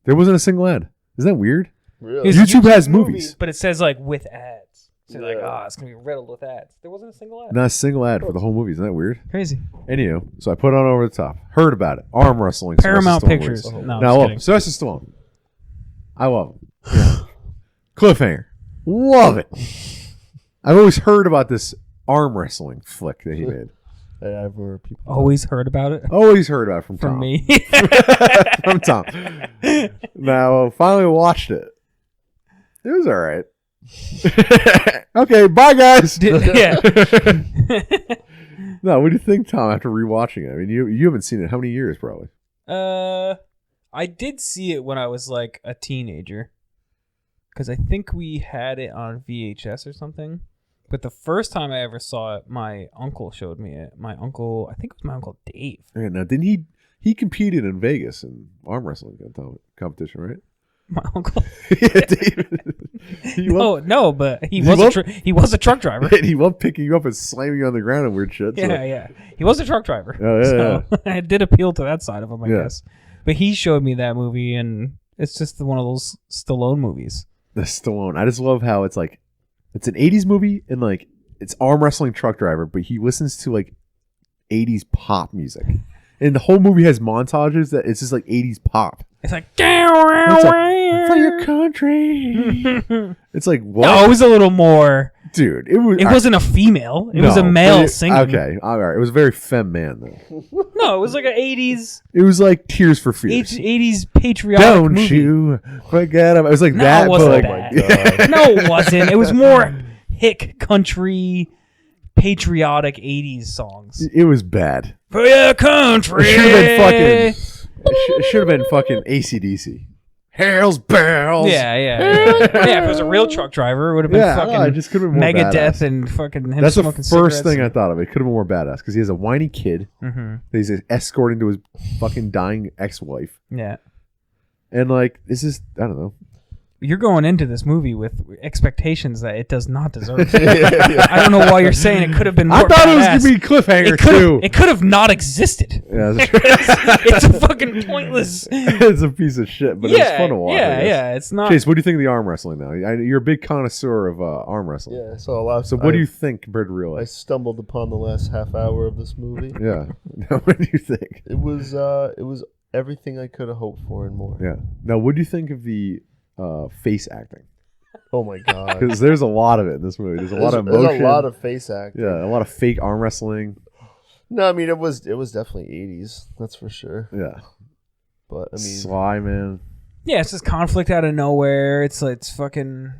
There wasn't a single ad. Isn't that weird? Really? Is YouTube has movie. movies. But it says like with ads. So you're like, Yeah. it's gonna be riddled with ads. There wasn't a single ad. Not a single ad for the whole movie. Isn't that weird? Crazy. Anywho, so I put on Over the Top. Heard about it. Arm wrestling. Paramount Sylvester Stallone Pictures. movies. No, Now I I'm love just him. Sylvester Stallone. I love him. Yeah. Cliffhanger. Love it. I've always heard about this arm wrestling flick that he made. I've heard people. Always heard about it Always heard about it from from Tom. me. From Tom. Now, finally watched it. It was all right. Okay, bye, guys. Yeah. No, what do you think, Tom, after rewatching it? I mean, you haven't seen it. How many years, probably? I did see it when I was like a teenager, because I think we had it on VHS or something. But the first time I ever saw it, my uncle showed me it. My uncle, I think it was my uncle Dave. Yeah, now, didn't he competed in Vegas in arm wrestling competition, right? My uncle. Yeah, David. No, but he He was loved- he was a truck driver. And he loved picking you up and slamming you on the ground and weird shit. So. Yeah. He was a truck driver. Oh, yeah, So it did appeal to that side of him, I Yeah. guess. But he showed me that movie, and it's just one of those Stallone movies. The Stallone. I just love how it's like, it's an 80s movie and like, it's arm wrestling truck driver, but he listens to like 80s pop music. And the whole movie has montages that it's just like 80s pop. It's like, for your country. It's like, what? No, it was a little more. Dude, it was. It wasn't a female. It was a male singing. Okay, all right. It was very femme man though. No, it was like an 80s. It was like Tears for Fears. 80s patriotic Don't movie. you forget about it. It was like No, that. it wasn't but that. like, God. No, it wasn't. It was more hick country, patriotic 80s songs. it was bad. For your country. It should have been fucking AC/DC. Hails bells. Yeah. If it was a real truck driver, it would have been fucking it just could have been more Megadeth badass. and fucking him That's the smoking first cigarettes. thing I thought of. It could have been more badass because he has a whiny kid Mm-hmm. that he's escorting to his fucking dying ex-wife, Yeah. and like this is I don't know. You're going into this movie with expectations that it does not deserve. I don't know why you're saying it could have been more I thought it was badass. gonna be cliffhanger It could too. have, it could have not existed. Yeah, that's true. It's a fucking pointless. It's a piece of shit, but it's fun to watch. I guess. Yeah. It's not. Chase, what do you think of the arm wrestling now? You're a big connoisseur of arm wrestling. Yeah, I saw a lot. So what do you think compared to real I life? stumbled upon the last half hour of this movie. Yeah. What do you think? It was everything I could have hoped for and more. Yeah. Now, what do you think of the face acting? Oh my god. Because there's a lot of it in this movie. There's a lot of There's emotion. a lot of face acting. Yeah, a lot of fake arm wrestling. No, I mean it was definitely 80s. That's for sure. Yeah. But I mean, Sly, man. Yeah, it's just conflict out of nowhere. It's fucking.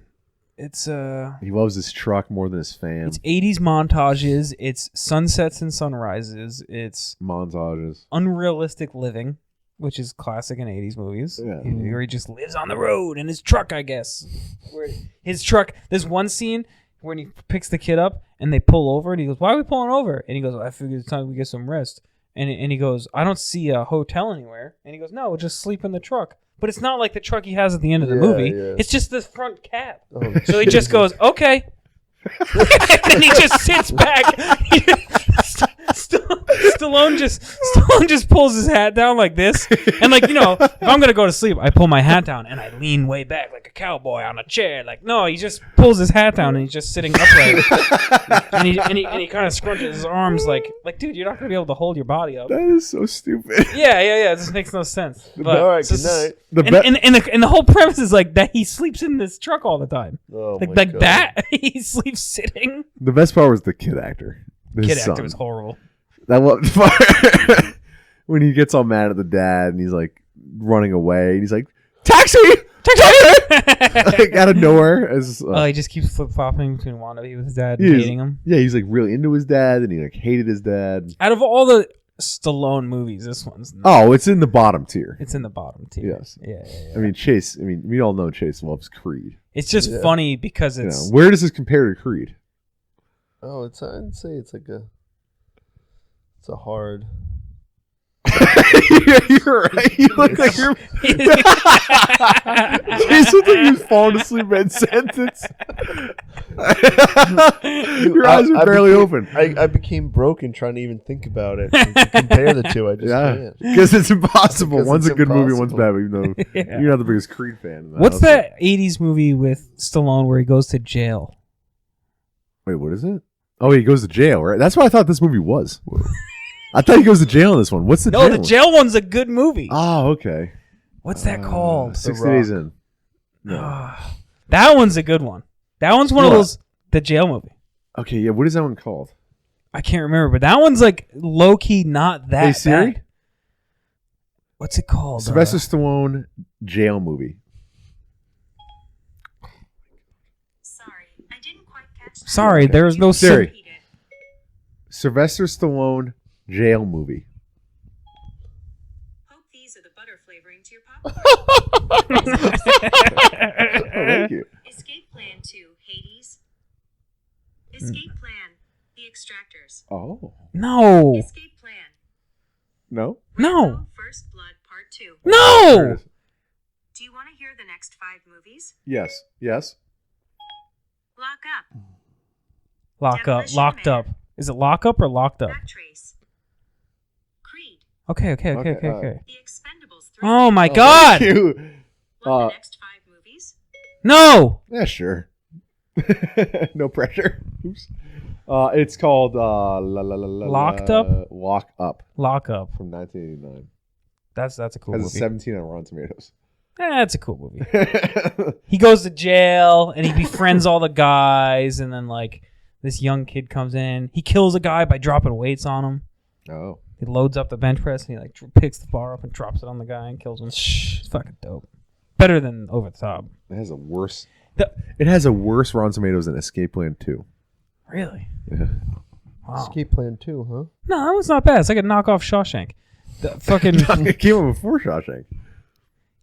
It's He loves his truck more than his fam. It's 80s montages. It's sunsets and sunrises. It's Montages. unrealistic living, which is classic in 80s movies. Yeah. Where he just lives on the road in his truck, I guess. Where his truck, there's one scene when he picks the kid up and they pull over and he goes, "Why are we pulling over?" And he goes, "I figured it's time we get some rest." And he goes, "I don't see a hotel anywhere." And he goes, "No, we'll just sleep in the truck." But it's not like the truck he has at the end of the movie. Yeah. It's just the front cab. oh, So he just goes, "Okay." And he just sits back. Stallone just pulls his hat down like this, and like, you know, if I'm gonna go to sleep, I pull my hat down and I lean way back like a cowboy on a chair. Like, no, he just pulls his hat down and he's just sitting upright, and he kind of scrunches his arms like, dude, you're not gonna be able to hold your body up. That is so stupid. Yeah. It just makes no sense. But all right, it's just- good night. And the whole premise is like that he sleeps in this truck all the time. Oh Like my like God. that he sleeps sitting. The best part was the kid actor. His Kid son. actor was horrible. That when he gets all mad at the dad and he's like running away and he's like, "Taxi! Like out of nowhere. He just keeps flip flopping between wanting to be with his dad He and is- hating him. Yeah, he's like really into his dad and he like hated his dad. Out of all the Stallone movies, this one's Oh, it's in the bottom tier. it's in the bottom tier. Yes. Yeah. I mean, Chase. I mean, we all know Chase loves Creed. It's just Yeah. funny because You it's know, where does this compare to Creed? Oh, I'd say it's a hard. Yeah, you're right. You look like you're. Chase looks like he was falling asleep mid sentence. Your eyes are barely open. I became broken trying to even think about it. To compare the two, I just Yeah, can't. because it's impossible. Because one's it's a good movie, one's impossible. bad. Even though Yeah. you're not the biggest Creed fan. In the What's house. that 80s movie with Stallone where he goes to jail? Wait, what is it? Oh, he goes to jail, right? That's what I thought this movie was. I thought he goes to jail in this one. What's the No, jail? the one? jail one's a good movie. Oh, okay. What's that called? 60 Rock. Days In. No. That one's a good one. That one's one of What? those the jail movie. Okay, yeah. What is that one called? I can't remember, but that one's like low key not that Hey, Siri? bad. What's it called? Sylvester Stallone jail movie. Sorry, I didn't quite catch that. Sorry, there was no Siri. Repeat it. Sylvester Stallone jail movie. Hope these are the butter flavoring to your popcorn. Oh, thank you. Escape Plan 2, Hades. Escape Plan, The Extractors. Oh. No. Escape Plan, No? No. Rambo First Blood Part 2. There it No. is. Do you want to hear the next 5 movies? Yes. Yes. Lock Up, Lock up. Demolition Locked Man. up. Is it lock up or locked up? Backtrace, Creed, Okay. Okay, The Expendables 3. Oh my Thank God. you. Want the next 5 movies? No. Yeah, sure. No pressure. Oops. It's called Locked Up? Lock Up Lock up. from 1989. That's a cool Has movie. a 17 on Rotten Tomatoes. That's a cool movie. He goes to jail and he befriends all the guys, and then like this young kid comes in. He kills a guy by dropping weights on him. Oh. He loads up the bench press and he like picks the bar up and drops it on the guy and kills him. It's fucking dope. Better than Over the Top. It has a worse. The- It has a worse Rotten Tomatoes than Escape Plan 2. Really? Yeah. Wow. Escape Plan 2, huh? No, that was not bad. It's like a knockoff Shawshank. The fucking It came out before Shawshank.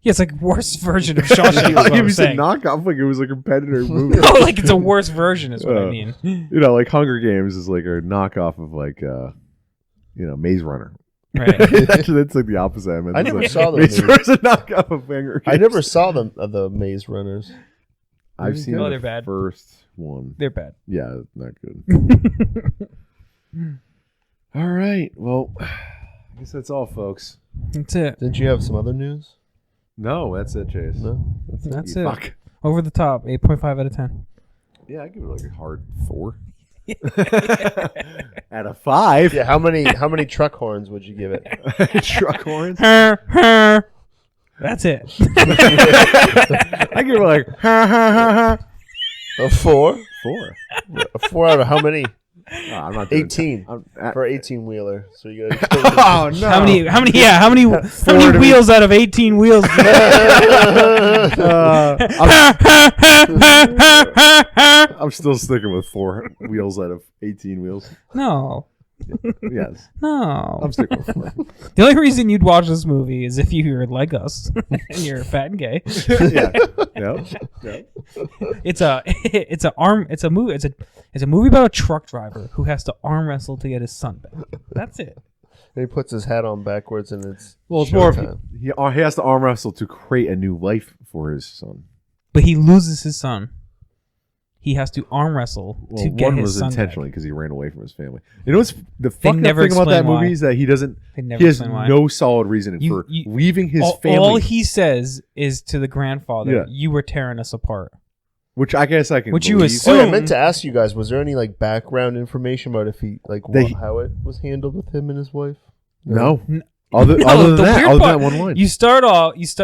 yeah, it's like worse version of Shawshank. Is what If I'm you said saying. knockoff, like it was a competitor movie. No, like it's a worse version is what I mean. You know, like Hunger Games is like a knockoff of like, Maze Runner. Right. Actually, that's like the opposite. I never saw the Maze movie. Runner's a knockoff of Hunger Games. I never saw the Maze Runners. I've seen Oh, the they're bad. first one. They're bad. Yeah, not good. All right. Well, I guess that's all, folks. That's it. Didn't you have some other news? No, that's it, Chase. No. That's You it. fuck. Over the top, 8.5 out of 10. Yeah, I give it like a hard 4. Out of 5. Yeah. How many truck horns would you give it? Truck horns. That's it. I give it like A 4? 4. A 4 out of how many? No, I'm not doing 18 I'm, for 18 wheeler. So you got. oh no! How many to me. wheels out of 18 wheels? I'm still sticking with 4 wheels out of 18 wheels. No. Yes, No. I'm sticking with 4. The only reason you'd watch this movie is if you're like us and you're fat and gay. Yeah. Yep. It's a movie about a truck driver who has to arm wrestle to get his son back. That's it. And he puts his hat on backwards, and it's Well, it's more of showtime. he has to arm wrestle to create a new life for his son. But he loses his son. He has to arm wrestle Well, to get one his was son intentionally back. because he ran away from his family. You know what's the fucked up never thing about that explain why. movie is that he doesn't. They never He has explain why. no solid reasoning for leaving his family. All he says is to the grandfather, Yeah. "You were tearing us apart." Which I guess I can. Which you believe. assume- Oh, yeah, I meant to ask you guys: was there any like background information about if he like how it was handled with him and his wife? No. N- Other No, than the that, weird other than part- that one line.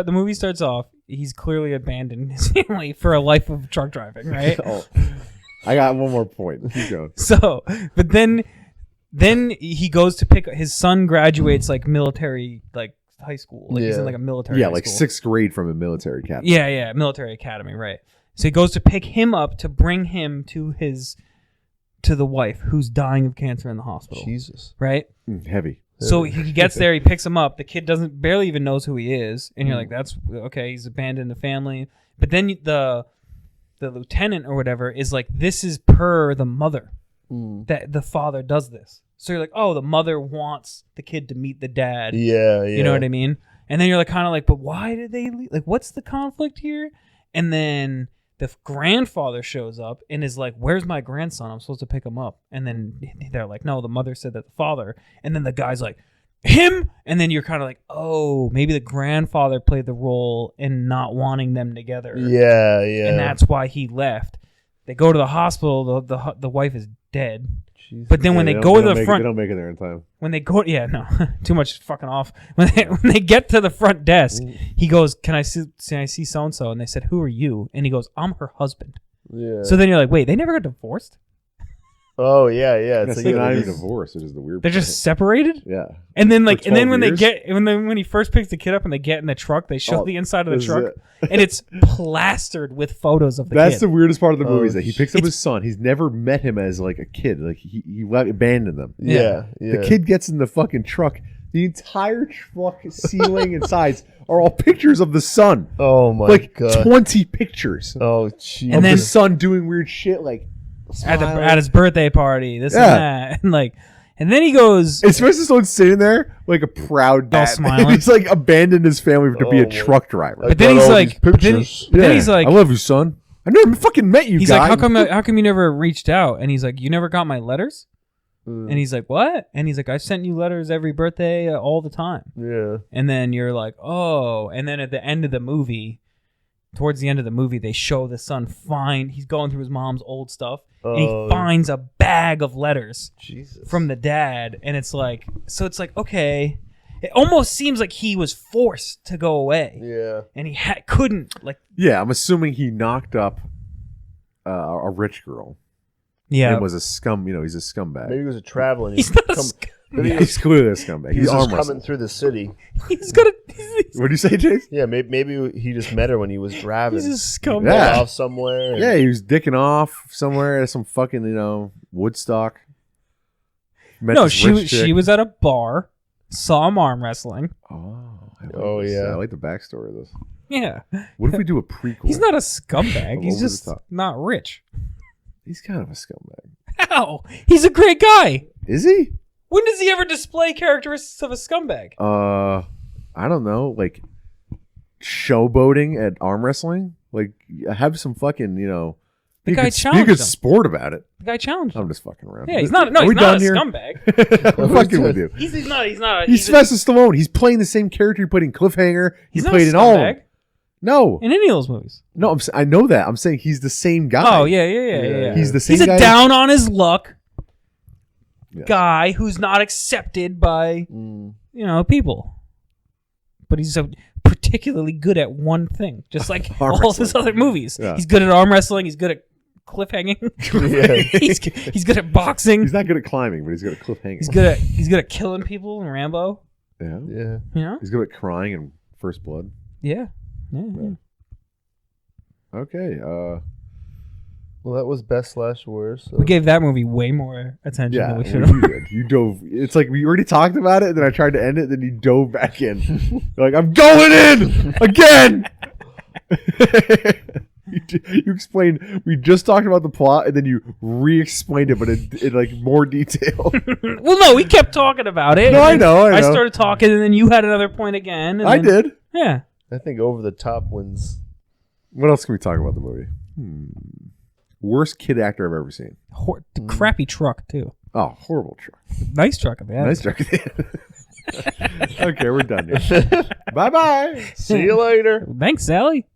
The movie starts off. He's clearly abandoned his family for a life of truck driving, right? Oh, I got one more point. Keep going. So, but then he goes to pick his son. Graduates like military, like high school. Like he's in Yeah. like a military. Yeah, high like school. 6th grade from a military academy. Yeah, military academy, right? So he goes to pick him up to bring him to the wife who's dying of cancer in the hospital, Jesus. right? Heavy. So he gets there, he picks him up. The kid barely even knows who he is, and you're like, "That's okay." He's abandoned the family, but then the lieutenant or whatever is like, "This is per the mother that the father does this." So you're like, "Oh, the mother wants the kid to meet the dad." Yeah. You know what I mean? And then you're like, kind of like, "But why did they leave? Like, what's the conflict here?" And then the grandfather shows up and is like, "Where's my grandson? I'm supposed to pick him up." And then they're like, "No, the mother said that the father." And then the guy's like, "Him?" And then you're kind of like, "Oh, maybe the grandfather played the role in not wanting them together." Yeah. Yeah. And that's why he left. They go to the hospital. The wife is dead. Jesus. But then when Yeah, they don't- go they to don't the make front, They don't make it there in time. when they go, yeah, no, too much fucking off. When they get to the front desk, he goes, "Can I see so and so?" And they said, "Who are you?" And he goes, "I'm her husband." Yeah. So then you're like, "Wait, they never got divorced? Oh yeah. Yeah. It's It's they're like not it even is- divorced, which is the weird They're part. just separated?" Yeah. And then like, For and then 12 when years? they get when he first picks the kid up and they get in the truck, they show Oh, the inside of the this is truck, it. and it's plastered with photos of the That's kid. the weirdest part of the movie Oh, is that he picks up his son. He's never met him as like a kid. Like he abandoned them. Yeah. Yeah. The kid gets in the fucking truck. The entire truck ceiling and sides are all pictures of the son. Oh my Like god. 20 pictures Oh jeez. And of then- the son doing weird shit like at his birthday party, this Yeah. and that, and like, and then he goes, Especially someone sitting there like a proud dad. smiling. He's like abandoned his family to be Oh, a my- truck driver. but then got he's all like, these but then pictures. he's like, I love you, son. I never fucking met you, he's guy. like, how come you never reached out? And he's like, "You never got my letters?" And he's like, "What?" And he's like, "I sent you letters every birthday all the time." Yeah. And then you're like, "Oh." And then at the end of the movie, towards the end of the movie, they show the son he's going through his mom's old stuff, and he Oh. finds a bag of letters Jesus. from the dad, and it's like, so it's like, okay. It almost seems like he was forced to go away. Yeah. And he couldn't, like... Yeah, I'm assuming he knocked up a rich girl. Yeah. And was a scum, he's a scumbag. Maybe he was a traveler. And He's not a scumbag. Yeah, he's clearly a scumbag. He's arm just coming wrestling. through the city. He's got a... What do you say, Jace? Yeah, maybe he just met her when he was driving. He's a scumbag. Yeah. Off somewhere. and- Yeah, he was dicking off somewhere at some fucking, Woodstock. Met No, this she rich chick. was at a bar, saw him arm wrestling. Oh, I like Oh, this. yeah. I like the backstory of this. Yeah. What if we do a prequel? He's not a scumbag. He's Over the just top. not rich. He's kind of a scumbag. How? He's a great guy. Is he? When does he ever display characteristics of a scumbag? I don't know. Like showboating at arm wrestling. Like have some fucking, The guy be a challenged good him. sport about it. The guy challenged him. I'm just fucking around. Yeah, he's not. No, Are he's we not done a here? scumbag. I'm fucking with you. He's not. He's not. He's Sylvester Stallone. He's playing the same character he played in Cliffhanger. He He's not played a in all. of scumbag them. No, in any of those movies. no. I know that. I'm saying he's the same guy. Oh yeah. He's the same He's a guy. down on his luck Yes. guy who's not accepted by people, but he's so particularly good at one thing, just like Arm all of his wrestling. other movies. Yeah. He's good at arm wrestling. He's good at cliffhanging. Yeah. he's good at boxing. He's not good at climbing, but he's good at cliffhanging. He's good at killing people in Rambo. Yeah. Yeah. You know? He's good at crying in First Blood. Yeah. Okay. Well, that was best/worst. So. We gave that movie way more attention Yeah, than we well, should have. you did. You dove. It's like we already talked about it, and then I tried to end it, then you dove back in. You're like, I'm going in again. You explained. We just talked about the plot, and then you re-explained it, but in like more detail. Well, no, we kept talking about it. No, I and know. I started talking, and then you had another point again. And I then- did. Yeah. I think Over the Top wins. What else can we talk about the movie? Worst kid actor I've ever seen. Crappy truck too. Oh, horrible truck. Nice truck at the end. Nice truck. Okay, we're done here. Bye bye. See you later. Thanks, Sally.